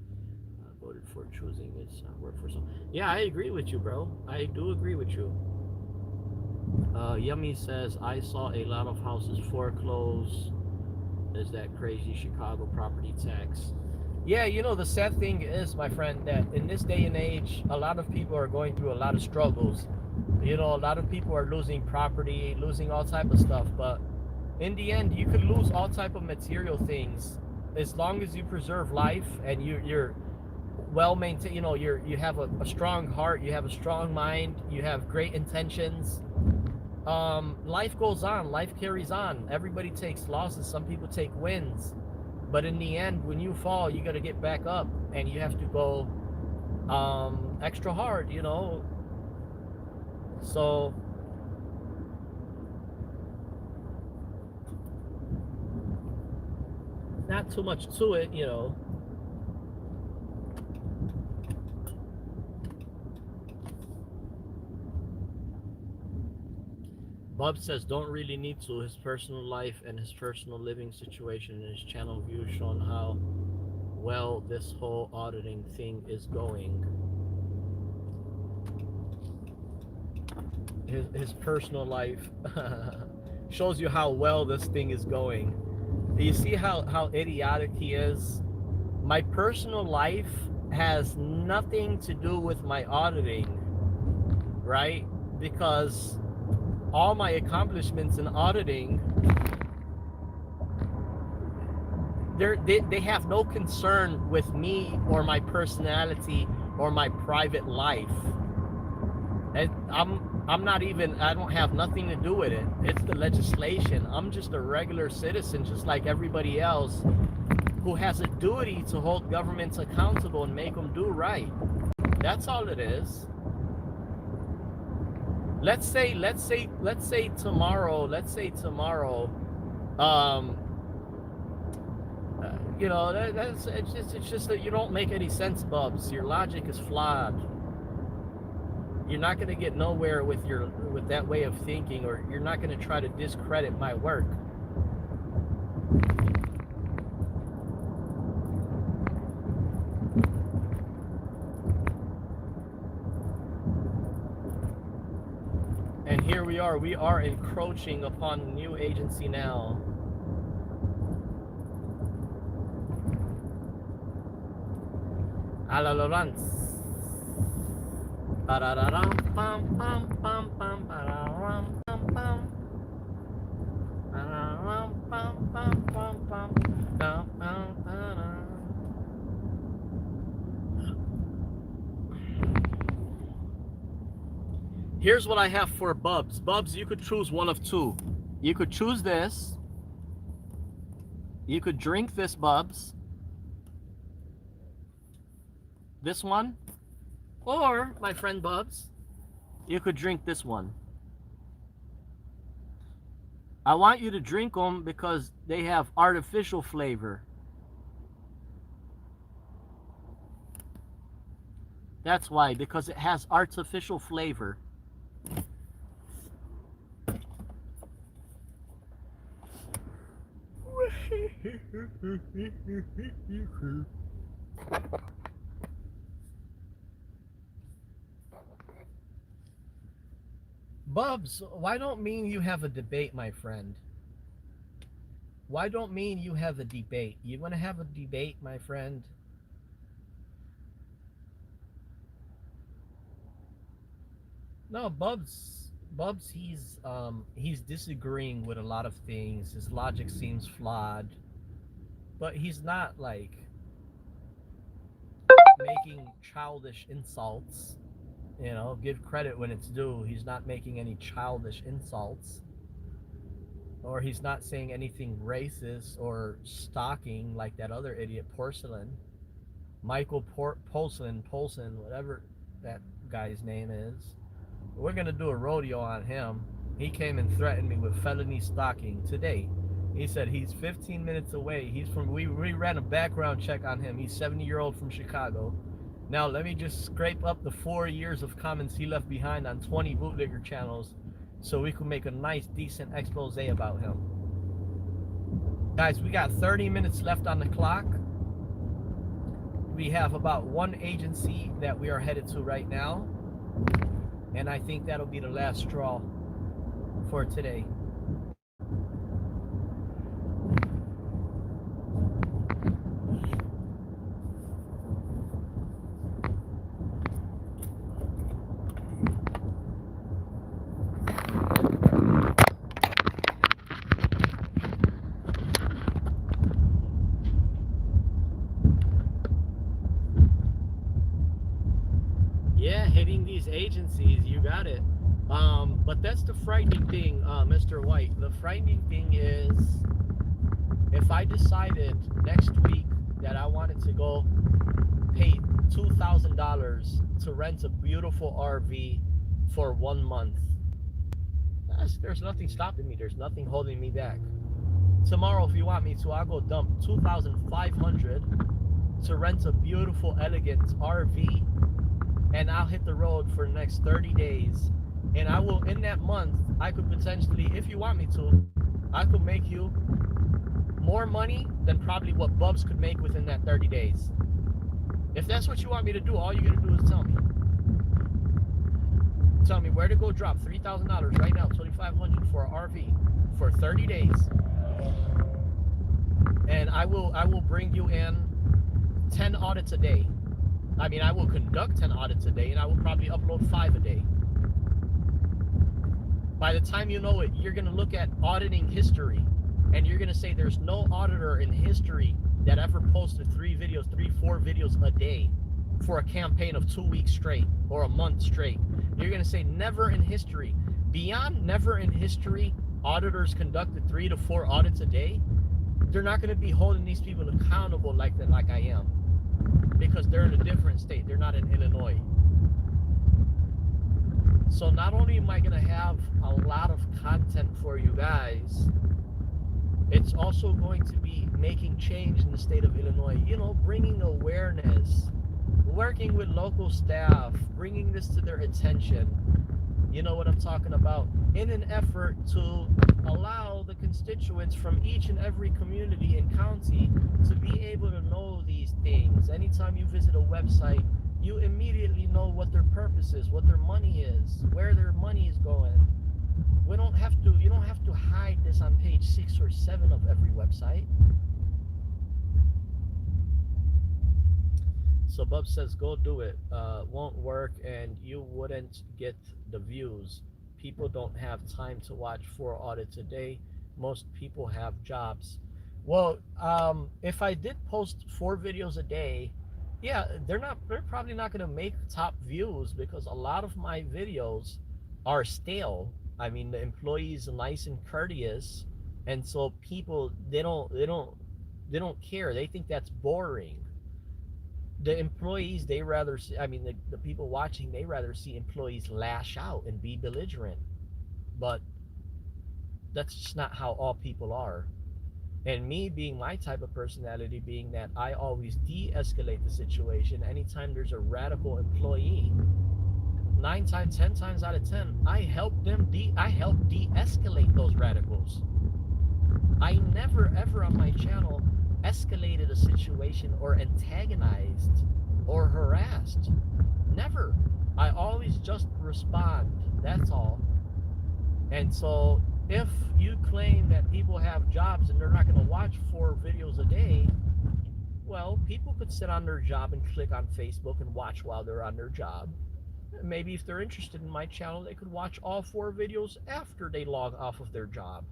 voted for choosing his workforce. Yeah, I agree with you, bro. I do agree with you. Yummy says, I saw a lot of houses foreclosed. Is that crazy Chicago property tax? Yeah, you know, the sad thing is, my friend, that in this day and age, a lot of people are going through a lot of struggles. You know, a lot of people are losing property, losing all type of stuff, but in the end, you could lose all type of material things as long as you preserve life and you're well maintained. You know, you have a strong heart, you have a strong mind, you have great intentions. Life goes on, life carries on. Everybody takes losses, some people take wins, but in the end, when you fall, you got to get back up and you have to go extra hard, you know. So not too much to it, you know. Bob says, don't really need to. His personal life and his personal living situation and his channel view shown how well this whole auditing thing is going. His personal life shows you how well this thing is going. Do you see how idiotic he is? My personal life has nothing to do with my auditing, right? Because all my accomplishments in auditing, they have no concern with me or my personality or my private life. And I'm not even, I don't have nothing to do with it. It's the legislation. I'm just a regular citizen, just like everybody else, who has a duty to hold governments accountable and make them do right. That's all it is. Let's say tomorrow, you know, it's just that you don't make any sense, Bubs. Your logic is flawed. You're not going to get nowhere with that way of thinking, or you're not going to try to discredit my work. And here we are encroaching upon a new agency now. A la Laurence. Here's what I have for Bubs. Bubs, you could choose one of two. You could choose this. You could drink this, Bubs. This one. Or, my friend Bubs, you could drink this one. I want you to drink them because they have artificial flavor. That's why, because it has artificial flavor. Bubs, why don't me and you have a debate, my friend? Why don't me and you have a debate? You want to have a debate, my friend? No, Bubs, he's disagreeing with a lot of things. His logic seems flawed, but he's not like making childish insults. You know, give credit when it's due. He's not making any childish insults, or he's not saying anything racist or stalking like that other idiot Michael Polson, whatever that guy's name is. We're gonna do a rodeo on him. He came and threatened me with felony stalking today. He said he's 15 minutes away. We ran a background check on him. He's 70-year-old from Chicago. Now let me just scrape up the 4 years of comments he left behind on 20 bootlegger channels so we can make a nice, decent expose about him. Guys, we got 30 minutes left on the clock. We have about one agency that we are headed to right now. And I think that'll be the last straw for today. Yeah, hitting these agencies, you got it. But that's the frightening thing, Mr. White. The frightening thing is if I decided next week that I wanted to go pay $2,000 to rent a beautiful RV for 1 month, there's nothing stopping me. There's nothing holding me back. Tomorrow, if you want me to, I'll go dump $2,500 to rent a beautiful, elegant RV, and I'll hit the road for the next 30 days. And I will, in that month, I could potentially, if you want me to, I could make you more money than probably what Bubs could make within that 30 days. If that's what you want me to do, all you gotta do is tell me. Tell me where to go drop $3,000 right now, $2,500 for an RV for 30 days. And I will bring you in 10 audits a day. I mean, I will conduct 10 audits a day, and I will probably upload 5 a day. By the time you know it, you're going to look at auditing history, and you're going to say there's no auditor in history that ever posted 4 videos a day for a campaign of 2 weeks straight or a month straight. You're going to say never in history. Beyond never in history, auditors conducted 3 to 4 audits a day. They're not going to be holding these people accountable like I am, because they're in a different state. They're not in Illinois. So not only am I going to have a lot of content for you guys, it's also going to be making change in the state of Illinois. You know, bringing awareness, working with local staff, bringing this to their attention. You know what I'm talking about? In an effort to allow the constituents from each and every community and county to be able to know these things. Anytime you visit a website, you immediately know what their purpose is, what their money is, where their money is going. You don't have to hide this on page 6 or 7 of every website. So Bub says, go do it. Won't work, and you wouldn't get the views. People don't have time to watch 4 audits a day. Most people have jobs. Well, if I did post 4 videos a day, yeah, they're probably not going to make top views, because a lot of my videos are stale. I mean, the employees are nice and courteous, and so people, they don't care. They think that's boring. The employees, they rather see, I mean, the people watching, they rather see employees lash out and be belligerent. But that's just not how all people are. And me being my type of personality, being that I always de-escalate the situation anytime there's a radical employee, 10 times out of 10, I help de-escalate those radicals. I never ever on my channel escalated a situation or antagonized or harassed. Never. I always just respond. That's all. And so if you claim that people have jobs and they're not going to watch 4 videos a day, well, people could sit on their job and click on Facebook and watch while they're on their job. Maybe if they're interested in my channel, they could watch all 4 videos after they log off of their job,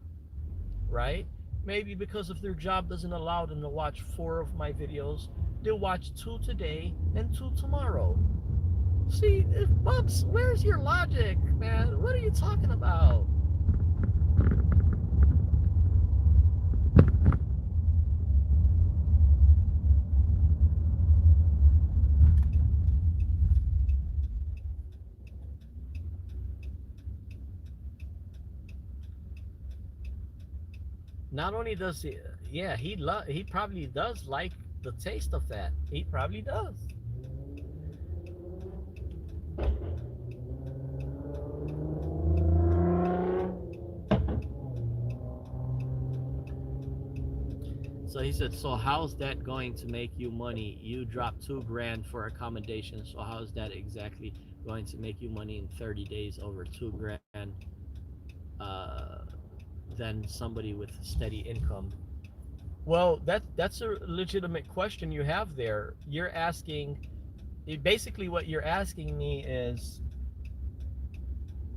right? Maybe because if their job doesn't allow them to watch 4 of my videos, they'll watch 2 today and 2 tomorrow. See, Bubs, where's your logic, man? What are you talking about? Not only does he, yeah, he probably does like the taste of that. He probably does. So he said, so how's that going to make you money? You dropped $2,000 for accommodation. So how's that exactly going to make you money in 30 days over $2,000 uh, than somebody with steady income? Well, that's a legitimate question you have there. You're asking, basically what you're asking me is,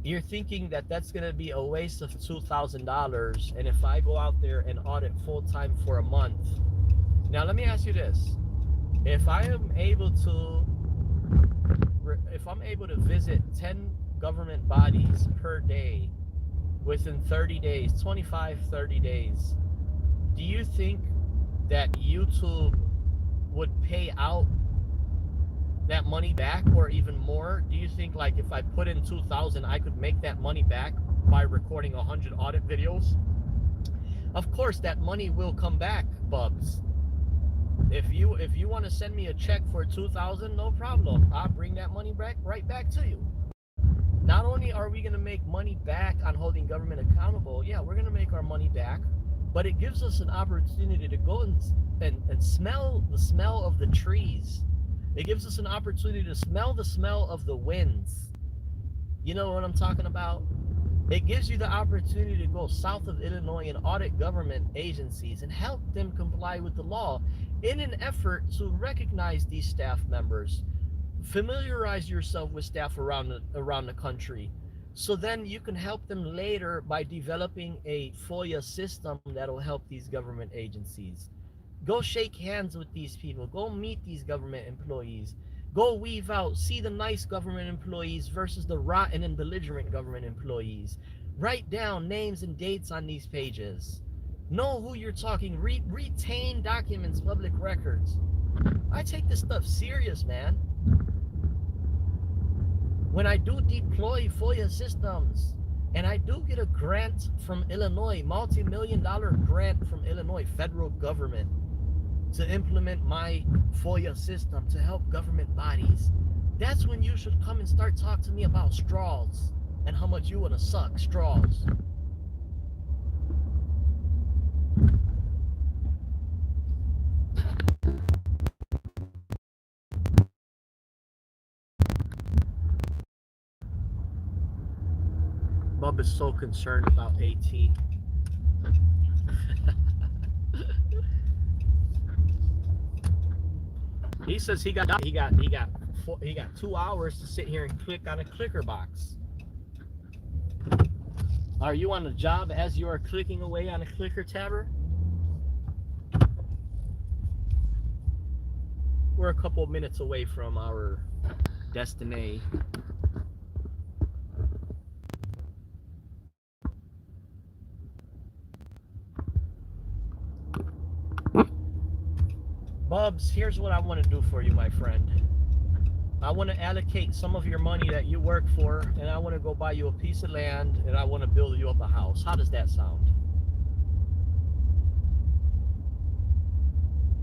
you're thinking that that's going to be a waste of $2,000, and if I go out there and audit full time for a month. Now let me ask you this: if I am able to, if I'm able to visit 10 government bodies per day within 30 days, 25, 30 days, do you think that YouTube would pay out that money back or even more? Do you think, like, if I put in 2,000, I could make that money back by recording 100 audit videos? Of course, that money will come back, Bubs. If you want to send me a check for 2,000, no problem. I'll bring that money back right back to you. Not only are we going to make money back on holding government accountable, yeah, we're going to make our money back, but it gives us an opportunity to go and smell the smell of the trees. It gives us an opportunity to smell the smell of the winds. You know what I'm talking about? It gives you the opportunity to go south of Illinois and audit government agencies and help them comply with the law in an effort to recognize these staff members. Familiarize yourself with staff around the country, so then you can help them later by developing a FOIA system that'll help these government agencies. Go shake hands with these people. Go meet these government employees. Go weave out, see the nice government employees versus the rotten and belligerent government employees. Write down names and dates on these pages. Know who you're talking. Retain documents, public records. I take this stuff serious, man. When I do deploy FOIA systems, and I do get a grant from Illinois, multi-million-dollar grant from Illinois federal government to implement my FOIA system to help government bodies, that's when you should come and start talking to me about straws and how much you want to suck straws. Bub is so concerned about AT. He says he got 2 hours to sit here and click on a clicker box. Are you on the job as you are clicking away on a clicker tabber? We're a couple minutes away from our destiny. Bubs, here's what I want to do for you, my friend. I want to allocate some of your money that you work for, and I want to go buy you a piece of land, and I want to build you up a house. How does that sound?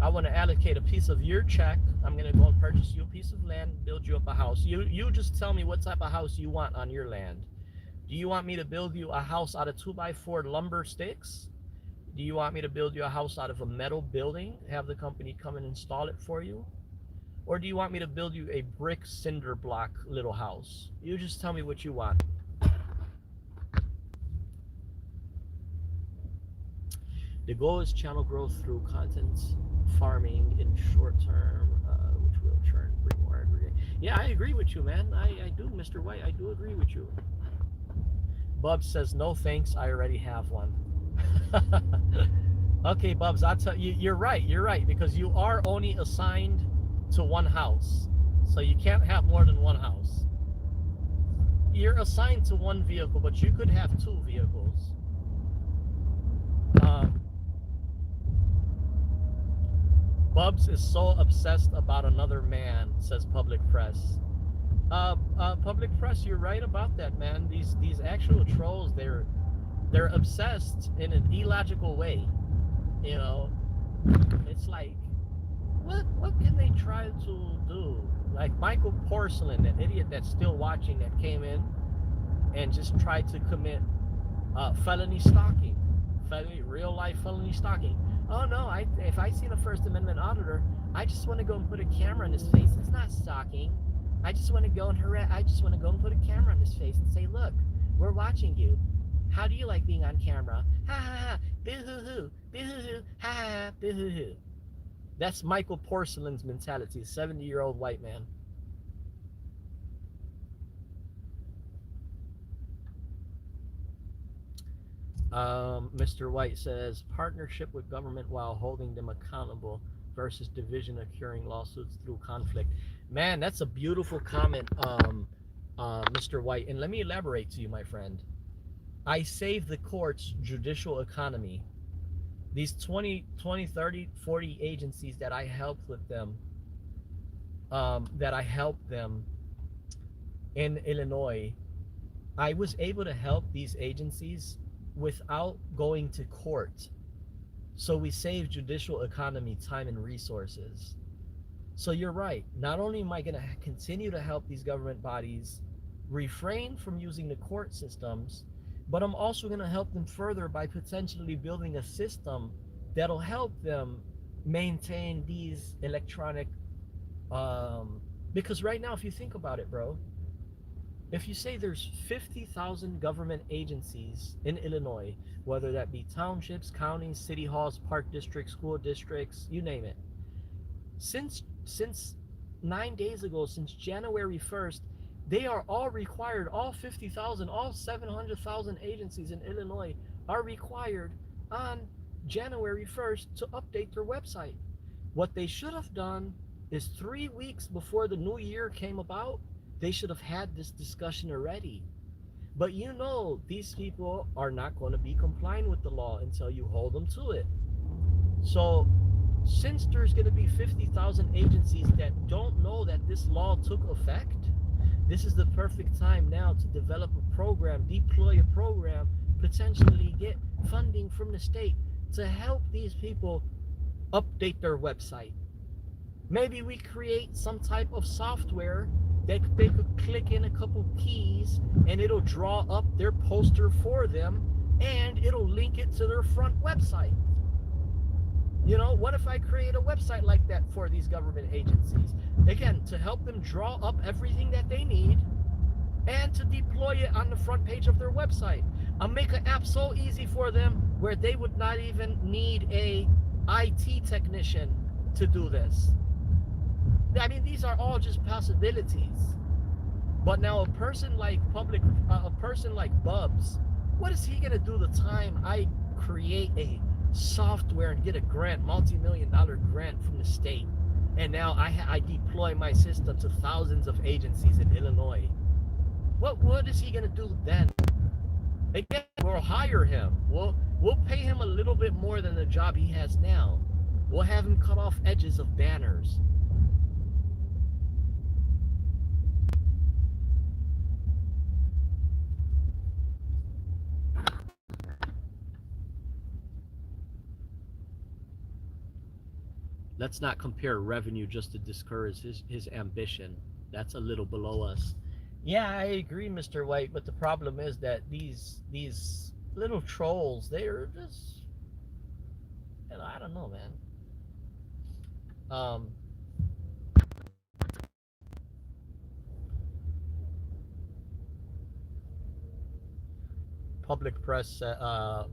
I want to allocate a piece of your check. I'm going to go and purchase you a piece of land, build you up a house. You just tell me what type of house you want on your land. Do you want me to build you a house out of 2x4 lumber sticks? Do you want me to build you a house out of a metal building, have the company come and install it for you? Or do you want me to build you a brick cinder block little house? You just tell me what you want. The goal is channel growth through content farming in short term, which will bring more every day. Yeah, I agree with you, man. I do, Mr. White. I do agree with you. Bub says, no thanks, I already have one. Okay, Bubs, I'll tell you, you're right, because you are only assigned to one house, so you can't have more than one house. You're assigned to one vehicle, but you could have 2 vehicles. Bubs is so obsessed about another man, says Public Press. Public Press, you're right about that, man. These actual trolls, they're obsessed in an illogical way. You know, it's like, what can they try to do? Like Michael Porcelain, that idiot that's still watching, that came in and just tried to commit felony stalking, real life felony stalking. Oh no, if I see a First Amendment auditor, I just want to go and put a camera in his face. It's not stalking. I just want to go and put a camera in his face and say, look, we're watching you. How do you like being on camera? Ha ha ha, boo-hoo-hoo, boo-hoo-hoo, ha ha ha, boo-hoo-hoo. That's Michael Porcelain's mentality, a 70-year-old white man. Mr. White says, partnership with government while holding them accountable versus division occurring lawsuits through conflict. Man, that's a beautiful comment, Mr. White. And let me elaborate to you, my friend. I save the court's judicial economy. These 20, 30, 40 agencies that I helped with them, in Illinois, I was able to help these agencies without going to court. So we save judicial economy, time, and resources. So you're right. Not only am I going to continue to help these government bodies refrain from using the court systems, but I'm also going to help them further by potentially building a system that'll help them maintain these electronic, because right now, if you think about it, bro, if you say there's 50,000 government agencies in Illinois, whether that be townships, counties, city halls, park districts, school districts, you name it, since 9 days ago, since January 1st, they are all required, all 50,000, all 700,000 agencies in Illinois are required on January 1st to update their website. What they should have done is 3 weeks before the new year came about, they should have had this discussion already. But you know, these people are not going to be complying with the law until you hold them to it. So since there's going to be 50,000 agencies that don't know that this law took effect, this is the perfect time now to develop a program, deploy a program, potentially get funding from the state to help these people update their website. Maybe we create some type of software that they could click in a couple keys and it'll draw up their poster for them and it'll link it to their front website. You know, what if I create a website like that for these government agencies? Again, to help them draw up everything that they need and to deploy it on the front page of their website. I'll make an app so easy for them where they would not even need a IT technician to do this. I mean, these are all just possibilities. But now a person like Bubs, what is he gonna do the time I create a software and get a grant, multi-million-dollar grant from the state, and now I deploy my system to thousands of agencies in Illinois? What is he gonna do then? Again, we'll hire him. We'll pay him a little bit more than the job he has now. We'll have him cut off edges of banners. Let's not compare revenue just to discourage his ambition. That's a little below us. Yeah, I agree, Mr. White, but the problem is that these little trolls, they're just, you know, I don't know, man. Public press,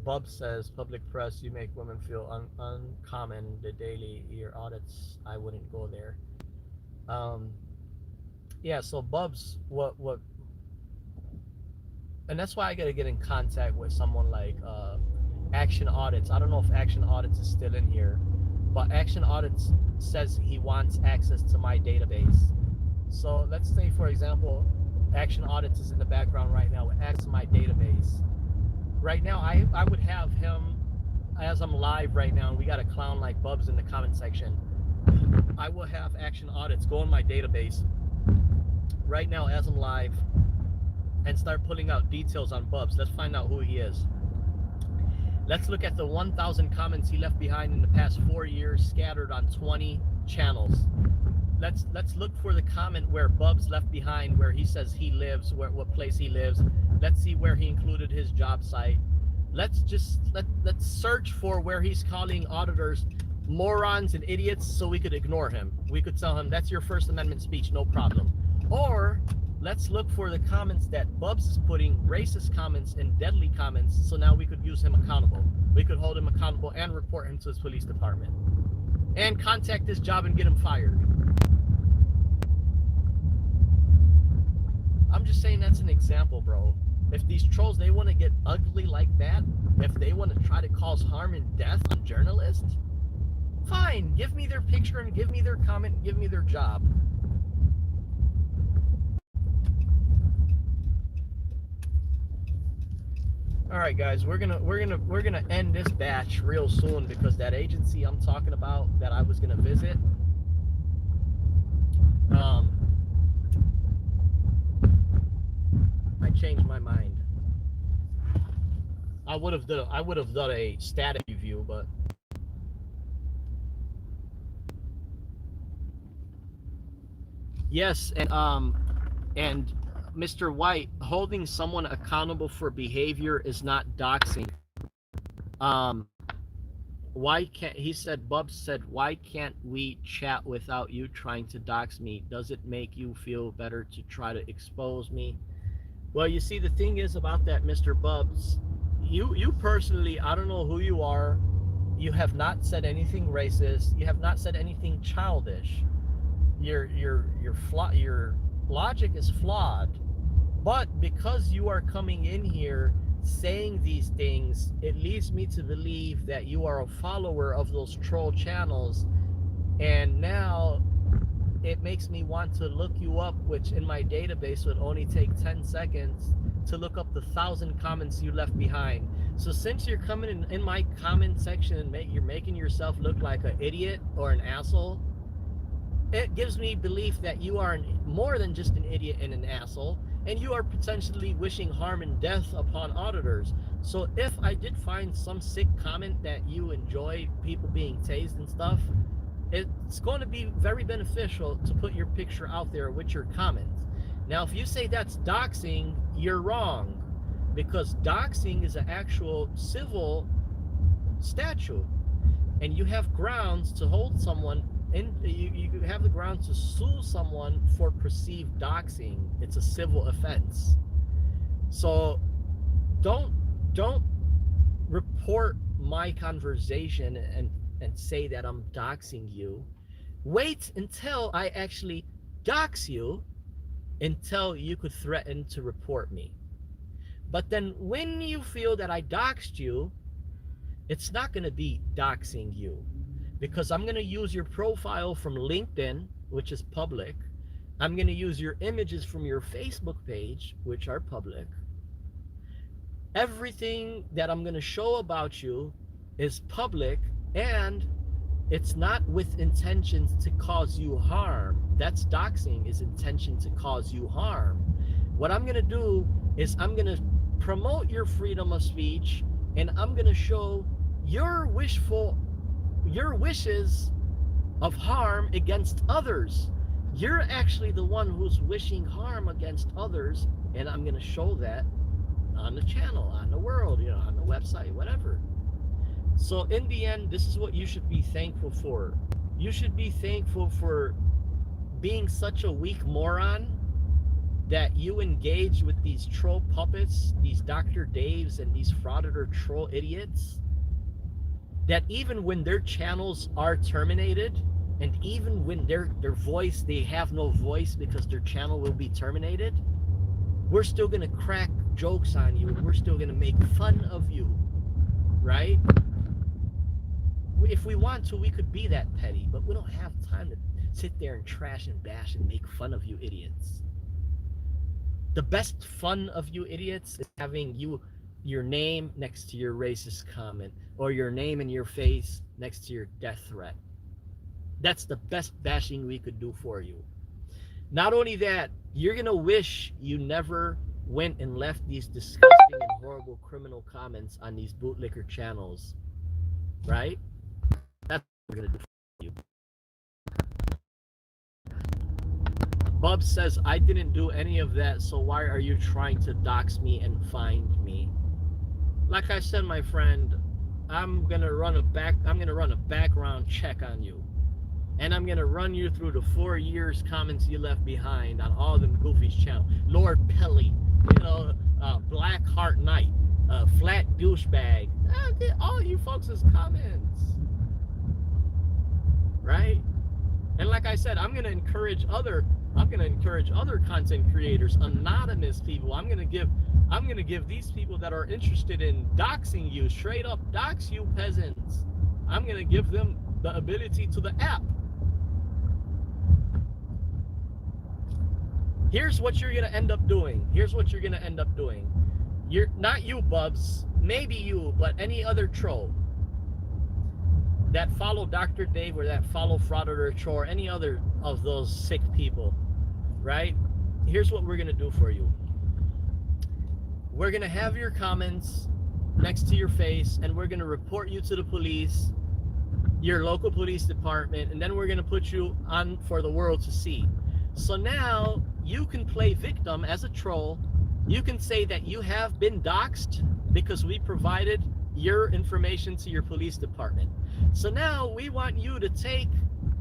Bub says, public press, you make women feel uncommon. The daily ear audits, I wouldn't go there. Yeah, so Bubs, what, and that's why I gotta get in contact with someone like Action Audits. I don't know if Action Audits is still in here, but Action Audits says he wants access to my database. So let's say, for example, Action Audits is in the background right now with access to my database. Right now, I would have him, as I'm live right now, and we got a clown like Bubs in the comment section, I will have Action Audits go in my database right now as I'm live and start pulling out details on Bubs. Let's find out who he is. Let's look at the 1,000 comments he left behind in the past 4 years, scattered on 20 channels. Let's look for the comment where Bubs left behind, where he says he lives, what place he lives. Let's see where he included his job site. Let's search for where he's calling auditors morons and idiots, so we could ignore him. We could tell him that's your First Amendment speech, no problem. Or let's look for the comments that Bubs is putting, racist comments and deadly comments, so now we could use him accountable. We could hold him accountable and report him to his police department. And contact his job and get him fired. I'm just saying that's an example, bro. If these trolls, they want to get ugly like that, if they want to try to cause harm and death on journalists, fine, give me their picture and give me their comment and give me their job. All right, guys, we're gonna end this batch real soon, because that agency I'm talking about that I was gonna visit, I changed my mind. I would have done a static review, but yes, and Mr. White, holding someone accountable for behavior is not doxing. Why can't, he said, Bubs said, why can't we chat without you trying to dox me? Does it make you feel better to try to expose me? Well, you see, the thing is about that, Mr. Bubs, you personally, I don't know who you are. You have not said anything racist. You have not said anything childish. Your logic is flawed. But because you are coming in here saying these things, it leads me to believe that you are a follower of those troll channels. And now it makes me want to look you up, which in my database would only take 10 seconds to look up the 1,000 comments you left behind. So since you're coming in my comment section and you're making yourself look like an idiot or an asshole, it gives me belief that you are more than just an idiot and an asshole, and you are potentially wishing harm and death upon auditors. So if I did find some sick comment that you enjoy people being tased and stuff, it's going to be very beneficial to put your picture out there with your comments. Now, if you say that's doxing, you're wrong, because doxing is an actual civil statute, and you have grounds to hold someone in, you have the grounds to sue someone for perceived doxing. It's a civil offense. So don't report my conversation and say that I'm doxing you. Wait until I actually dox you, until you could threaten to report me. But then when you feel that I doxed you, it's not going to be doxing you, because I'm going to use your profile from LinkedIn, which is public. I'm going to use your images from your Facebook page, which are public. Everything that I'm going to show about you is public, and it's not with intentions to cause you harm. That's doxing, is intention to cause you harm. What I'm going to do is I'm going to promote your freedom of speech, and I'm going to show your wishes of harm against others. You're actually the one who's wishing harm against others, and I'm going to show that on the channel, on the world, on the website, whatever. So in the end, this is what you should be thankful for. You should be thankful for being such a weak moron that you engage with these troll puppets, these Dr. Daves and these frauditor troll idiots, that even when their channels are terminated, and even when their voice, they have no voice because their channel will be terminated, we're still gonna crack jokes on you, and we're still gonna make fun of you, right? If we want to, we could be that petty, but we don't have time to sit there and trash and bash and make fun of you idiots. The best fun of you idiots is having your name next to your racist comment, or your name and your face next to your death threat. That's the best bashing we could do for you. Not only that, you're gonna wish you never went and left these disgusting and horrible criminal comments on these bootlicker channels, right? That's what we're gonna do for you. Bub says, I didn't do any of that, so why are you trying to dox me and find me? Like I said, my friend, I'm gonna run a background check on you. And I'm gonna run you through the 4 years comments you left behind on all them goofies channel. Lord Pelly, you know, Black Heart Knight, Flat Douchebag. All you folks' comments. Right? And like I said, I'm gonna encourage other content creators, anonymous people. I'm gonna give these people that are interested in doxing you, straight up dox you peasants. I'm gonna give them the ability to the app. Here's what you're gonna end up doing. You're not you, Bubs, maybe you, but any other troll that follow Dr. Dave or that follow Frauditor Troll or any other of those sick people, right? Here's what we're gonna do for you. We're gonna have your comments next to your face, and we're gonna report you to the police, your local police department, and then we're gonna put you on for the world to see. So now you can play victim as a troll. You can say that you have been doxxed because we provided your information to your police department. So now we want you to take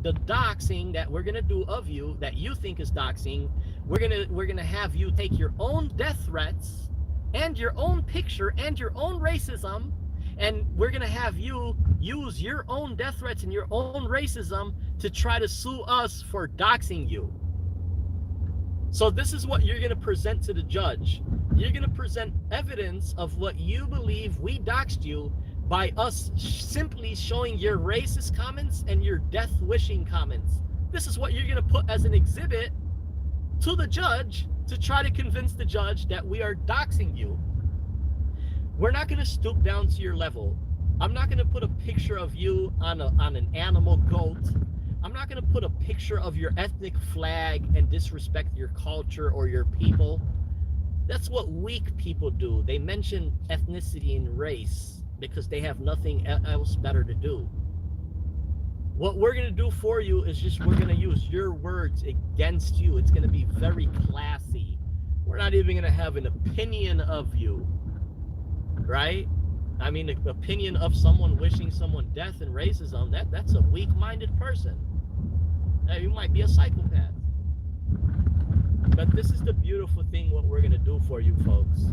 the doxing that we're gonna do of you, that you think is doxing. We're gonna have you take your own death threats and your own picture and your own racism, and we're gonna have you use your own death threats and your own racism to try to sue us for doxing you. So this is what you're gonna present to the judge. You're gonna present evidence of what you believe we doxed you by us simply showing your racist comments and your death-wishing comments. This is what you're gonna put as an exhibit to the judge to try to convince the judge that we are doxing you. We're not gonna stoop down to your level. I'm not gonna put a picture of you on an animal goat. I'm not gonna put a picture of your ethnic flag and disrespect your culture or your people. That's what weak people do. They mention ethnicity and race because they have nothing else better to do. What we're gonna do for you is just, we're gonna use your words against you. It's gonna be very classy. We're not even gonna have an opinion of you, right? I mean, the opinion of someone wishing someone death and racism, that's a weak-minded person. You might be a psychopath. But this is the beautiful thing, what we're gonna do for you folks.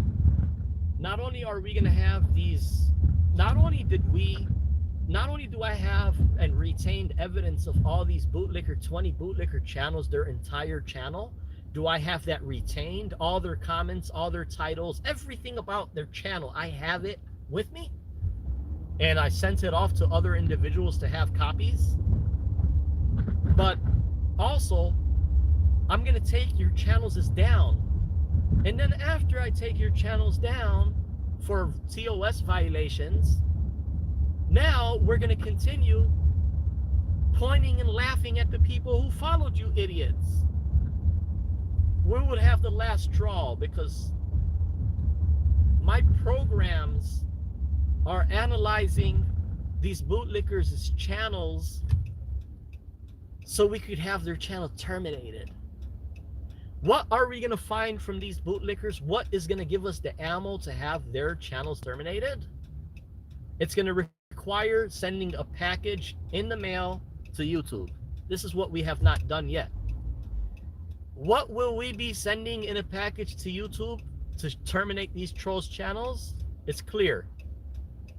Not only are we gonna have these, not only do I have and retained evidence of all these 20 bootlicker channels, their entire channel, do I have that retained, all their comments, all their titles, everything about their channel, I have it with me. And I sent it off to other individuals to have copies. But also, I'm gonna take your channels as down. And then after I take your channels down for TOS violations, now we're gonna continue pointing and laughing at the people who followed you idiots. We would have the last straw because my programs are analyzing these bootlickers' channels so we could have their channel terminated. What are we gonna find from these bootlickers? What is gonna give us the ammo to have their channels terminated? It's gonna require sending a package in the mail to YouTube. This is what we have not done yet. What will we be sending in a package to YouTube to terminate these trolls' channels? It's clear.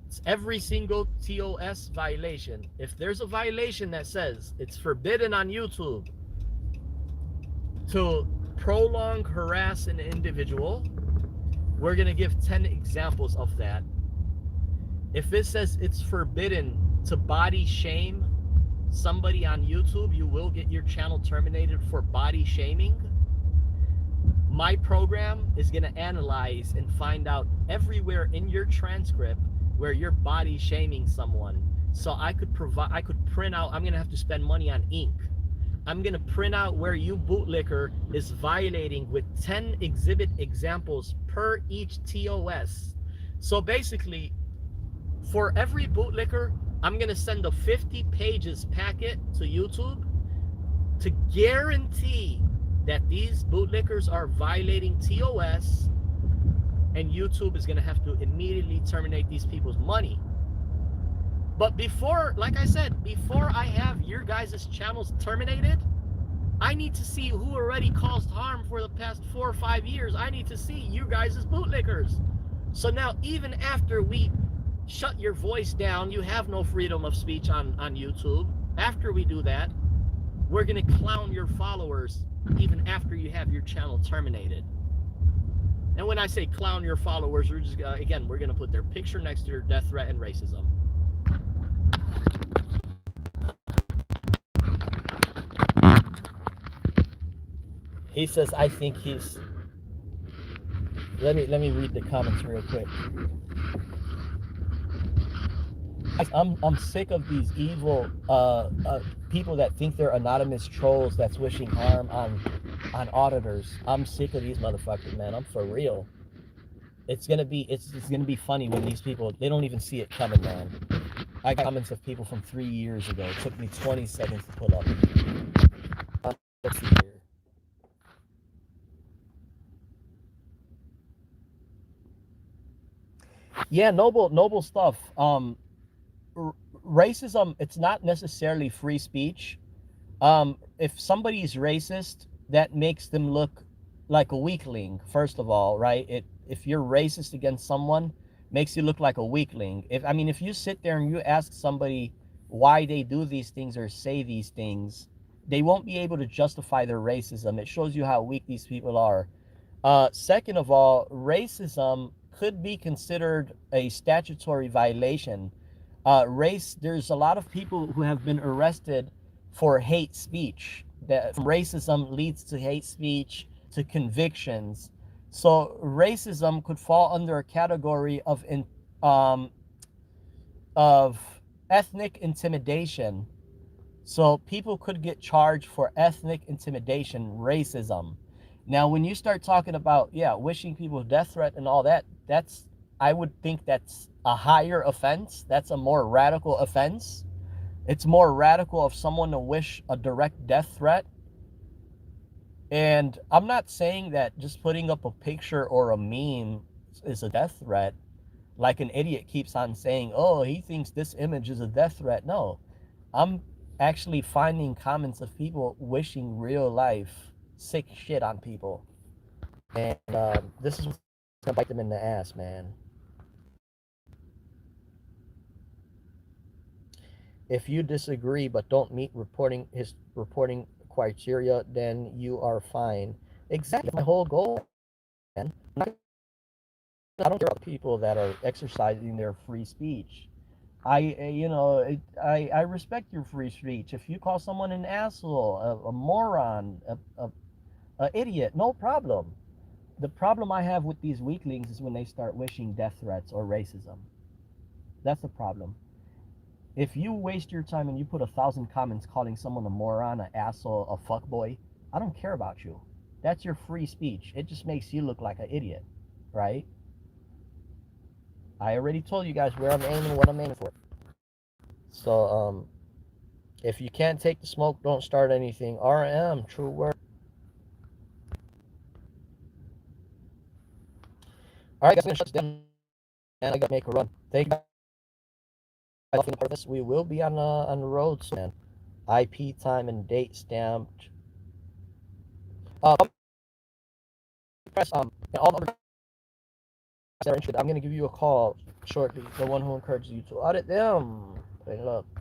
It's every single TOS violation. If there's a violation that says it's forbidden on YouTube to prolong, harass an individual, we're gonna give 10 examples of that. If it says it's forbidden to body shame somebody on YouTube, you will get your channel terminated for body shaming. My program is gonna analyze and find out everywhere in your transcript where you're body shaming someone. So I could print out, I'm gonna have to spend money on ink I'm gonna print out where you bootlicker is violating with 10 exhibit examples per each TOS. So basically, for every bootlicker, I'm gonna send a 50 pages packet to YouTube to guarantee that these bootlickers are violating TOS, and YouTube is gonna have to immediately terminate these people's money. But before, like I said, before I have your guys' channels terminated, I need to see who already caused harm for the past 4 or 5 years. I need to see you guys as bootlickers. So now, even after we shut your voice down, you have no freedom of speech on YouTube. After we do that, we're gonna clown your followers even after you have your channel terminated. And when I say clown your followers, we're just again, we're gonna put their picture next to your death threat and racism. He says, I think he's. Let me read the comments real quick. I'm sick of these evil people that think they're anonymous trolls that's wishing harm on auditors. I'm sick of these motherfuckers, man. I'm for real. It's gonna be funny when these people, they don't even see it coming, man. I got comments of people from 3 years ago. It took me 20 seconds to pull up. Let's see here. Yeah, noble stuff. Racism, it's not necessarily free speech. If somebody's racist, that makes them look like a weakling, first of all, right? If you're racist against someone, makes you look like a weakling. If you sit there and you ask somebody why they do these things or say these things, they won't be able to justify their racism. It shows you how weak these people are. Second of all, racism could be considered a statutory violation. There's a lot of people who have been arrested for hate speech. That racism leads to hate speech, to convictions. So racism could fall under a category of ethnic intimidation. So people could get charged for ethnic intimidation, racism. Now, when you start talking about, wishing people death threat and all that, I would think that's a higher offense. That's a more radical offense. It's more radical of someone to wish a direct death threat. And I'm not saying that just putting up a picture or a meme is a death threat. Like an idiot keeps on saying, oh, he thinks this image is a death threat. No, I'm actually finding comments of people wishing real life sick shit on people. And this is what's gonna bite them in the ass, man. If you disagree but don't meet reporting criteria, then you are fine. Exactly. My whole goal, man. I don't care about people that are exercising their free speech. I respect your free speech. If you call someone an asshole, a moron, a idiot, no problem. The problem I have with these weaklings is when they start wishing death threats or racism. That's the problem. If you waste your time and you put 1,000 comments calling someone a moron, an asshole, a fuckboy, I don't care about you. That's your free speech. It just makes you look like an idiot, right? I already told you guys where I'm aiming, what I'm aiming for. So, if you can't take the smoke, don't start anything. RM, true word. All right, guys, I'm gonna shut this down, and I gotta make a run. Thank you guys. We will be on the road soon. IP time and date stamped. Press and all the other guys that are interested, I'm gonna give you a call shortly. The one who encourages you to audit them. Look.